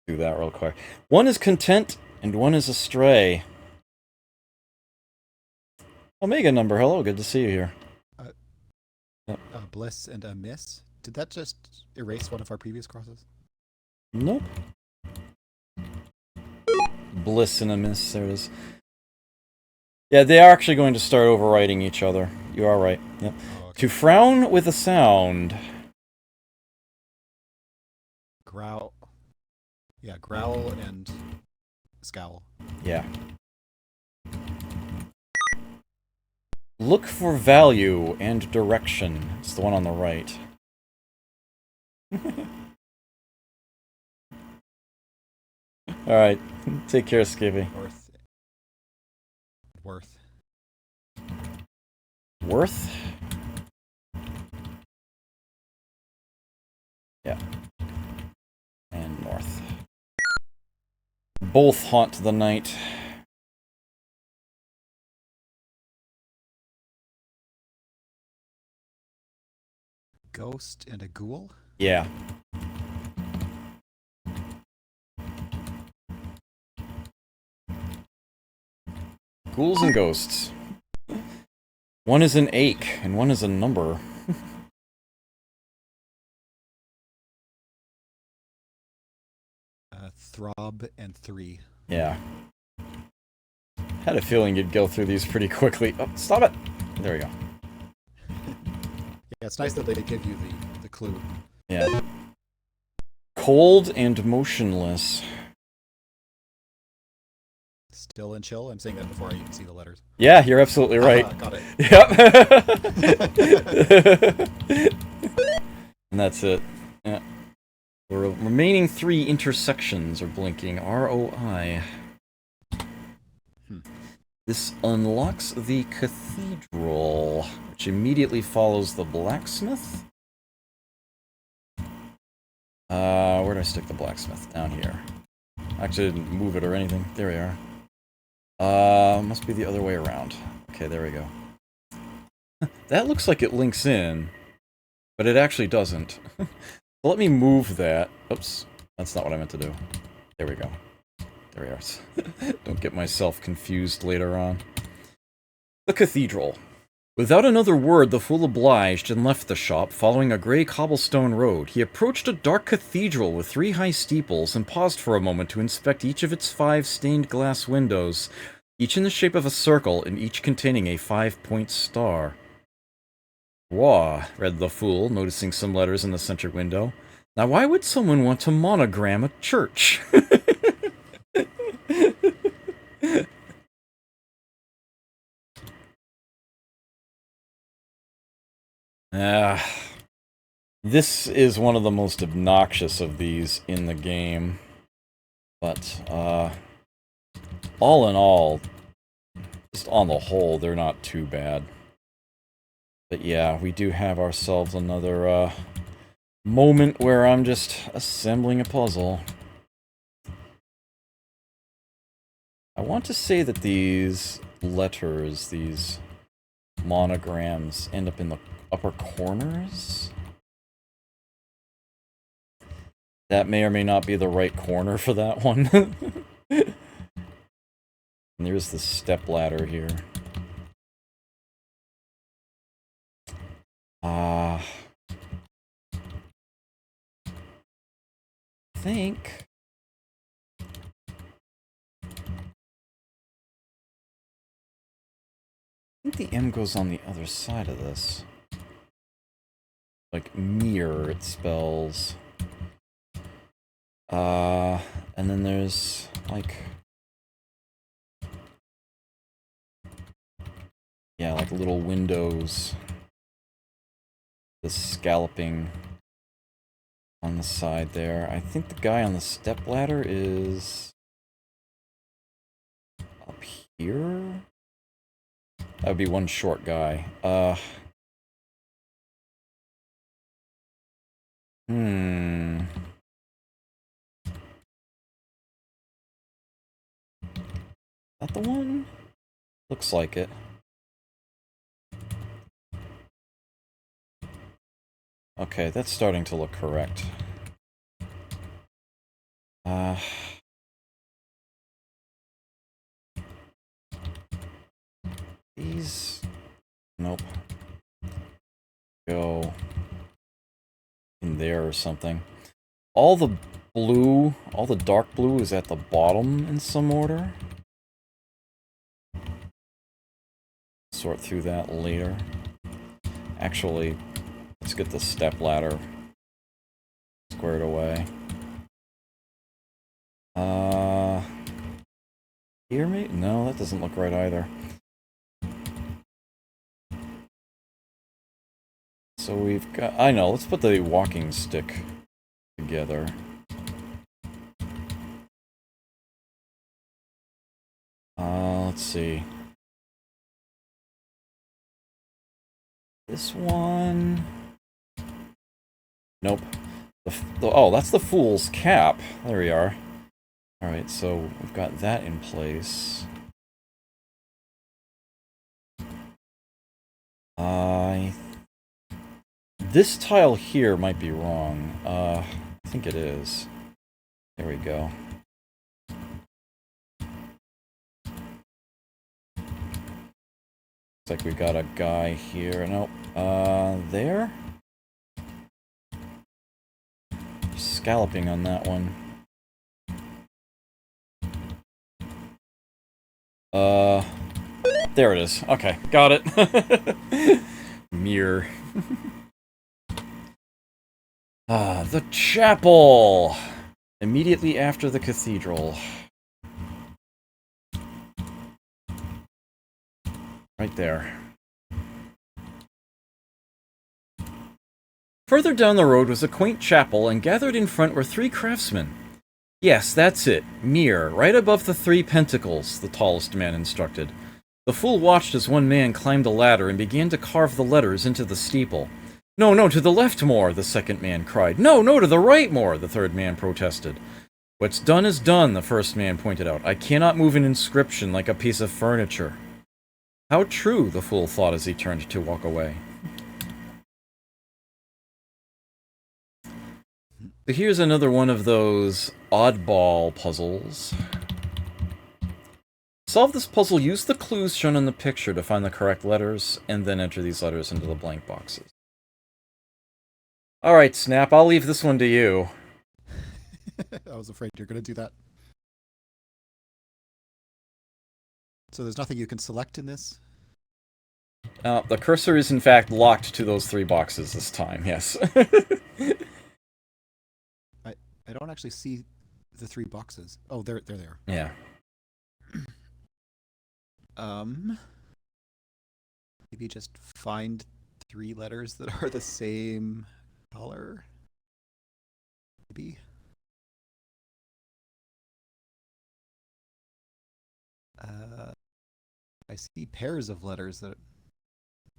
Do that real quick. One is content, and one is astray. Omega number, hello, good to see you here. Bliss and a miss? Did that just erase one of our previous crosses? Nope. Bliss and a miss, there it is. Yeah, they are actually going to start overwriting each other. You are right, yep. Oh, okay. To frown with a sound. Growl. Yeah, growl and scowl. Yeah. Look for value and direction. It's the one on the right. Alright, take care, Skippy. Worth. Worth? Yeah. And north. Both haunt the night. Ghost and a ghoul? Yeah. Ghouls and ghosts. One is an ache, and one is a number. Throb and 3. Yeah. Had a feeling you'd go through these pretty quickly. Oh, stop it! There we go. Yeah, it's nice that they give you the clue. Yeah. Cold and motionless. Still and chill? I'm saying that before I even see the letters. Yeah, you're absolutely right. Got it. Yep. And that's it. Yeah. The remaining 3 intersections are blinking. ROI. This unlocks the cathedral, which immediately follows the blacksmith. Where did I stick the blacksmith? Down here. Actually, I didn't move it or anything. There we are. Must be the other way around. Okay, there we go. That looks like it links in, but it actually doesn't. Let me move that. Oops, that's not what I meant to do. There we go. There we are. Don't get myself confused later on. The cathedral. Without another word, the fool obliged and left the shop, following a grey cobblestone road. He approached a dark cathedral with 3 high steeples and paused for a moment to inspect each of its 5 stained glass windows, each in the shape of a circle and each containing a 5-point star. Wah, read the fool, noticing some letters in the center window. Now why would someone want to monogram a church? This is one of the most obnoxious of these in the game. But, all in all, just on the whole, they're not too bad. But yeah, we do have ourselves another, moment where I'm just assembling a puzzle. I want to say that these letters, these monograms, end up in the upper corners. That may or may not be the right corner for that one. And there's the stepladder here. I think the M goes on the other side of this. Like mirror, it spells. And then there's like, yeah, like little windows. The scalloping on the side there. I think the guy on the stepladder is up here. That would be one short guy. That the one? Looks like it. Okay, that's starting to look correct. These... Nope. Go in there or something. All the blue, all the dark blue is at the bottom in some order. Sort through that later. Actually, let's get the stepladder squared away. Here, maybe? No, that doesn't look right either. So we've got... I know, let's put the walking stick together. Let's see. This one... Nope. Oh, that's the fool's cap. There we are. Alright, so we've got that in place. This tile here might be wrong. I think it is. There we go. Looks like we got a guy here. Nope. There? Scalloping on that one. There it is. Okay, got it. Mirror. The chapel! Immediately after the cathedral. Right there. Further down the road was a quaint chapel, and gathered in front were 3 craftsmen. Yes, that's it. Mirror, right above the 3 pentacles, the tallest man instructed. The fool watched as one man climbed a ladder and began to carve the letters into the steeple. "No, no, to the left more," the second man cried. "No, no, to the right more," the third man protested. "What's done is done," the first man pointed out. "I cannot move an inscription like a piece of furniture." How true, the fool thought as he turned to walk away. So here's another one of those oddball puzzles. Solve this puzzle, use the clues shown in the picture to find the correct letters, and then enter these letters into the blank boxes. Alright, Snap, I'll leave this one to you. I was afraid you're going to do that. So there's nothing you can select in this? The cursor is in fact locked to those 3 boxes this time, yes. I don't actually see the 3 boxes. Oh, they're there. Yeah. Maybe just find 3 letters that are the same color? Maybe? I see pairs of letters that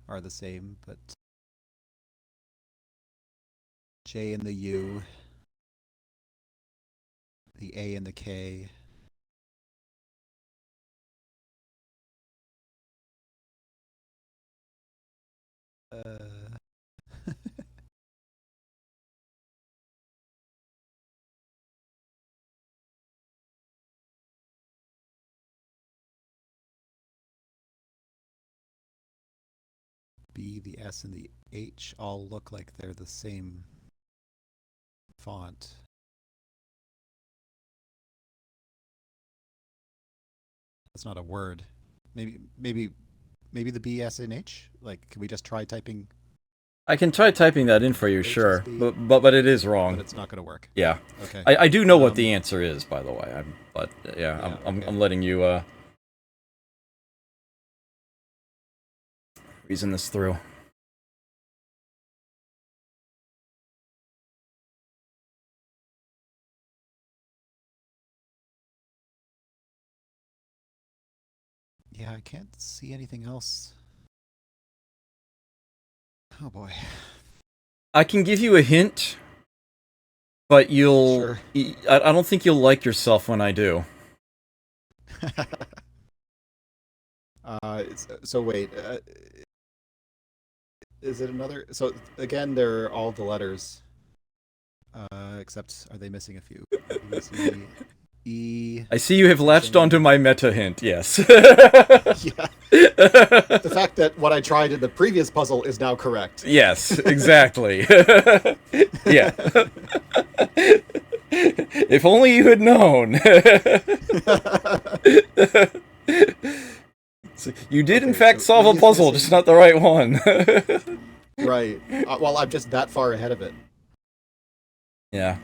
are the same, but J and the U, the A and the K. B, the S, and the H all look like they're the same font. That's not a word. Maybe the B, S, and H? Like, can we just try typing? I can try typing that in for you, sure, but it is wrong. But it's not going to work. Yeah. Okay. I do know what the answer is, by the way. I'm okay. letting you reason this through. Yeah, I can't see anything else. Oh boy. I can give you a hint, but you'll... Sure. I don't think you'll like yourself when I do. So wait, is it another? So again, they're all the letters, except are they missing a few? A, C, E. I see you have latched onto my meta hint, yes. Yeah. The fact that what I tried in the previous puzzle is now correct. Yes, exactly. Yeah. If only you had known. So you did, in fact, solve a puzzle, just not the right one. Right. Well, I'm just that far ahead of it. Yeah.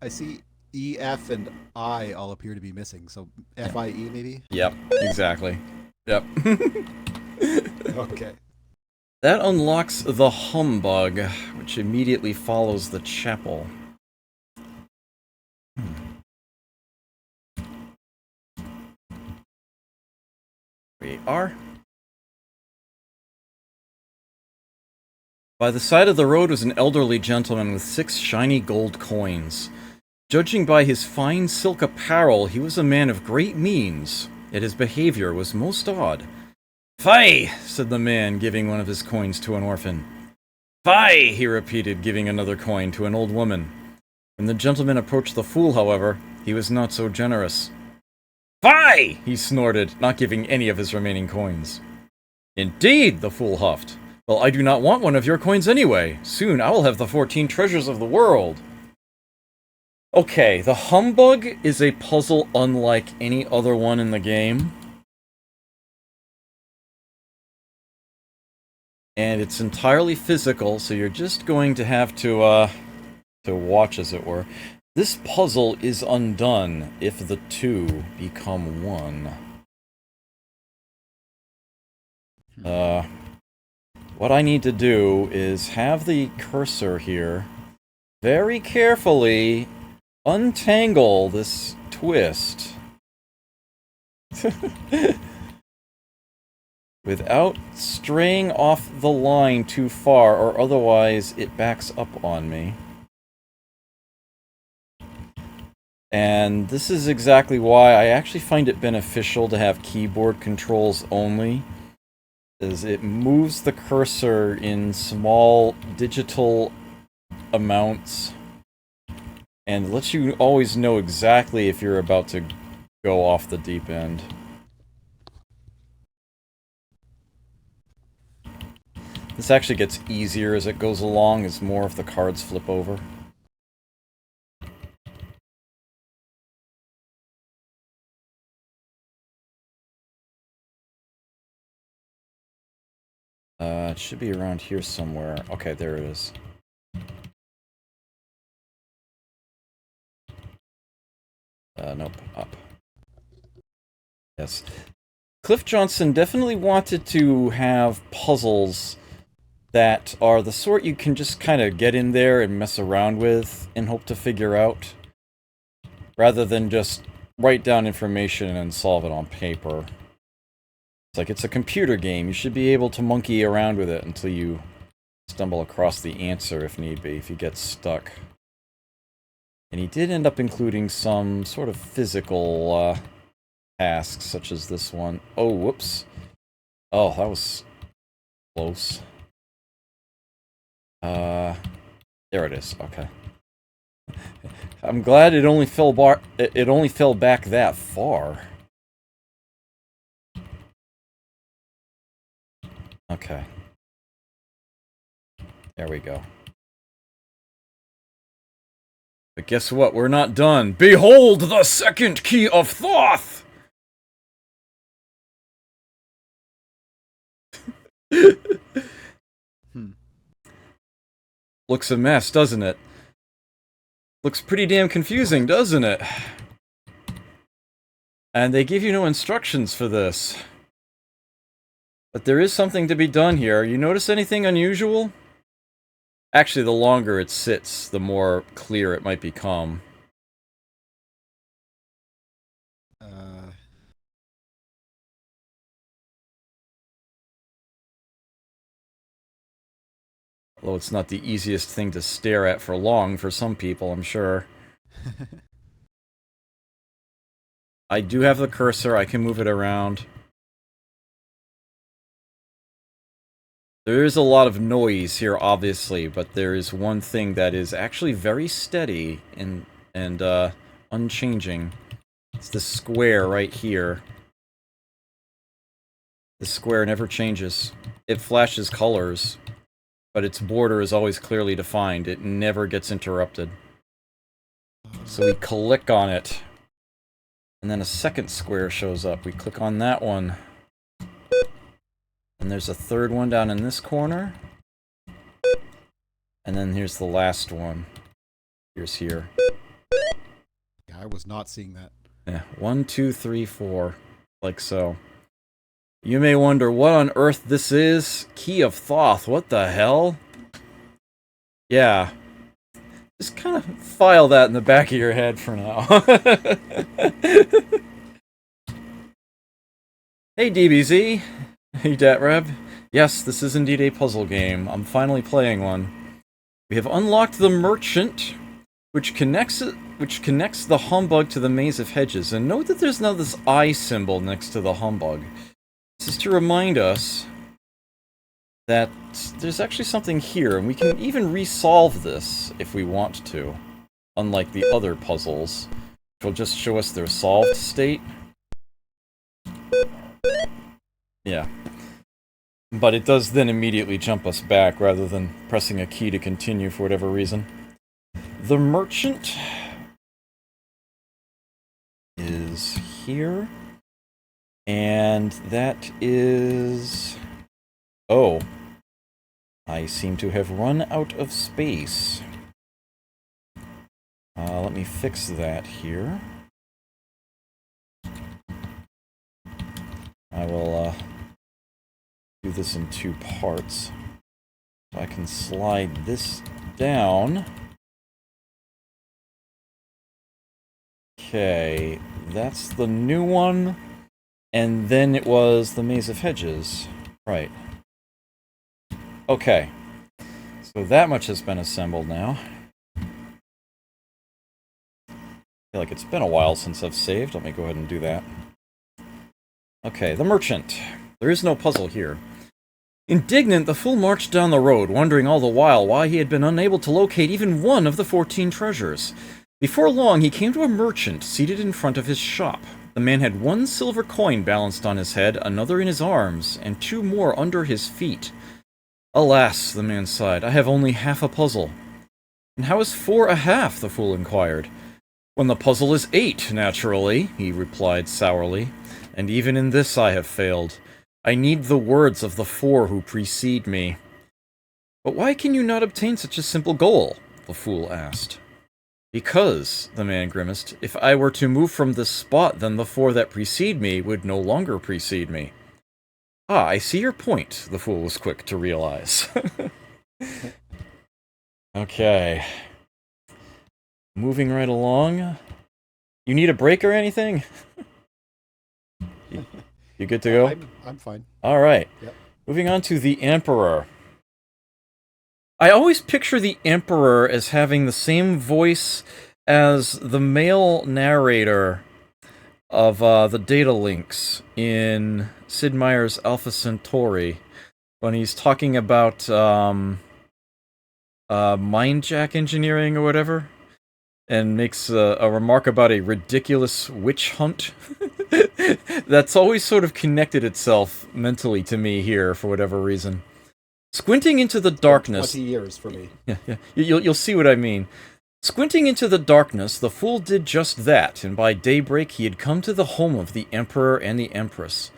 I see E, F, and I all appear to be missing. So F-I-E, maybe? Yep, exactly. Yep. Okay. That unlocks the humbug, which immediately follows the chapel. We are. By the side of the road was an elderly gentleman with 6 shiny gold coins. Judging by his fine silk apparel, he was a man of great means, yet his behavior was most odd. "Fie!" said the man, giving one of his coins to an orphan. "Fie!" he repeated, giving another coin to an old woman. When the gentleman approached the fool, however, he was not so generous. "Fie!" he snorted, not giving any of his remaining coins. "Indeed," the fool huffed. "Well, I do not want one of your coins anyway. Soon I will have the 14 treasures of the world." Okay, the humbug is a puzzle unlike any other one in the game. And it's entirely physical, so you're just going to have to watch, as it were. This puzzle is undone if the 2 become 1. What I need to do is have the cursor here very carefully untangle this twist. without straying off the line too far, or otherwise it backs up on me. And this is exactly why I actually find it beneficial to have keyboard controls only, is it moves the cursor in small digital amounts and lets you always know exactly if you're about to go off the deep end. This actually gets easier as it goes along, as more of the cards flip over. It should be around here somewhere. Okay, there it is. Nope, up. Yes. Cliff Johnson definitely wanted to have puzzles that are the sort you can just kind of get in there and mess around with and hope to figure out, rather than just write down information and solve it on paper. It's like it's a computer game. You should be able to monkey around with it until you stumble across the answer if need be, if you get stuck. And he did end up including some sort of physical tasks, such as this one. Oh, whoops. Oh, that was close. There it is. Okay. I'm glad it only fell back that far. Okay. There we go. But guess what? We're not done. Behold the second key of Thoth! Looks a mess, doesn't it? Looks pretty damn confusing, doesn't it? And they give you no instructions for this. But there is something to be done here. You notice anything unusual? Actually, the longer it sits, the more clear it might become. Although it's not the easiest thing to stare at for long for some people, I'm sure. I do have the cursor, I can move it around. There is a lot of noise here, obviously, but there is one thing that is actually very steady and unchanging. It's the square right here. The square never changes. It flashes colors, but its border is always clearly defined. It never gets interrupted. So we click on it, and then a second square shows up. We click on that one. And there's a third one down in this corner. And then here's the last one. Here's here. Yeah, I was not seeing that. Yeah, 1, 2, 3, 4. Like so. You may wonder what on earth this is. Key of Thoth, what the hell? Yeah. Just kind of file that in the back of your head for now. Hey DBZ. Hey Datrab. Yes, this is indeed a puzzle game. I'm finally playing one. We have unlocked the Merchant, which connects the humbug to the Maze of Hedges. And note that there's now this eye symbol next to the humbug. This is to remind us that there's actually something here, and we can even resolve this if we want to, unlike the other puzzles, which will just show us their solved state. Yeah. But it does then immediately jump us back, rather than pressing a key to continue for whatever reason. The Merchant is here. And that is... Oh. I seem to have run out of space. Let me fix that here. I will, do this in 2 parts. So I can slide this down. Okay, that's the new one. And then it was the Maze of Hedges. Right. Okay. So that much has been assembled now. I feel like it's been a while since I've saved. Let me go ahead and do that. Okay, the merchant. There is no puzzle here. Indignant, the fool marched down the road, wondering all the while why he had been unable to locate even one of the 14 treasures. Before long, he came to a merchant seated in front of his shop. The man had one silver coin balanced on his head, another in his arms, and 2 more under his feet. Alas, the man sighed, I have only half a puzzle. And how is 4 a half? The fool inquired. When the puzzle is 8, naturally, he replied sourly. And even in this I have failed. I need the words of the 4 who precede me. But why can you not obtain such a simple goal? The fool asked. Because, the man grimaced, if I were to move from this spot, then the 4 that precede me would no longer precede me. Ah, I see your point, the fool was quick to realize. Okay. Moving right along. You need a break or anything? You good to go? I'm fine. Alright. Yep. Moving on to the Emperor. I always picture the Emperor as having the same voice as the male narrator of the data links in Sid Meier's Alpha Centauri when he's talking about mindjack engineering or whatever, and makes a remark about a ridiculous witch hunt. That's always sort of connected itself mentally to me here for whatever reason. Squinting into the darkness... 20 years for me. Yeah. You'll see what I mean. Squinting into the darkness, the fool did just that, and by daybreak he had come to the home of the Emperor and the Empress.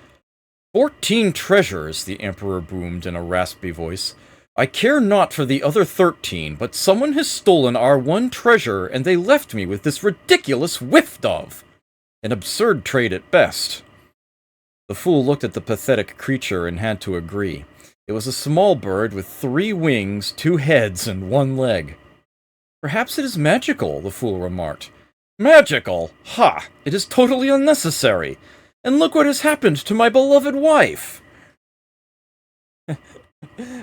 14 treasures, the Emperor boomed in a raspy voice. I care not for the other 13, but someone has stolen our one treasure, and they left me with this ridiculous whiff-dove. An absurd trade at best. The fool looked at the pathetic creature and had to agree. It was a small bird with 3 wings, 2 heads, and 1 leg. Perhaps it is magical, the fool remarked. Magical? Ha! It is totally unnecessary. And look what has happened to my beloved wife!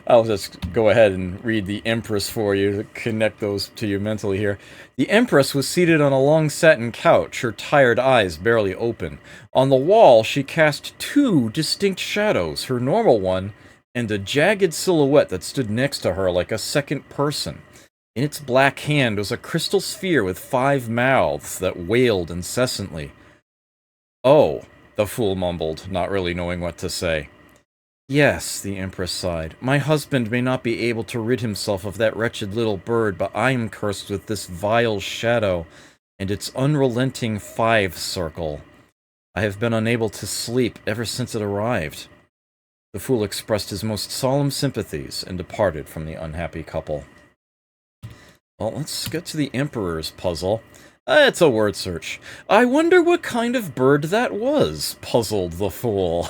I'll just go ahead and read the Empress for you to connect those to you mentally here. The Empress was seated on a long satin couch, her tired eyes barely open. On the wall, she cast 2 distinct shadows, her normal one, and a jagged silhouette that stood next to her like a second person. In its black hand was a crystal sphere with 5 mouths that wailed incessantly. Oh, the fool mumbled, not really knowing what to say. Yes, the Empress sighed. My husband may not be able to rid himself of that wretched little bird, but I am cursed with this vile shadow and its unrelenting 5 circle. I have been unable to sleep ever since it arrived. The fool expressed his most solemn sympathies and departed from the unhappy couple. Well, let's get to the Emperor's puzzle. It's a word search. I wonder what kind of bird that was, puzzled the fool.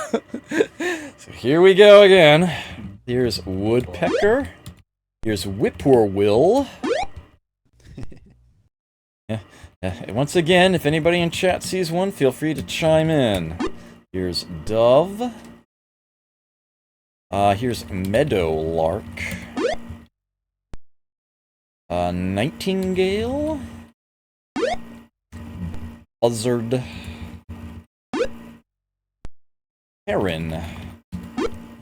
So here we go again. Here's woodpecker. Here's whippoorwill. Once again, if anybody in chat sees one, feel free to chime in. Here's dove. Here's meadowlark. Nightingale. Buzzard. Heron.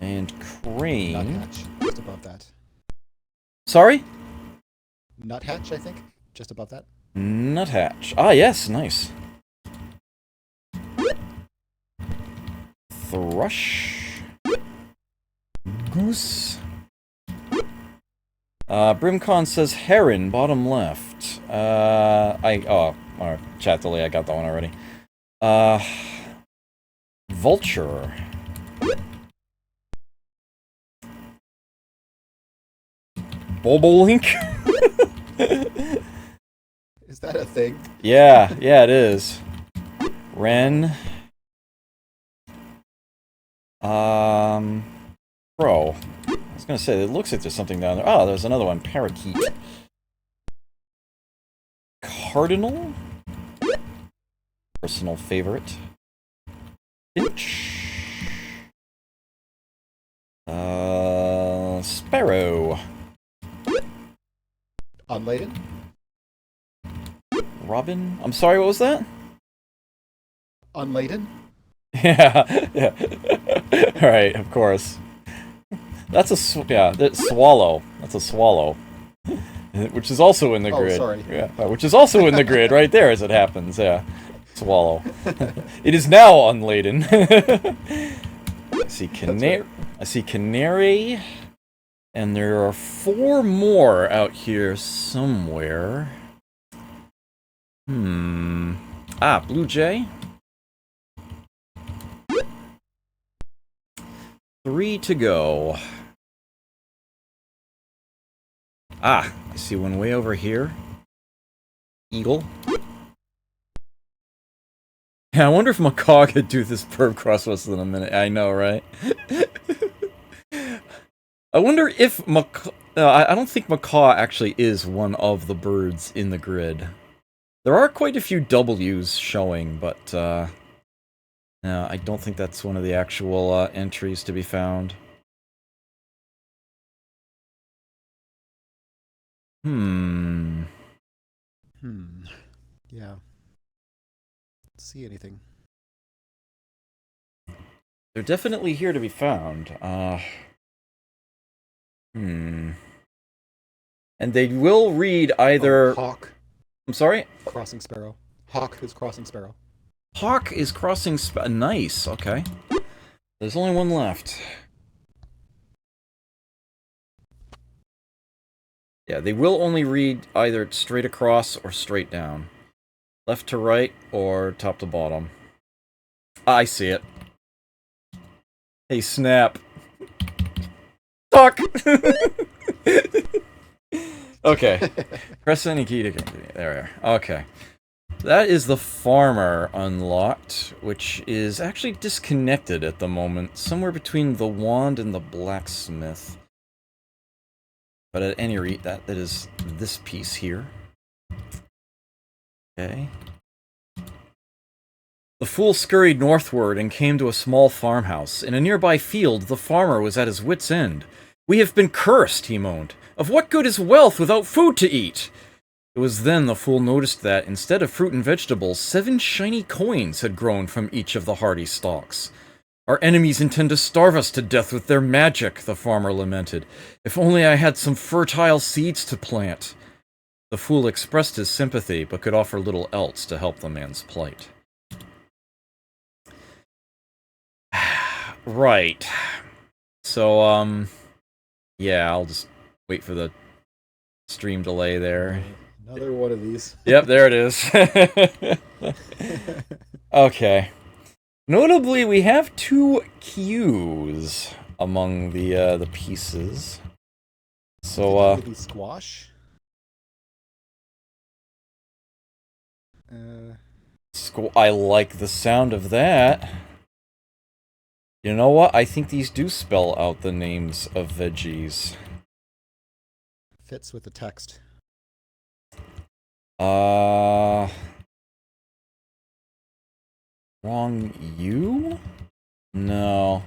And crane. Nuthatch, just above that. Sorry? Nuthatch, I think, just above that. Nuthatch. Ah, yes, nice. Thrush. Goose. Brimcon says heron, bottom left. Chat delay, I got that one already. Vulture. Bobolink? Is that a thing? Yeah, it is. Wren. Crow. I was gonna say, it looks like there's something down there. Oh, there's another one. Parakeet. Cardinal? Personal favorite. Finch. Sparrow. Unladen? Robin? I'm sorry, what was that? Unladen? Yeah, yeah. Right, of course. That's a swallow. That's a swallow, which is also in the grid. Oh, sorry. Yeah, which is also in the grid right there, as it happens. Yeah, swallow. It is now unladen. I see canary. Right. I see canary, and there are 4 more out here somewhere. Blue jay. 3 to go. I see one way over here. Eagle. Yeah, I wonder if macaw could do this perp cross less than a minute. I know, right? I wonder if macaw... I don't think macaw actually is one of the birds in the grid. There are quite a few W's showing, but no, I don't think that's one of the actual entries to be found. Yeah. See anything? They're definitely here to be found. And they will read either... Hawk. I'm sorry? Crossing sparrow. Hawk is crossing sparrow. Hawk is crossing nice, okay. There's only one left. Yeah, they will only read either straight across or straight down. Left to right or top to bottom. I see it. Hey, Snap. Talk! Okay. Press any key to continue. There we are. Okay. That is the farmer unlocked, which is actually disconnected at the moment. Somewhere between the wand and the blacksmith. But at any rate, that is this piece here. Okay. The fool scurried northward and came to a small farmhouse. In a nearby field, the farmer was at his wit's end. "We have been cursed," he moaned. "Of what good is wealth without food to eat?" It was then the fool noticed that, instead of fruit and vegetables, 7 shiny coins had grown from each of the hardy stalks. "Our enemies intend to starve us to death with their magic," the farmer lamented. "If only I had some fertile seeds to plant." The fool expressed his sympathy, but could offer little else to help the man's plight. Right. So, yeah, I'll just wait for the stream delay there. Another one of these. Yep, there it is. Okay. Notably, we have 2 Qs among the pieces. So, maybe squash? I like the sound of that. You know what? I think these do spell out the names of veggies. Fits with the text. Wrong U? No.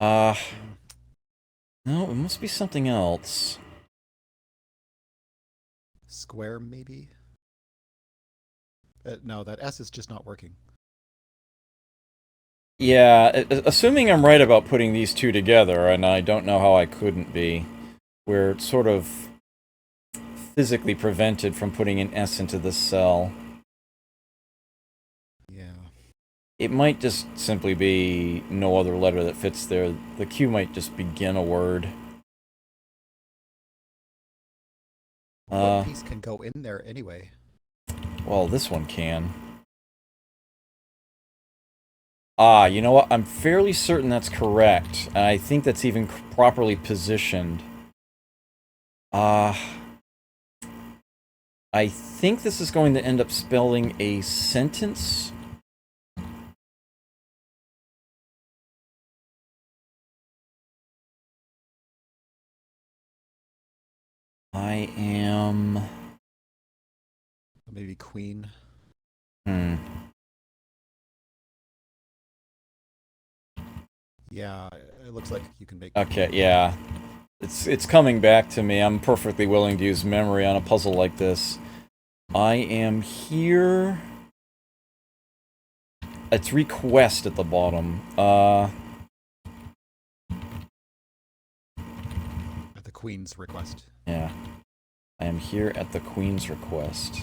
No, it must be something else. Square, maybe? No, that S is just not working. Yeah, assuming I'm right about putting these 2 together, and I don't know how I couldn't be, we're sort of physically prevented from putting an S into this cell. Yeah. It might just simply be no other letter that fits there. The Q might just begin a word. What piece can go in there anyway? Well, this one can. You know what? I'm fairly certain that's correct. And I think that's even properly positioned. I think this is going to end up spelling a sentence. I am... Maybe queen. Yeah, it looks like you can make... Okay, yeah. It's coming back to me. I'm perfectly willing to use memory on a puzzle like this. I am here... It's request at the bottom. At the Queen's request. Yeah. I am here at the Queen's request.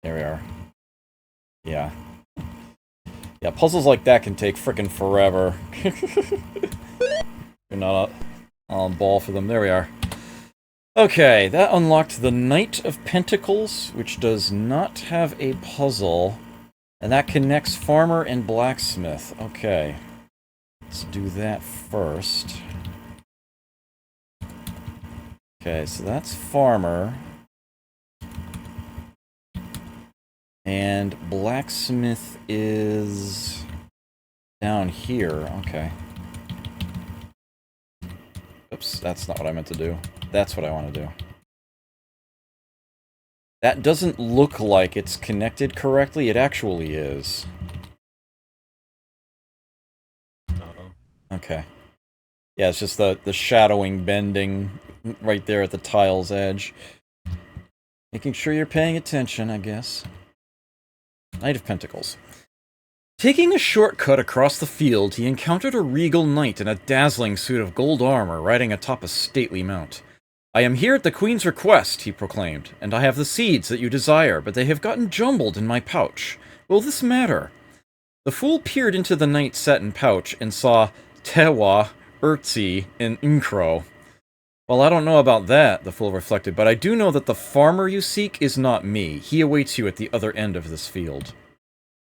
There we are. Yeah. Yeah, puzzles like that can take frickin' forever. You're not on ball for them. There we are. Okay, that unlocked the Knight of Pentacles, which does not have a puzzle. And that connects Farmer and Blacksmith. Okay. Let's do that first. Okay, so that's Farmer. And Blacksmith is down here. Okay. Oops, that's not what I meant to do. That's what I want to do. That doesn't look like it's connected correctly. It actually is. Uh-oh. Okay. Yeah, it's just the shadowing bending right there at the tile's edge. Making sure you're paying attention, I guess. Knight of Pentacles. Taking a shortcut across the field, he encountered a regal knight in a dazzling suit of gold armor riding atop a stately mount. "I am here at the Queen's request," he proclaimed, "and I have the seeds that you desire, but they have gotten jumbled in my pouch. Will this matter?" The fool peered into the knight's satin pouch and saw Tewa, Urtzi, and Inkro. "Well, I don't know about that," the fool reflected, "but I do know that the farmer you seek is not me. He awaits you at the other end of this field."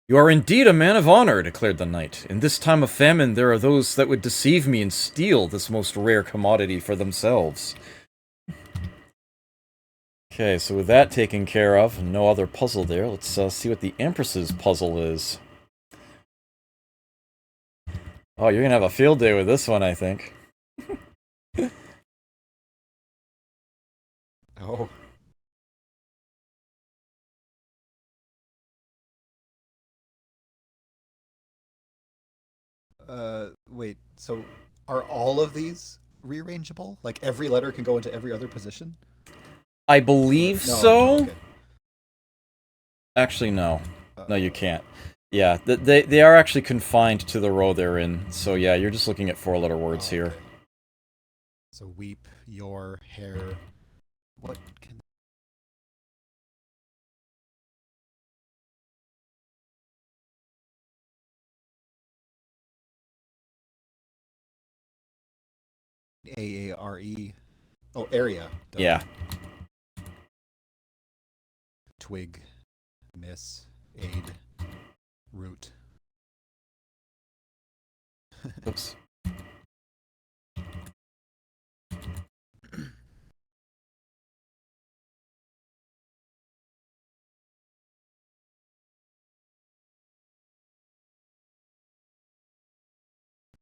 "You are indeed a man of honor," declared the knight. "In this time of famine, there are those that would deceive me and steal this most rare commodity for themselves." Okay, so with that taken care of, and no other puzzle there, let's see what the Empress's puzzle is. Oh, you're gonna have a field day with this one, I think. Oh. Wait, so are all of these rearrangeable? Like every letter can go into every other position? I believe No, so. okay. Actually, no. No, you can't. Yeah, they are actually confined to the row they're in. So yeah, you're just looking at four-letter words Oh, here. okay. So weep, your, hair. What can... A-A-R-E. Oh, area. Duh. Yeah. Twig, miss, aid, root. Oops.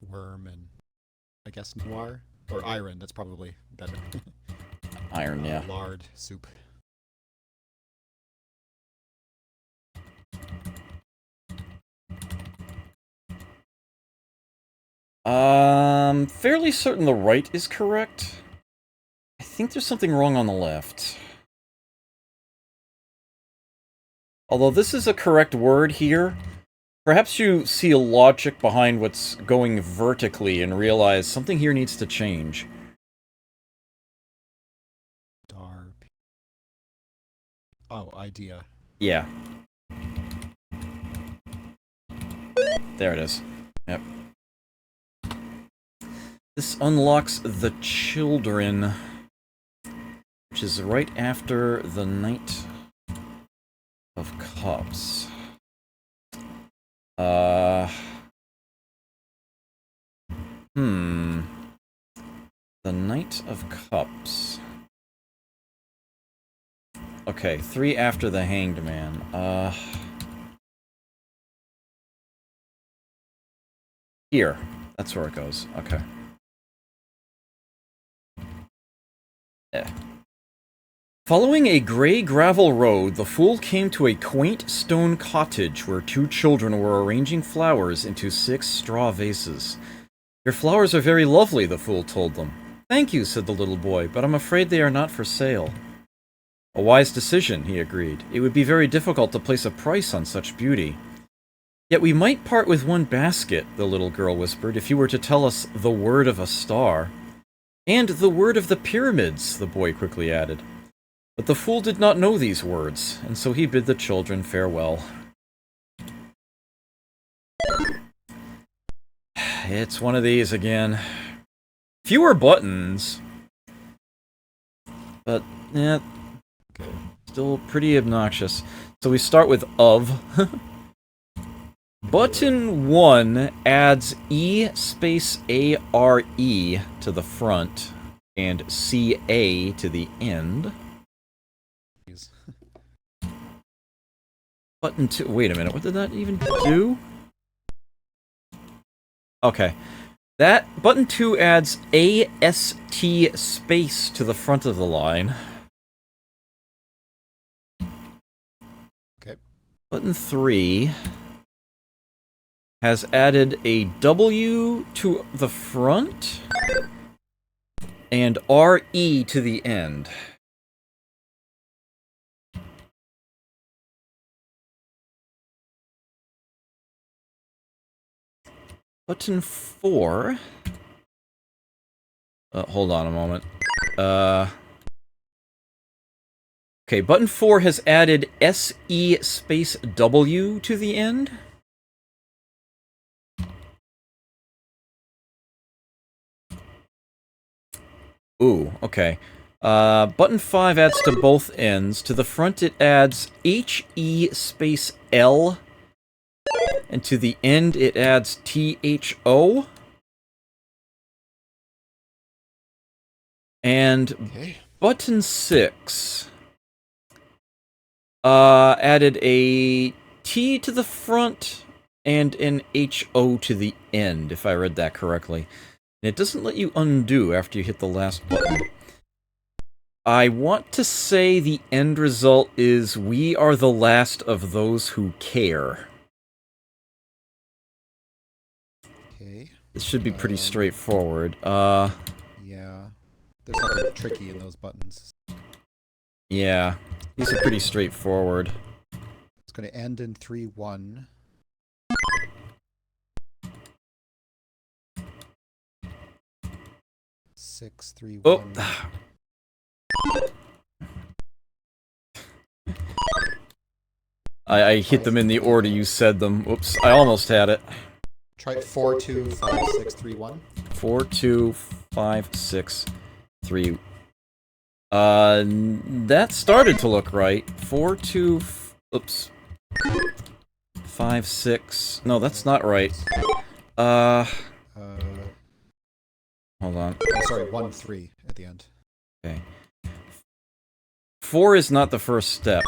Worm and I guess noir or iron. That's probably better. Iron, yeah. Lard soup. Fairly certain the right is correct. I think there's something wrong on the left. Although this is a correct word here, perhaps you see a logic behind what's going vertically and realize something here needs to change. Dark. Oh, idea. Yeah. There it is. Yep. This unlocks the children, which is right after the Knight of Cups. The Knight of Cups. Okay, 3 after the Hanged Man. Here. That's where it goes. Okay. Yeah. Following a gray gravel road, the fool came to a quaint stone cottage where 2 children were arranging flowers into 6 straw vases. Your flowers are very lovely, the fool told them. Thank you, said the little boy, but I'm afraid they are not for sale. A wise decision, he agreed. It would be very difficult to place a price on such beauty. Yet we might part with one basket, the little girl whispered, if you were to tell us the word of a star. And the word of the pyramids, the boy quickly added. But the fool did not know these words, and so he bid the children farewell. It's one of these again. Fewer buttons. But, yeah, still pretty obnoxious. So we start with of. Button 1 adds E space A-R-E to the front and C-A to the end. Button 2, wait a minute, what did that even do? Okay. That button 2 adds A-S-T space to the front of the line. Okay. Button 3 has added a W to the front and R-E to the end. Button 4... hold on a moment. Okay, button 4 has added S-E space W to the end. Ooh, okay. Button 5 adds to both ends. To the front it adds H-E space L. And to the end it adds T-H-O. And Okay. button 6 added a T to the front and an H-O to the end, if I read that correctly. And it doesn't let you undo after you hit the last button. I want to say the end result is we are the last of those who care. Okay. This should be pretty straightforward. Yeah. There's something tricky in those buttons. Yeah. These are pretty straightforward. It's going to end in 3-1. Six, three, Oh. one. I hit them in the order you said them. Oops, I almost had it. Try 4, 2, 5, 6, 3, 1. 4, 2, 5, 6, 3. That started to look right. 4, 2, oops. 5, 6. No, that's not right. Hold on. Oh, sorry, 1, 3 at the end. Okay. 4 is not the first step.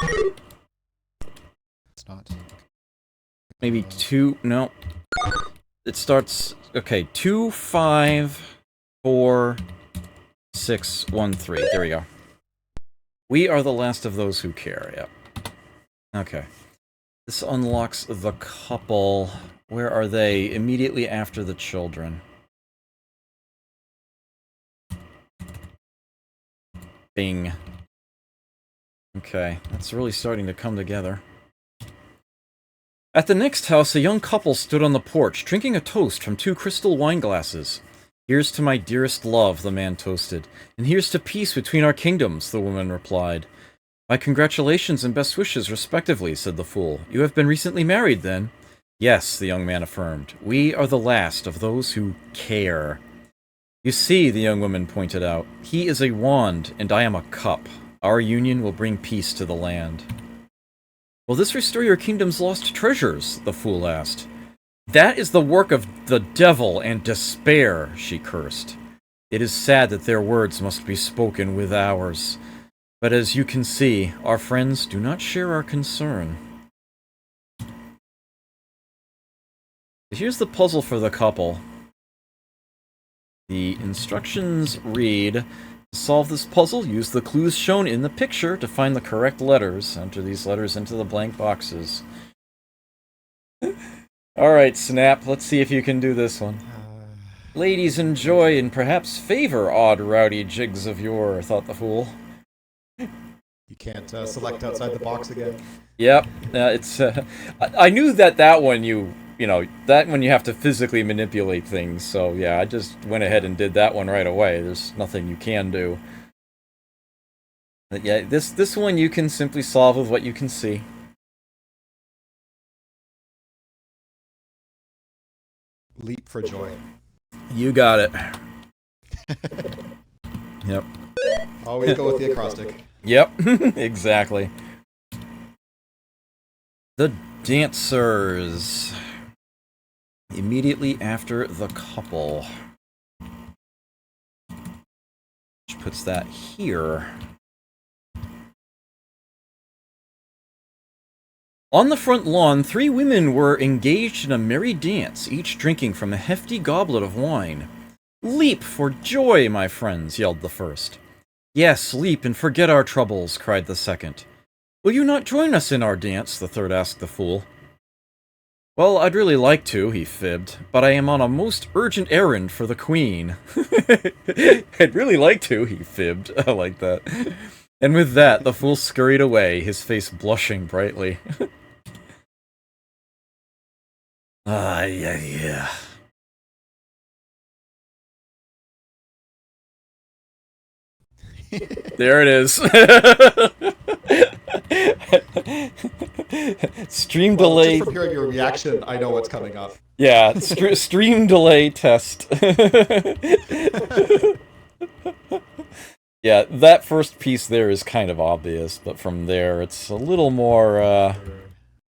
It's not. Maybe 2, no. It starts, okay, 2, 5, 4, 6, 1, 3. There we go. We are the last of those who care, yep. Okay. This unlocks the couple. Where are they? Immediately after the children. Bing. Okay, that's really starting to come together. At the next house, a young couple stood on the porch, drinking a toast from 2 crystal wine glasses. Here's to my dearest love, the man toasted. And here's to peace between our kingdoms, the woman replied. My congratulations and best wishes, respectively, said the fool. You have been recently married, then? Yes, the young man affirmed. We are the last of those who care. You see, the young woman pointed out, he is a wand, and I am a cup. Our union will bring peace to the land. Will this restore your kingdom's lost treasures? The fool asked. That is the work of the devil and despair, she cursed. It is sad that their words must be spoken with ours. But as you can see, our friends do not share our concern. Here's the puzzle for the couple. The instructions read, to solve this puzzle, use the clues shown in the picture to find the correct letters. Enter these letters into the blank boxes. Alright, Snap, let's see if you can do this one. Ladies enjoy and perhaps favor odd rowdy jigs of yore, thought the fool. You can't select outside the box again. Yep, it's. I knew that one that one you have to physically manipulate things. So yeah, I just went ahead and did that one right away. There's nothing you can do. But yeah, this one you can simply solve with what you can see. Leap for joy. You got it. Yep. Always go with the acrostic. Yep, exactly. The dancers. Immediately after the couple. Which puts that here. On the front lawn, 3 women were engaged in a merry dance, each drinking from a hefty goblet of wine. "Leap for joy, my friends," yelled the first. "Yes, leap and forget our troubles," cried the second. "Will you not join us in our dance?" the third asked the fool. "Well, I'd really like to," he fibbed, "but I am on a most urgent errand for the queen." "I'd really like to," he fibbed. I like that. And with that, the fool scurried away, his face blushing brightly. Yeah. There it is. Stream delay. Just from hearing your reaction, I know what's coming up. Yeah, stream delay test. Yeah, that first piece there is kind of obvious, but from there it's a little more,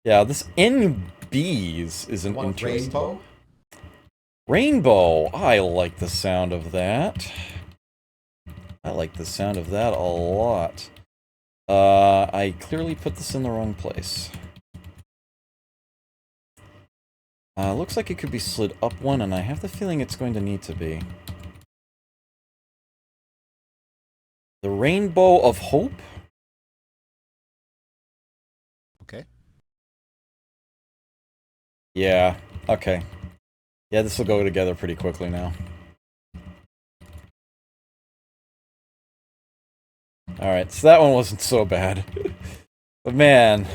yeah, this NBs is an interesting... Rainbow? Rainbow! I like the sound of that. I like the sound of that a lot. I clearly put this in the wrong place. Looks like it could be slid up one, and I have the feeling it's going to need to be. The Rainbow of Hope? Okay. Yeah, okay. Yeah, this will go together pretty quickly now. Alright, so that one wasn't so bad. But man,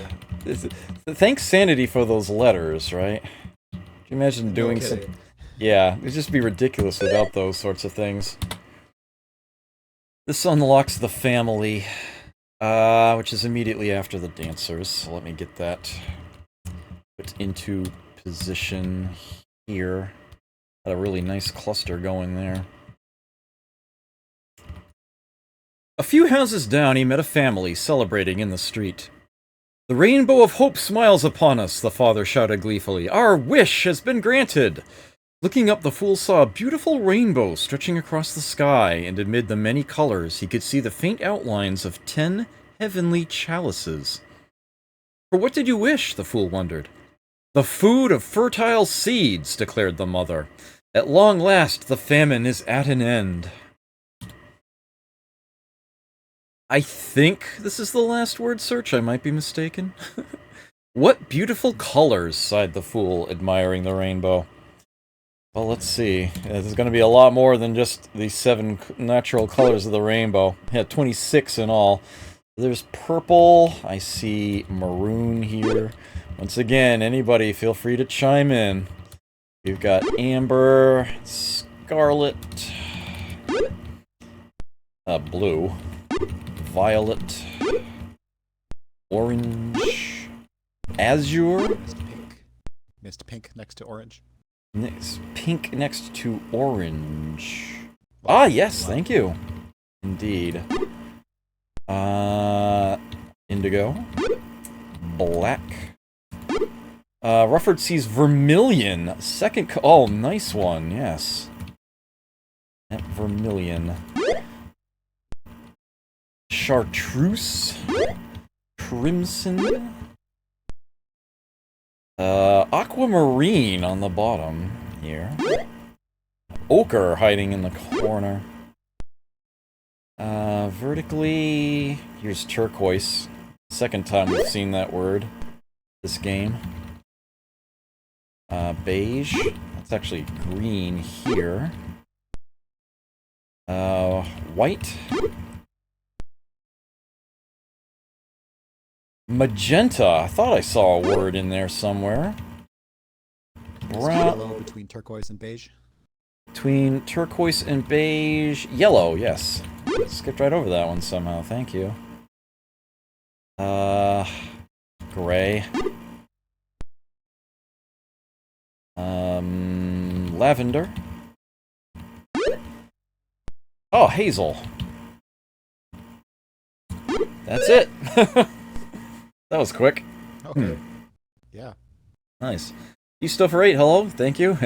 thanks Sanity for those letters, right? Can you imagine doing something? Yeah, it'd just be ridiculous without those sorts of things. This unlocks the family, which is immediately after the dancers. So let me get that put into position here. Got a really nice cluster going there. A few houses down, he met a family celebrating in the street. "The Rainbow of Hope smiles upon us," the father shouted gleefully. "Our wish has been granted!" Looking up, the fool saw a beautiful rainbow stretching across the sky, and amid the many colors, he could see the faint outlines of 10 heavenly chalices. "For what did you wish?" the fool wondered. "The food of fertile seeds," declared the mother. "At long last, the famine is at an end." I think this is the last word search, I might be mistaken. "What beautiful colors," sighed the fool, admiring the rainbow. Well, let's see. There's going to be a lot more than just the 7 natural colors of the rainbow. Yeah, 26 in all. There's purple. I see maroon here. Once again, anybody feel free to chime in. We've got amber, scarlet, blue, violet, orange, azure. Missed pink next to orange. Pink next to orange. Ah, yes, thank you. Indeed. Indigo. Black. Rufford sees vermilion. Second oh, nice one, yes. That vermilion. Chartreuse. Crimson. Aquamarine on the bottom here. Ochre hiding in the corner. Vertically, here's turquoise. Second time we've seen that word this game. Beige. It's actually green here. White. Magenta. I thought I saw a word in there somewhere. Brown. Yellow between turquoise and beige. Between turquoise and beige. Yellow, yes. Skipped right over that one somehow. Thank you. Gray. Lavender. Oh, hazel. That's it. That was quick. Okay. Yeah. Nice. You still for 8? Hello? Thank you.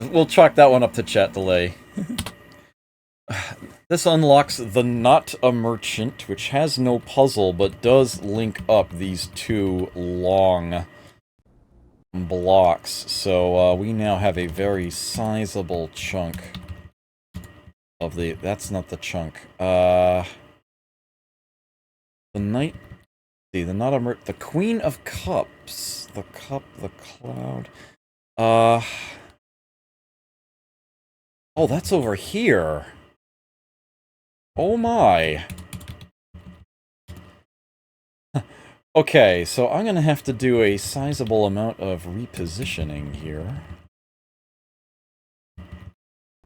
We'll chalk that one up to chat delay. This unlocks the Not a Merchant, which has no puzzle, but does link up these two long blocks. So we now have a very sizable chunk of the... That's not the chunk. The Knight... See, the Not a Merchant... The Queen of Cups. The Cup, the Cloud... Oh, that's over here. Oh my. Okay, so I'm gonna have to do a sizable amount of repositioning here.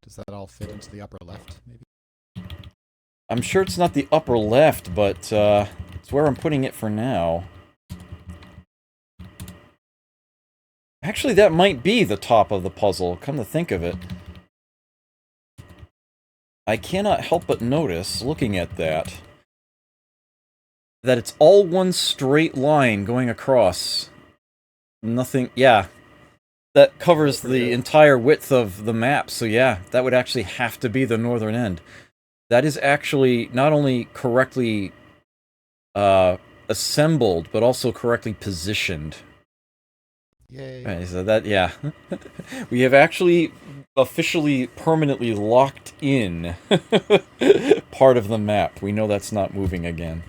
Does that all fit into the upper left, maybe? I'm sure it's not the upper left, but it's where I'm putting it for now. Actually, that might be the top of the puzzle, come to think of it. I cannot help but notice, looking at that it's all one straight line going across. Nothing, yeah. That covers the entire width of the map, so yeah, that would actually have to be the northern end. That is actually not only correctly assembled, but also correctly positioned. Yay. Right, so that, yeah. We have actually officially permanently locked in part of the map. We know that's not moving again.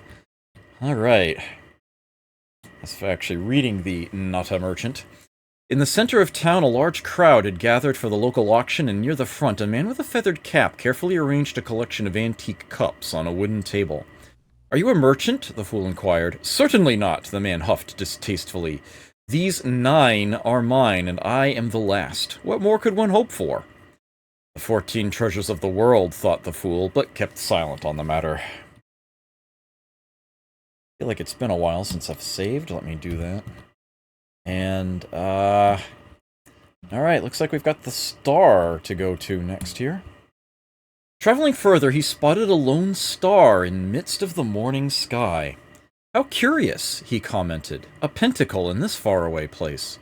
Alright. That's actually reading the Not a Merchant. In the center of town, a large crowd had gathered for the local auction, and near the front, a man with a feathered cap carefully arranged a collection of antique cups on a wooden table. "Are you a merchant?" the fool inquired. "Certainly not," the man huffed distastefully. "These 9 are mine, and I am the last. What more could one hope for?" The 14 treasures of the world, thought the fool, but kept silent on the matter. I feel like it's been a while since I've saved. Let me do that. And, alright, looks like we've got the star to go to next here. Traveling further, he spotted a lone star in midst of the morning sky. "How curious," he commented. "A pentacle in this faraway place."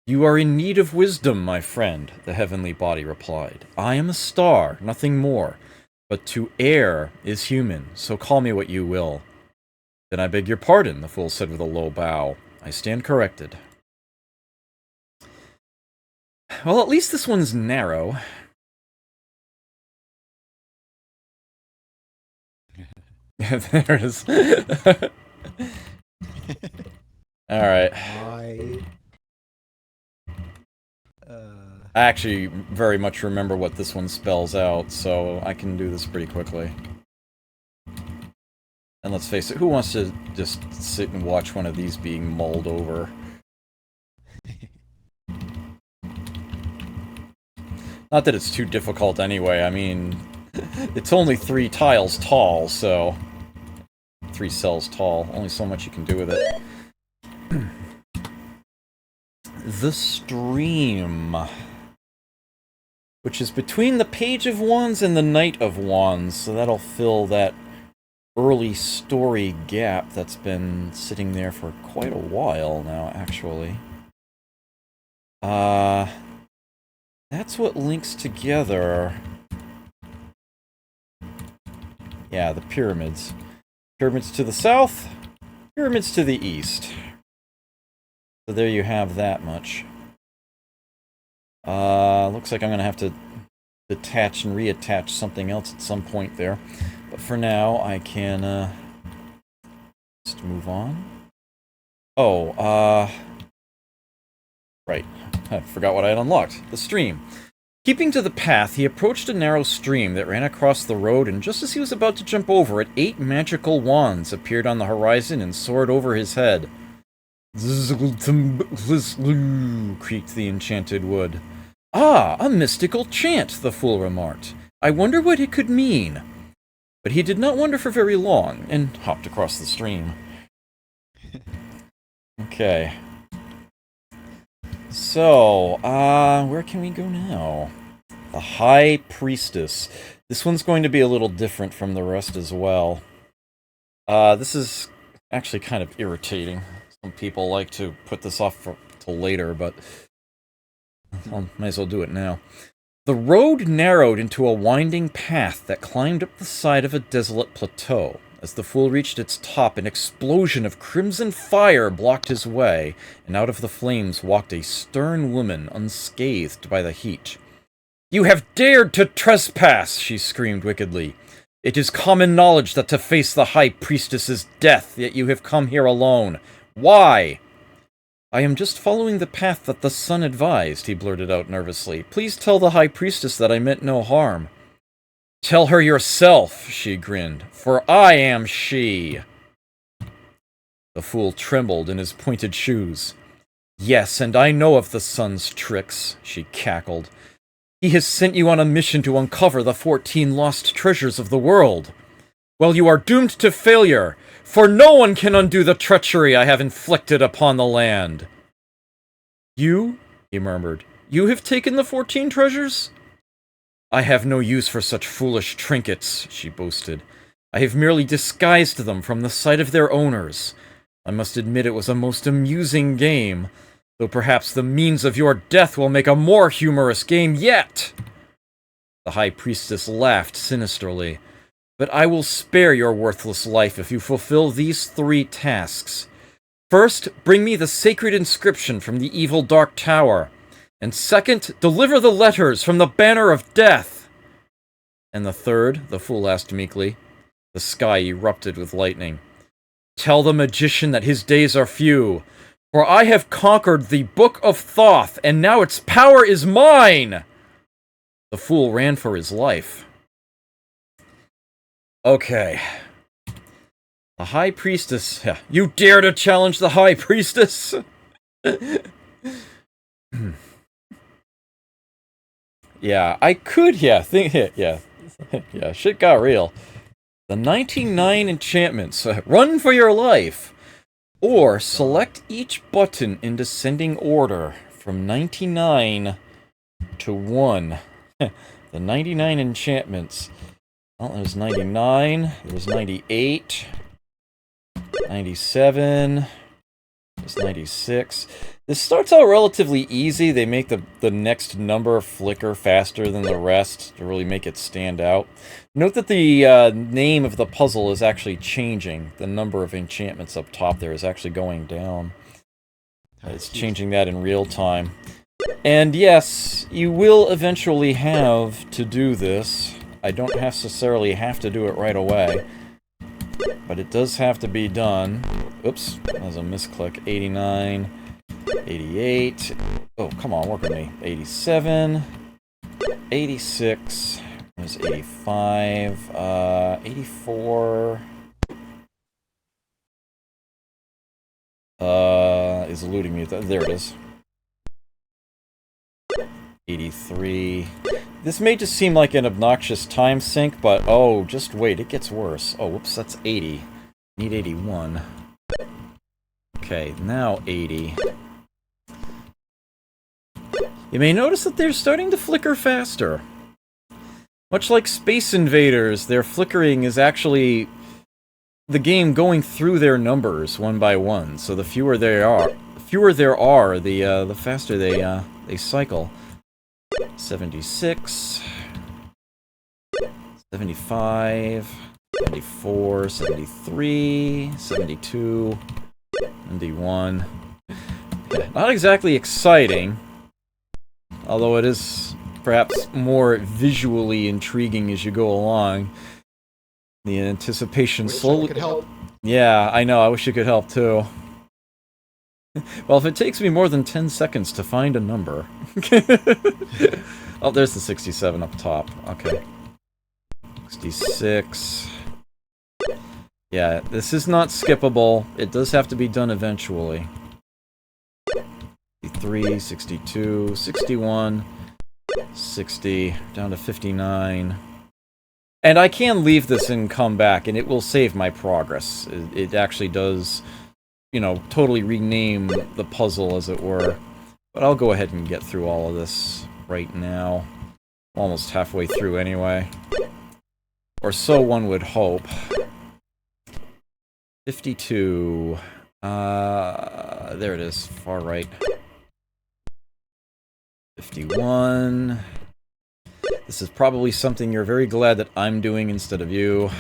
"You are in need of wisdom, my friend," the heavenly body replied. "I am a star, nothing more. But to err is human, so call me what you will." "Then I beg your pardon," the fool said with a low bow. "I stand corrected." Well, at least this one's narrow. There it is. Alright. I actually very much remember what this one spells out, so I can do this pretty quickly. And let's face it, who wants to just sit and watch one of these being mulled over? Not that it's too difficult anyway, I mean, it's only 3 tiles tall, so... 3 cells tall, only so much you can do with it. The Stream, which is between the Page of Wands and the Knight of Wands, so that'll fill that early story gap that's been sitting there for quite a while now, actually. That's what links together... Yeah, the pyramids. Pyramids to the south, pyramids to the east. So there you have that much. Looks like I'm gonna have to detach and reattach something else at some point there. But for now, I can, just move on. Oh, right. I forgot what I had unlocked. The stream. Keeping to the path, he approached a narrow stream that ran across the road, and just as he was about to jump over it, 8 magical wands appeared on the horizon and soared over his head. Creaked the enchanted wood. Ah, a mystical chant, the fool remarked. I wonder what it could mean. But he did not wonder for very long, and hopped across the stream. Okay. So, where can we go now? The High Priestess. This one's going to be a little different from the rest as well. This is actually kind of irritating. Some people like to put this off till later, but I might as well do it now. The road narrowed into a winding path that climbed up the side of a desolate plateau. As the fool reached its top, an explosion of crimson fire blocked his way, and out of the flames walked a stern woman, unscathed by the heat. "You have dared to trespass!" she screamed wickedly. "It is common knowledge that to face the High Priestess is death, yet you have come here alone. Why?" "I am just following the path that the sun advised," he blurted out nervously. "Please tell the High Priestess that I meant no harm." "Tell her yourself," she grinned, "for I am she." The fool trembled in his pointed shoes. "Yes, and I know of the sun's tricks," she cackled. "He has sent you on a mission to uncover the 14 lost treasures of the world. Well, you are doomed to failure, for no one can undo the treachery I have inflicted upon the land." "You?" he murmured. "You have taken the 14 treasures?" "I have no use for such foolish trinkets," she boasted. "I have merely disguised them from the sight of their owners. I must admit it was a most amusing game, though perhaps the means of your death will make a more humorous game yet." The High Priestess laughed sinisterly. "But I will spare your worthless life if you fulfill these 3 tasks. First, bring me the sacred inscription from the evil Dark Tower. And second, deliver the letters from the Banner of Death." "And the third?" the fool asked meekly. The sky erupted with lightning. "Tell the magician that his days are few, for I have conquered the Book of Thoth, and now its power is mine!" The fool ran for his life. Okay. The High Priestess. You dare to challenge the High Priestess? Yeah, I could, shit got real. The 99 enchantments. Run for your life! Or select each button in descending order, from 99 to 1. The 99 enchantments. Well, there's 99, there's 98, 97, there's 96. This starts out relatively easy. They make the next number flicker faster than the rest to really make it stand out. Note that the name of the puzzle is actually changing. The number of enchantments up top there is actually going down. It's changing that in real time. And yes, you will eventually have to do this. I don't necessarily have to do it right away, but it does have to be done. Oops, that was a misclick. 89, 88. Oh, come on, work with me. 87, 86. There's 85, 84. Is eluding me. There it is. 83. This may just seem like an obnoxious time sink, but oh, just wait, it gets worse. Oh, whoops, that's 80. Need 81. Okay, now 80. You may notice that they're starting to flicker faster. Much like Space Invaders, their flickering is actually the game going through their numbers one by one. So the fewer there are, the faster they cycle. 76, 75, 74, 73, 72, 71. Not exactly exciting, although it is perhaps more visually intriguing as you go along. The anticipation slowly... Wish I could help. Yeah, I know, I wish you could help too. Well, if it takes me more than 10 seconds to find a number... Oh, there's the 67 up top. Okay. 66... Yeah, this is not skippable. It does have to be done eventually. 63, 62, 61, 60, down to 59. And I can leave this and come back, and it will save my progress. It actually does, you know, totally rename the puzzle, as it were. But I'll go ahead and get through all of this right now. I'm almost halfway through anyway. Or so one would hope. 52. There it is, far right. 51. This is probably something you're very glad that I'm doing instead of you.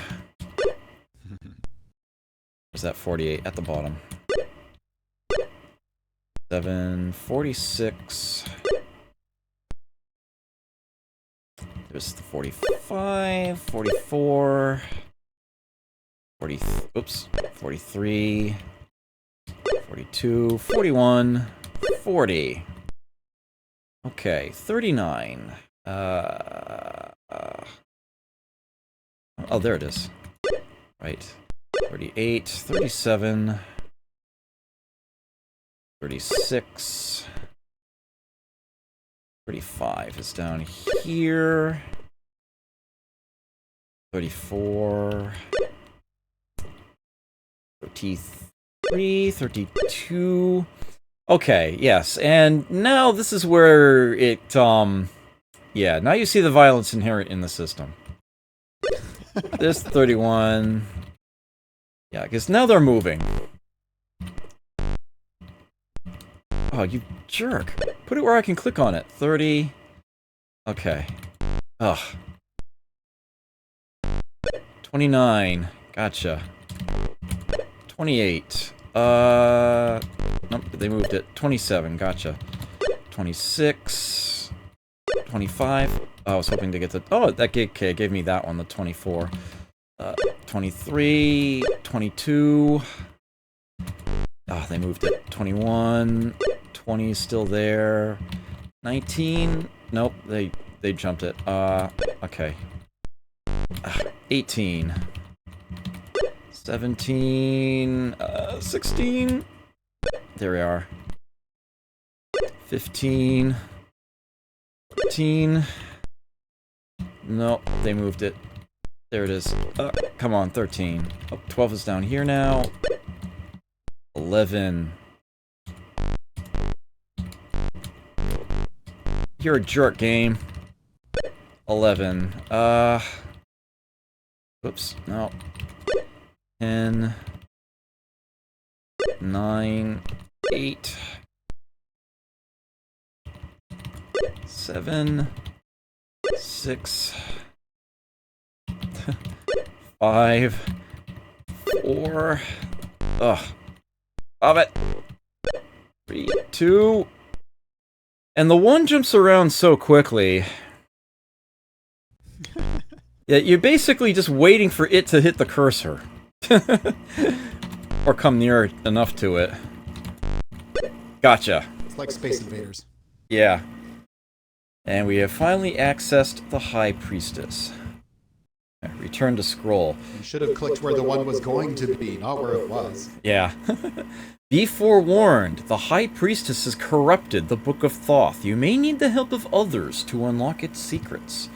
Where's that 48? At the bottom. 7, 46. There's the 45, 44. 40, oops, 43, 42, 41, 40. Okay, 39. Oh, there it is. Right. 38, 37, 36, 35 is down here. 34. 33, 32... Okay, yes, and now this is where it, yeah, now you see the violence inherent in the system. This 31... Yeah, because now they're moving. Oh, you jerk. Put it where I can click on it. 30... Okay. Ugh. 29. Gotcha. 28. Nope, they moved it. 27, gotcha. 26. 25. Oh, I was hoping to get the... Oh, that gave me that one, the 24. 23. 22. Oh, they moved it. 21. 20 is still there. 19. Nope, they jumped it. Okay. 18. 17, 16, there we are, 15, 14, nope, they moved it, there it is, come on, 13, oh, 12 is down here now, 11, you're a jerk, game, 11, whoops, no, 10, 9, 8, 7, 6, 5, 4, ugh, stop it, 3, 2, and the one jumps around so quickly. Yeah, you're basically just waiting for it to hit the cursor. Or come near enough to it. Gotcha. It's like Space Invaders. Yeah. And we have finally accessed the High Priestess. Return to scroll. You should have clicked where the one was going to be, not where it was. Yeah. Be forewarned, the High Priestess has corrupted the Book of Thoth. You may need the help of others to unlock its secrets.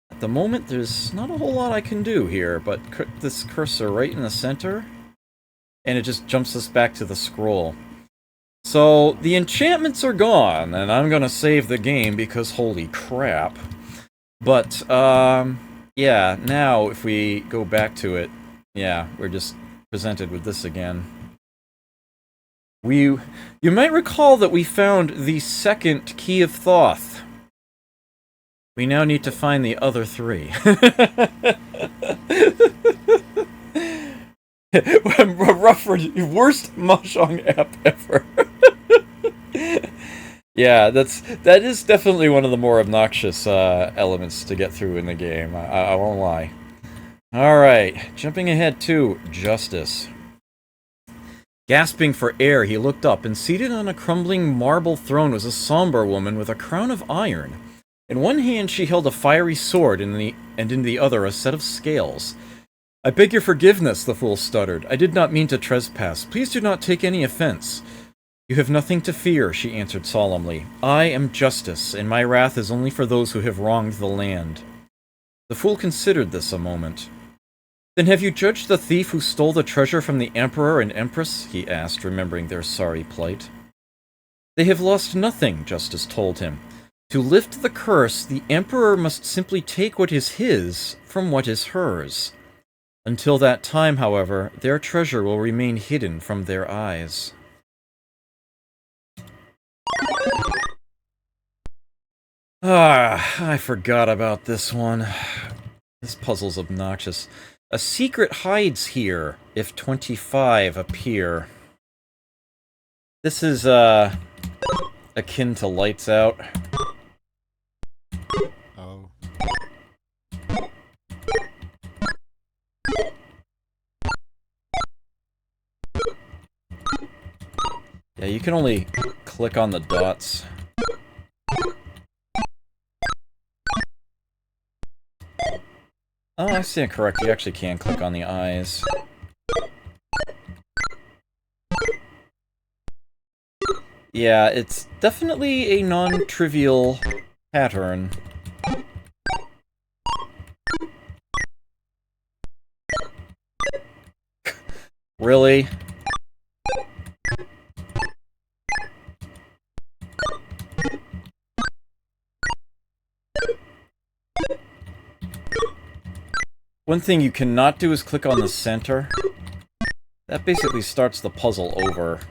At the moment, there's not a whole lot I can do here, but put this cursor right in the center, and it just jumps us back to the scroll. So, the enchantments are gone, and I'm gonna save the game because holy crap. But, yeah, now if we go back to it, yeah, we're just presented with this again. You might recall that we found the second Key of Thoth. We now need to find the other 3. Worst Mahjong app ever. Yeah, that is definitely one of the more obnoxious elements to get through in the game. I won't lie. Alright, jumping ahead to Justice. Gasping for air, he looked up, and seated on a crumbling marble throne was a somber woman with a crown of iron. In one hand she held a fiery sword, and in the other a set of scales. "I beg your forgiveness," the fool stuttered. "I did not mean to trespass. Please do not take any offense." "You have nothing to fear," she answered solemnly. "I am justice, and my wrath is only for those who have wronged the land." The fool considered this a moment. "Then have you judged the thief who stole the treasure from the Emperor and Empress?" he asked, remembering their sorry plight. "They have lost nothing," Justice told him. "To lift the curse, the Emperor must simply take what is his from what is hers. Until that time, however, their treasure will remain hidden from their eyes." I forgot about this one. This puzzle's obnoxious. "A secret hides here, if 25 appear." This is, akin to Lights Out. Oh. Yeah, you can only click on the dots. Oh, I stand correct. You actually can click on the eyes. Yeah, it's definitely a non-trivial pattern. Really? One thing you cannot do is click on the center. That basically starts the puzzle over.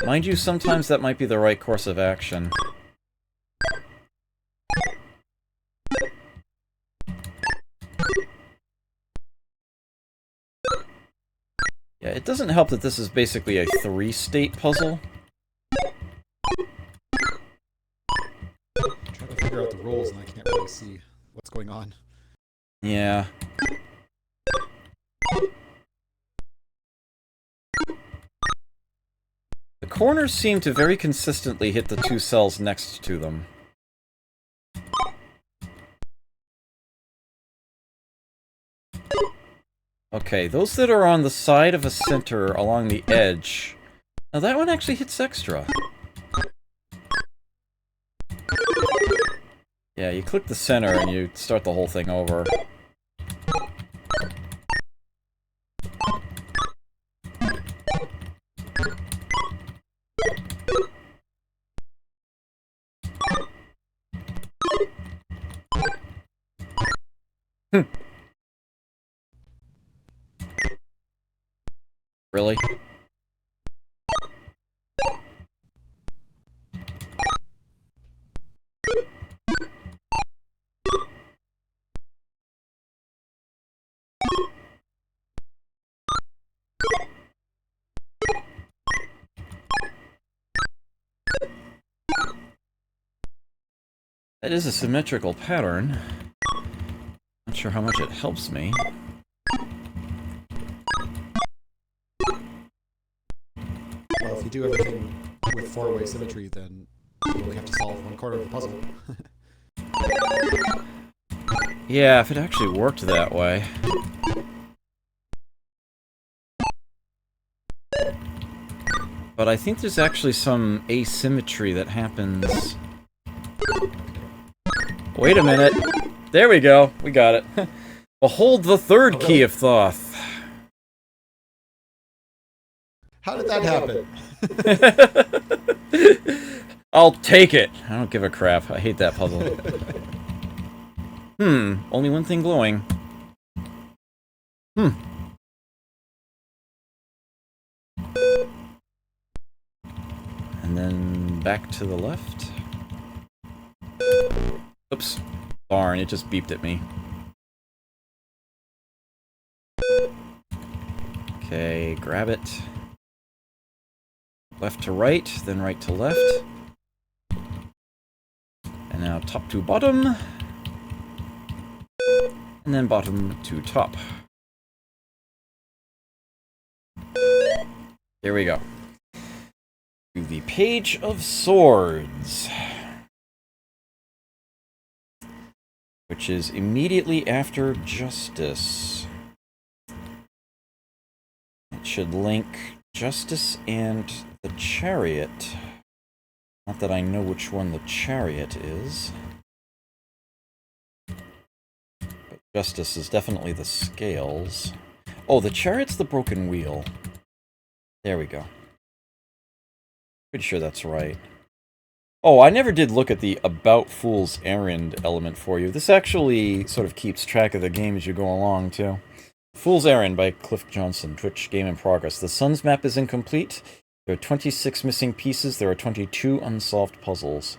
Mind you, sometimes that might be the right course of action. Yeah, it doesn't help that this is basically a 3-state puzzle. I'm trying to figure out the rules and I can't really see what's going on. Yeah. The corners seem to very consistently hit the 2 cells next to them. Okay, those that are on the side of a center along the edge... Now that one actually hits extra. Yeah, you click the center and you start the whole thing over. Really? That is a symmetrical pattern. Not sure how much it helps me. Well, if you do everything with 4-way symmetry, then you only have to solve one corner of the puzzle. Yeah, if it actually worked that way. But I think there's actually some asymmetry that happens... Wait a minute. There we go. We got it. Behold the third key of Thoth. How did that happen? I'll take it. I don't give a crap. I hate that puzzle. Only one thing glowing. And then back to the left. Oops. Darn, it just beeped at me. Okay, grab it. Left to right, then right to left. And now top to bottom. And then bottom to top. Here we go. To the Page of Swords, which is immediately after Justice. It should link Justice and the Chariot. Not that I know which one the Chariot is. But Justice is definitely the Scales. Oh, the Chariot's the Broken Wheel. There we go. Pretty sure that's right. Oh, I never did look at the About Fool's Errand element for you. This actually sort of keeps track of the game as you go along, too. Fool's Errand by Cliff Johnson, Twitch game in progress. The Sun's map is incomplete. There are 26 missing pieces. There are 22 unsolved puzzles.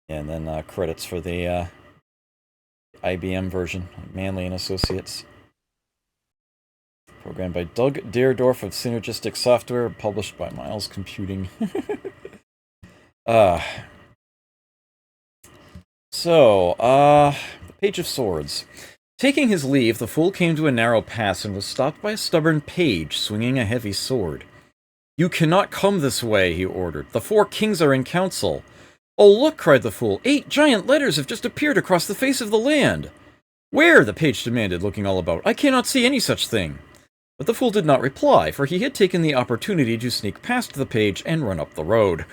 And then credits for the IBM version, Manley and Associates. Programmed by Doug Deerdorf of Synergistic Software, published by Miles Computing. The Page of Swords. Taking his leave, the fool came to a narrow pass and was stopped by a stubborn page swinging a heavy sword. "You cannot come this way," he ordered. "The 4 kings are in council." "Oh, look," cried the fool. 8 giant letters have just appeared across the face of the land." "Where?" the page demanded, looking all about. "I cannot see any such thing." But the fool did not reply, for he had taken the opportunity to sneak past the page and run up the road.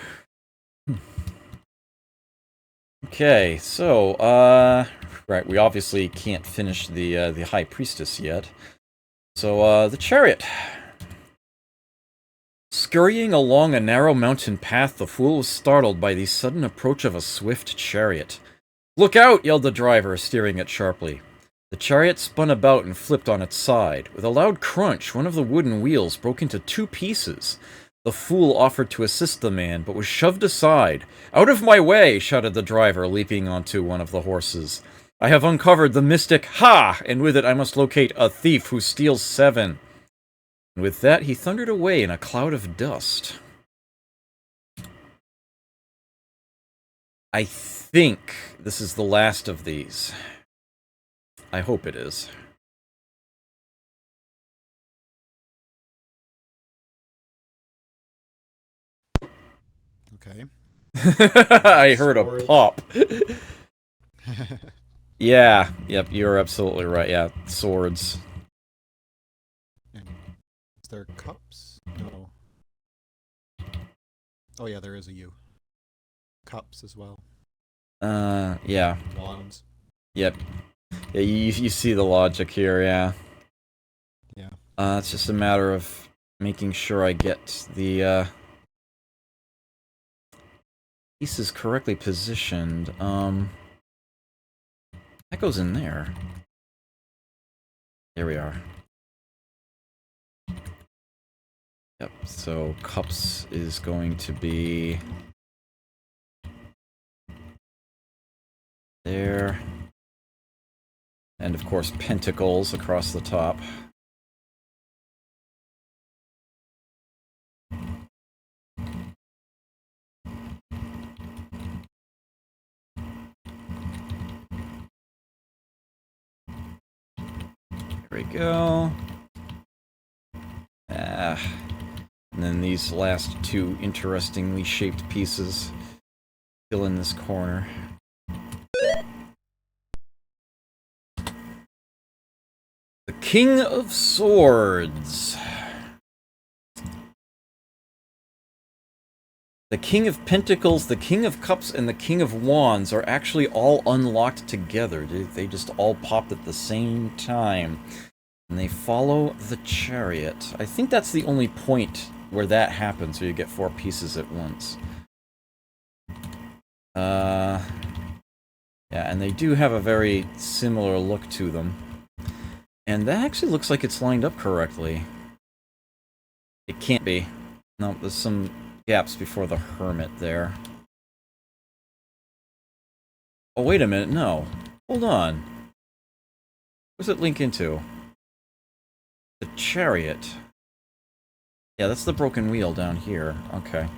Okay, so, right, we obviously can't finish the High Priestess yet. So, the Chariot. Scurrying along a narrow mountain path, the fool was startled by the sudden approach of a swift chariot. "Look out!" yelled the driver, steering it sharply. The chariot spun about and flipped on its side. With a loud crunch, one of the wooden wheels broke into 2 pieces. The fool offered to assist the man, but was shoved aside. "Out of my way!" shouted the driver, leaping onto one of the horses. "I have uncovered the mystic Ha! And with it I must locate a thief who steals 7. And with that, he thundered away in a cloud of dust. I think this is the last of these. I hope it is. Okay. I heard a pop. Yeah, yep, you're absolutely right. Yeah, swords. Is there cups? No. Oh yeah, there is a U. Cups as well. Yeah. Wands. Yep. Yeah, you see the logic here, yeah. Yeah. It's just a matter of making sure I get the, pieces correctly positioned. That goes in there. There we are. Yep, so cups is going to be there. And of course, pentacles across the top. There we go. And then these last 2 interestingly shaped pieces fill in this corner. The King of Swords. The King of Pentacles, the King of Cups, and the King of Wands are actually all unlocked together. They just all popped at the same time. And they follow the Chariot. I think that's the only point where that happens, where you get 4 pieces at once. Yeah, and they do have a very similar look to them. And that actually looks like it's lined up correctly. It can't be. No, there's some gaps before the Hermit there. Oh, wait a minute, no. Hold on. What's it link into? The Chariot. Yeah, that's the broken wheel down here. Okay.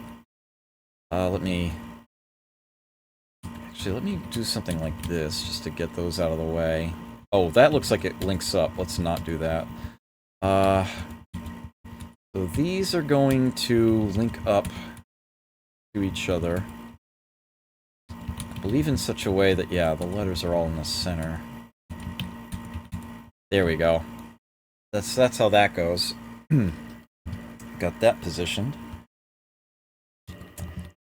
Let me do something like this, just to get those out of the way. Oh, that looks like it links up. Let's not do that. So these are going to link up to each other. I believe in such a way that, yeah, the letters are all in the center. There we go. That's how that goes. Got that positioned.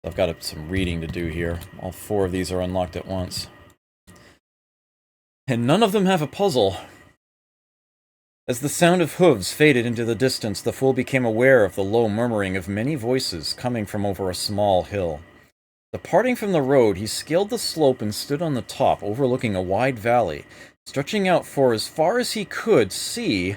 I've got some reading to do here. All 4 of these are unlocked at once. And none of them have a puzzle. As the sound of hooves faded into the distance, the fool became aware of the low murmuring of many voices coming from over a small hill. Departing from the road, he scaled the slope and stood on the top, overlooking a wide valley, stretching out for as far as he could see,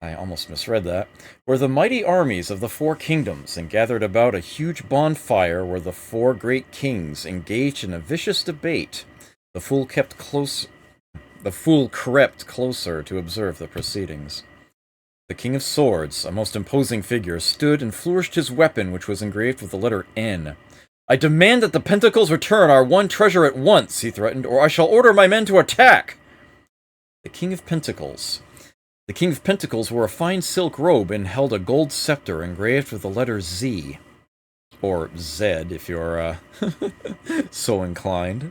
I almost misread that, were the mighty armies of the 4 kingdoms, and gathered about a huge bonfire where the 4 great kings engaged in a vicious debate. The fool crept closer to observe the proceedings. The King of Swords, a most imposing figure, stood and flourished his weapon, which was engraved with the letter N. "I demand that the Pentacles return our one treasure at once," he threatened, "or I shall order my men to attack." The King of Pentacles. The King of Pentacles wore a fine silk robe and held a gold scepter engraved with the letter Z. Or Z, if you're, so inclined.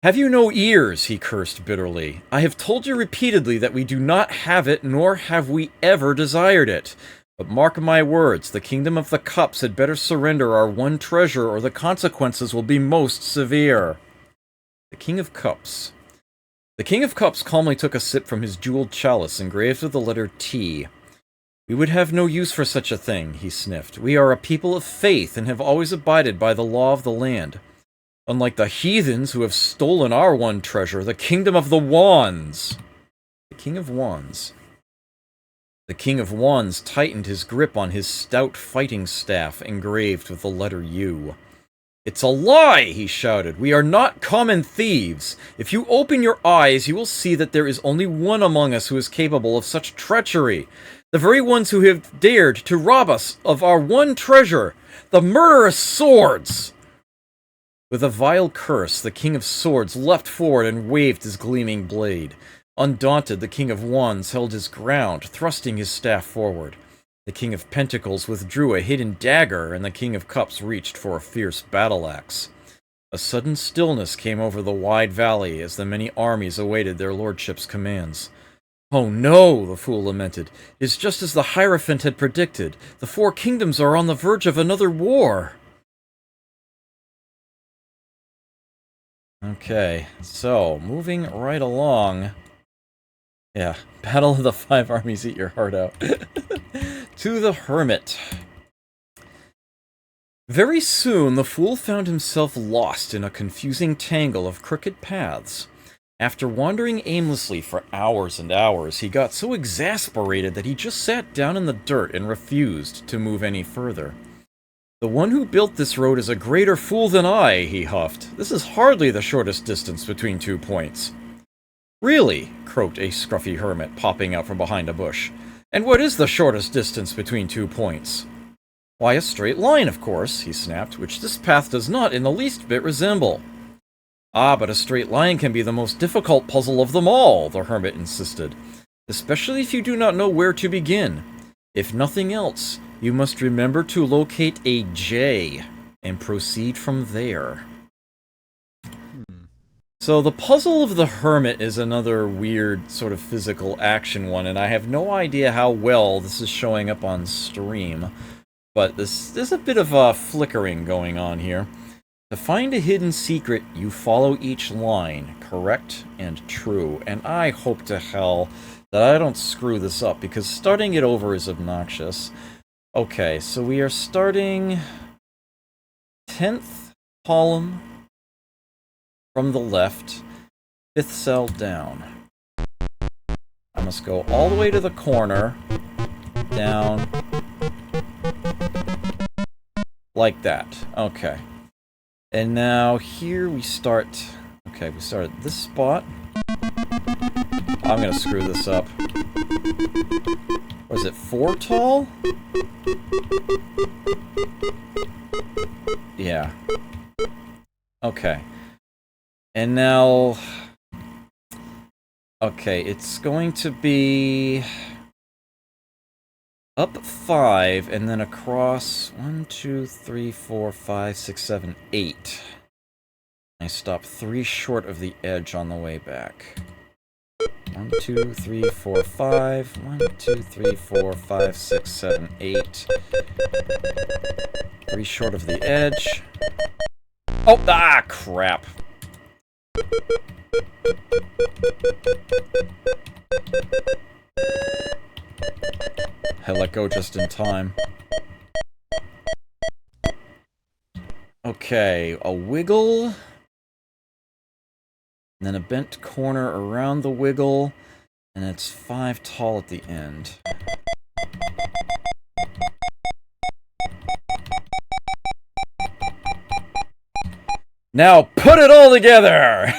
"Have you no ears?" he cursed bitterly. "I have told you repeatedly that we do not have it, nor have we ever desired it. But mark my words, the Kingdom of the Cups had better surrender our one treasure, or the consequences will be most severe." The King of Cups. The King of Cups calmly took a sip from his jeweled chalice engraved with the letter T. "We would have no use for such a thing," he sniffed. "We are a people of faith and have always abided by the law of the land. Unlike the heathens who have stolen our one treasure, the Kingdom of the Wands." The King of Wands. The King of Wands tightened his grip on his stout fighting staff engraved with the letter U. "It's a lie!" he shouted. "We are not common thieves. If you open your eyes, you will see that there is only one among us who is capable of such treachery. The very ones who have dared to rob us of our one treasure, the murderous swords!" With a vile curse, the King of Swords leapt forward and waved his gleaming blade. Undaunted, the King of Wands held his ground, thrusting his staff forward. The King of Pentacles withdrew a hidden dagger, and the King of Cups reached for a fierce battle-axe. A sudden stillness came over the wide valley as the many armies awaited their lordship's commands. "Oh no," the fool lamented. "It is just as the Hierophant had predicted. The 4 kingdoms are on the verge of another war." Okay, so, moving right along. Yeah, Battle of the 5 Armies, eat your heart out. To the Hermit. Very soon, the fool found himself lost in a confusing tangle of crooked paths. After wandering aimlessly for hours and hours, he got so exasperated that he just sat down in the dirt and refused to move any further. "The one who built this road is a greater fool than I," he huffed. "This is hardly the shortest distance between 2 points." "Really?" croaked a scruffy hermit, popping out from behind a bush. "And what is the shortest distance between 2 points?" "Why, a straight line, of course," he snapped, "which this path does not in the least bit resemble." "Ah, but a straight line can be the most difficult puzzle of them all," the hermit insisted, "especially if you do not know where to begin. If nothing else, you must remember to locate a J, and proceed from there." So the puzzle of the Hermit is another weird sort of physical action one, and I have no idea how well this is showing up on stream, but there's a bit of a flickering going on here. To find a hidden secret, you follow each line, correct and true, and I hope to hell that I don't screw this up, because starting it over is obnoxious. Okay, so we are starting 10th column from the left, 5th cell down. I must go all the way to the corner, down, like that. Okay. And now here we start, okay, we start at this spot. I'm gonna screw this up. Was it 4 tall? Yeah. Okay. And now, okay, it's going to be Up 5, and then across 1, 2, 3, 4, 5, 6, 7, 8. I stop 3 short of the edge on the way back. 1, 2, 3, 4, 5. 1, 2, 3, 4, 5, 6, 7, 8. 3 short of the edge. Oh, ah, crap. I let go just in time. Okay, a wiggle. And then a bent corner around the wiggle. And it's 5 tall at the end. Now put it all together!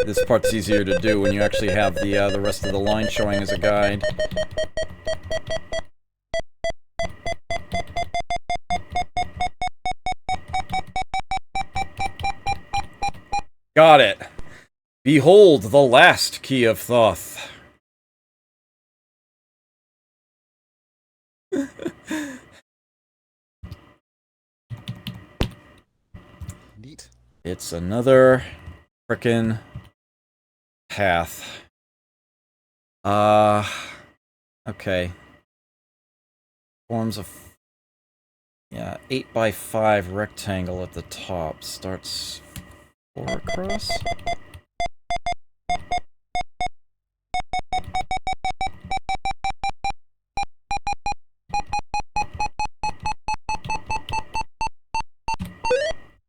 This part's easier to do when you actually have the rest of the line showing as a guide. Got it. Behold the last key of Thoth. Neat. It's another frickin' path. Okay. Forms a 8 by 5 rectangle at the top. Starts 4 across.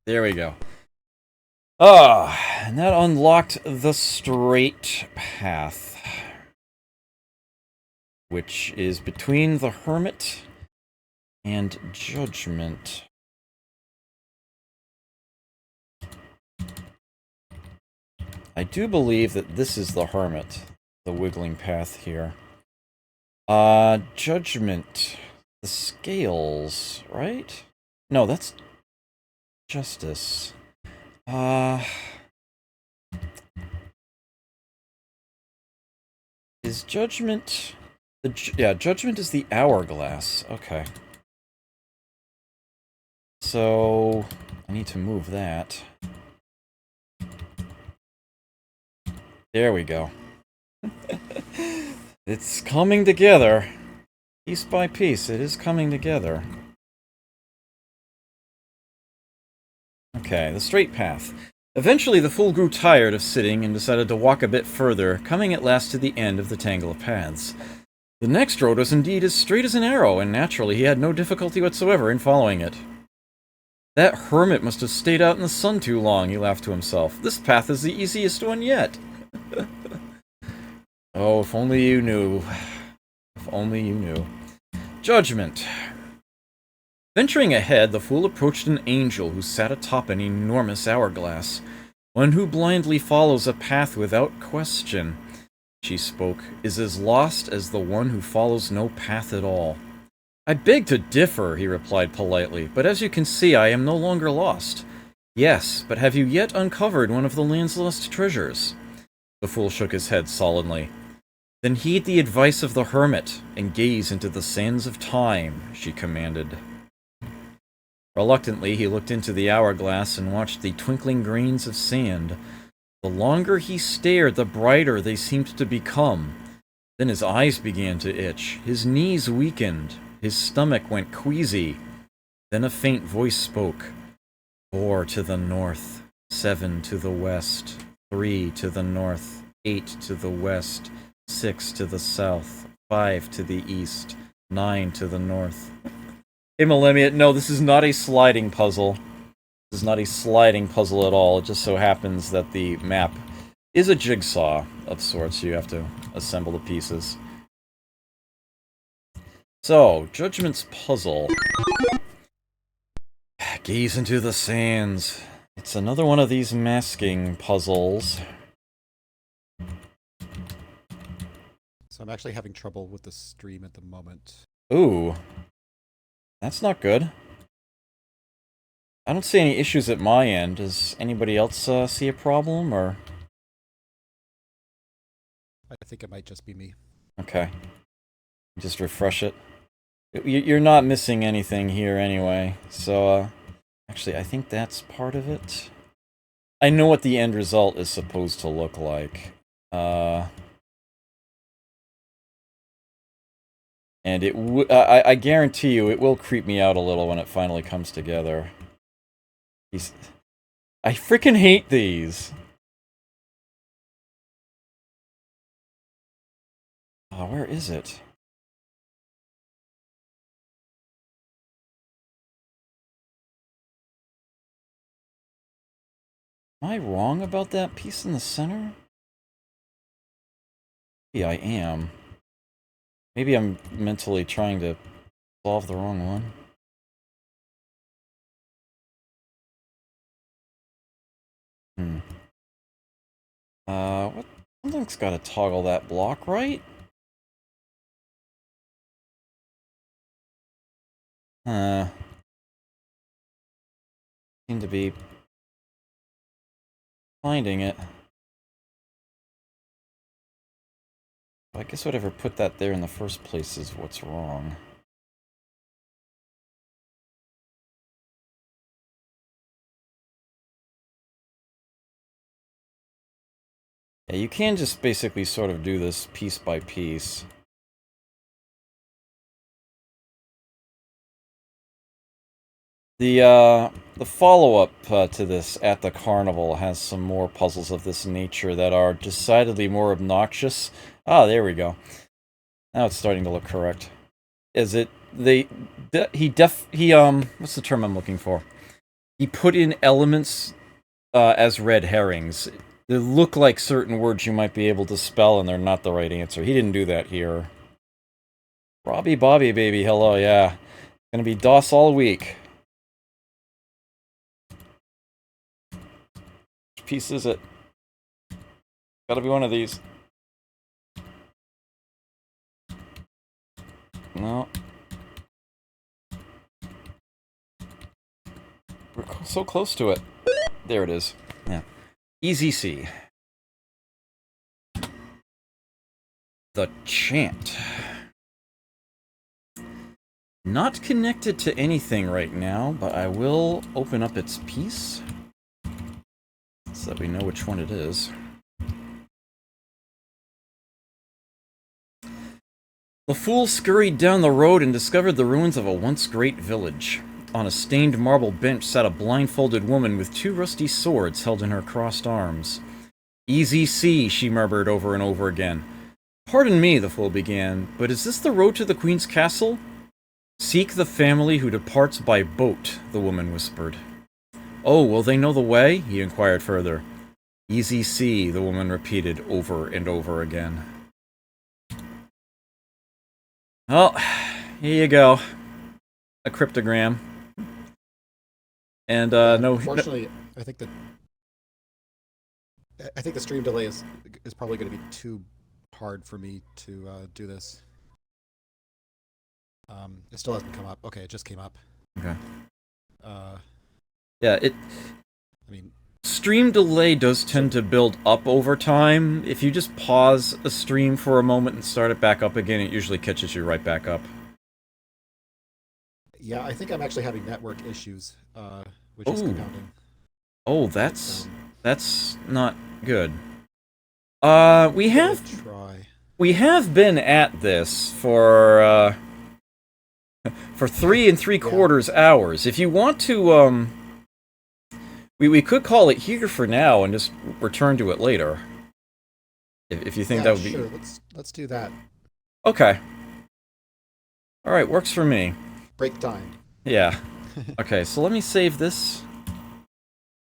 There we go. And that unlocked the straight path, which is between the Hermit and Judgment. I do believe that this is the Hermit, the wiggling path here. Judgment. The scales, right? No, that's Justice. Is Judgment... yeah, Judgment is the hourglass. Okay. So, I need to move that. There we go. It's coming together. Piece by piece, it is coming together. Okay, the straight path. Eventually the fool grew tired of sitting and decided to walk a bit further, coming at last to the end of the tangle of paths. The next road was indeed as straight as an arrow, and naturally he had no difficulty whatsoever in following it. That hermit must have stayed out in the sun too long, he laughed to himself. This path is the easiest one yet. Oh, if only you knew. If only you knew. Judgment. Venturing ahead, the fool approached an angel who sat atop an enormous hourglass. One who blindly follows a path without question, she spoke, is as lost as the one who follows no path at all. I beg to differ, he replied politely, but as you can see, I am no longer lost. Yes, but have you yet uncovered one of the land's lost treasures? The fool shook his head sullenly. Then heed the advice of the hermit, and gaze into the sands of time, she commanded. Reluctantly, he looked into the hourglass and watched the twinkling grains of sand. The longer he stared, the brighter they seemed to become. Then his eyes began to itch, his knees weakened, his stomach went queasy. Then a faint voice spoke. 4 to the north, 7 to the west, 3 to the north, 8 to the west, 6 to the south, 5 to the east, 9 to the north. Hey, Millennium, no, this is not a sliding puzzle. This is not a sliding puzzle at all. It just so happens that the map is a jigsaw of sorts. You have to assemble the pieces. So, Judgment's puzzle. Gaze into the sands. It's another one of these masking puzzles. So I'm actually having trouble with the stream at the moment. Ooh. That's not good. I don't see any issues at my end. Does anybody else see a problem, or...? I think it might just be me. Okay. Just refresh it. You're not missing anything here anyway, so, actually, I think that's part of it. I know what the end result is supposed to look like. And it I guarantee you, it will creep me out a little when it finally comes together. I freaking hate these! Oh, where is it? Am I wrong about that piece in the center? Yeah, I am. Maybe I'm mentally trying to solve the wrong one. What? Something's gotta toggle that block, right? Seem to be finding it. I guess whatever put that there in the first place is what's wrong. Yeah, you can just basically sort of do this piece by piece. The follow-up to this at the carnival has some more puzzles of this nature that are decidedly more obnoxious. Ah, there we go. Now it's starting to look correct. Is it what's the term I'm looking for? He put in elements as red herrings. They look like certain words you might be able to spell and they're not the right answer. He didn't do that here. Robbie Bobby baby, hello, yeah. Gonna be DOS all week. Which piece is it? Gotta be one of these. No. We're so close to it. There it is. Yeah. Easy C. The Chant. Not connected to anything right now, but I will open up its piece so that we know which one it is. The fool scurried down the road and discovered the ruins of a once great village. On a stained marble bench sat a blindfolded woman with 2 rusty swords held in her crossed arms. Easy C, she murmured over and over again. Pardon me, the fool began, but is this the road to the Queen's castle? Seek the family who departs by boat, the woman whispered. Oh, will they know the way? He inquired further. Easy C, the woman repeated over and over again. Well, here you go. A cryptogram. And, no... Unfortunately, I think the stream delay is probably going to be too hard for me to do this. It still hasn't come up. Okay, it just came up. Okay. Yeah, I mean, stream delay does tend to build up over time. If you just pause a stream for a moment and start it back up again, it usually catches you right back up. Yeah, I think I'm actually having network issues, which is compounding. Oh, that's not good. We have been at this for 3 3/4 hours. If you want to, we could call it here for now and just return to it later. If you think that would be... Sure, let's do that. Okay. Alright, works for me. Break time. Yeah. Okay, so let me save this.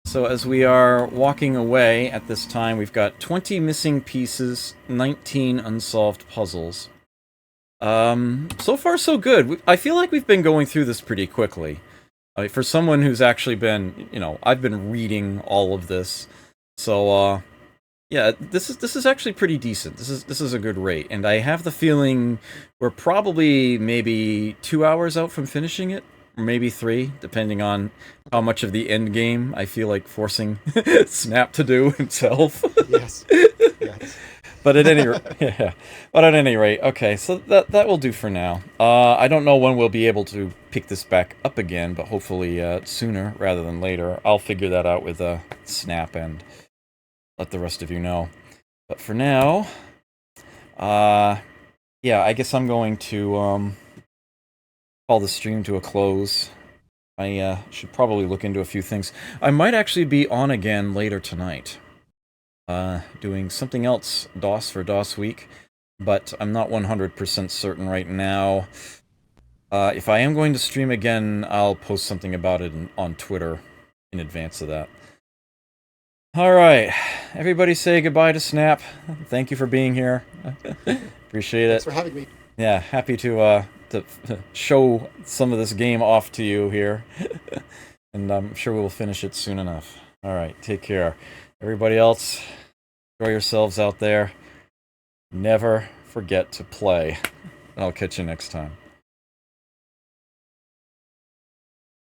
So as we are walking away at this time, we've got 20 missing pieces, 19 unsolved puzzles. So far so good. I feel like we've been going through this pretty quickly. For someone who's actually been, I've been reading all of this. So, Yeah, this is actually pretty decent. This is a good rate, and I have the feeling we're probably maybe 2 hours out from finishing it, or maybe 3, depending on how much of the end game I feel like forcing Snap to do himself. Yes. Yes. But at any yeah. But at any rate, okay. So that will do for now. I don't know when we'll be able to pick this back up again, but hopefully sooner rather than later. I'll figure that out with Snap and let the rest of you know. But for now, yeah, I guess I'm going to call the stream to a close. I should probably look into a few things. I might actually be on again later tonight. Doing something else DOS for DOS week, but I'm not 100% certain right now. If I am going to stream again, I'll post something about it on Twitter in advance of that. Alright, everybody say goodbye to Snap. Thank you for being here. Appreciate it. Thanks for having me. Yeah, happy to show some of this game off to you here. And I'm sure we'll finish it soon enough. Alright, take care. Everybody else, enjoy yourselves out there. Never forget to play. I'll catch you next time.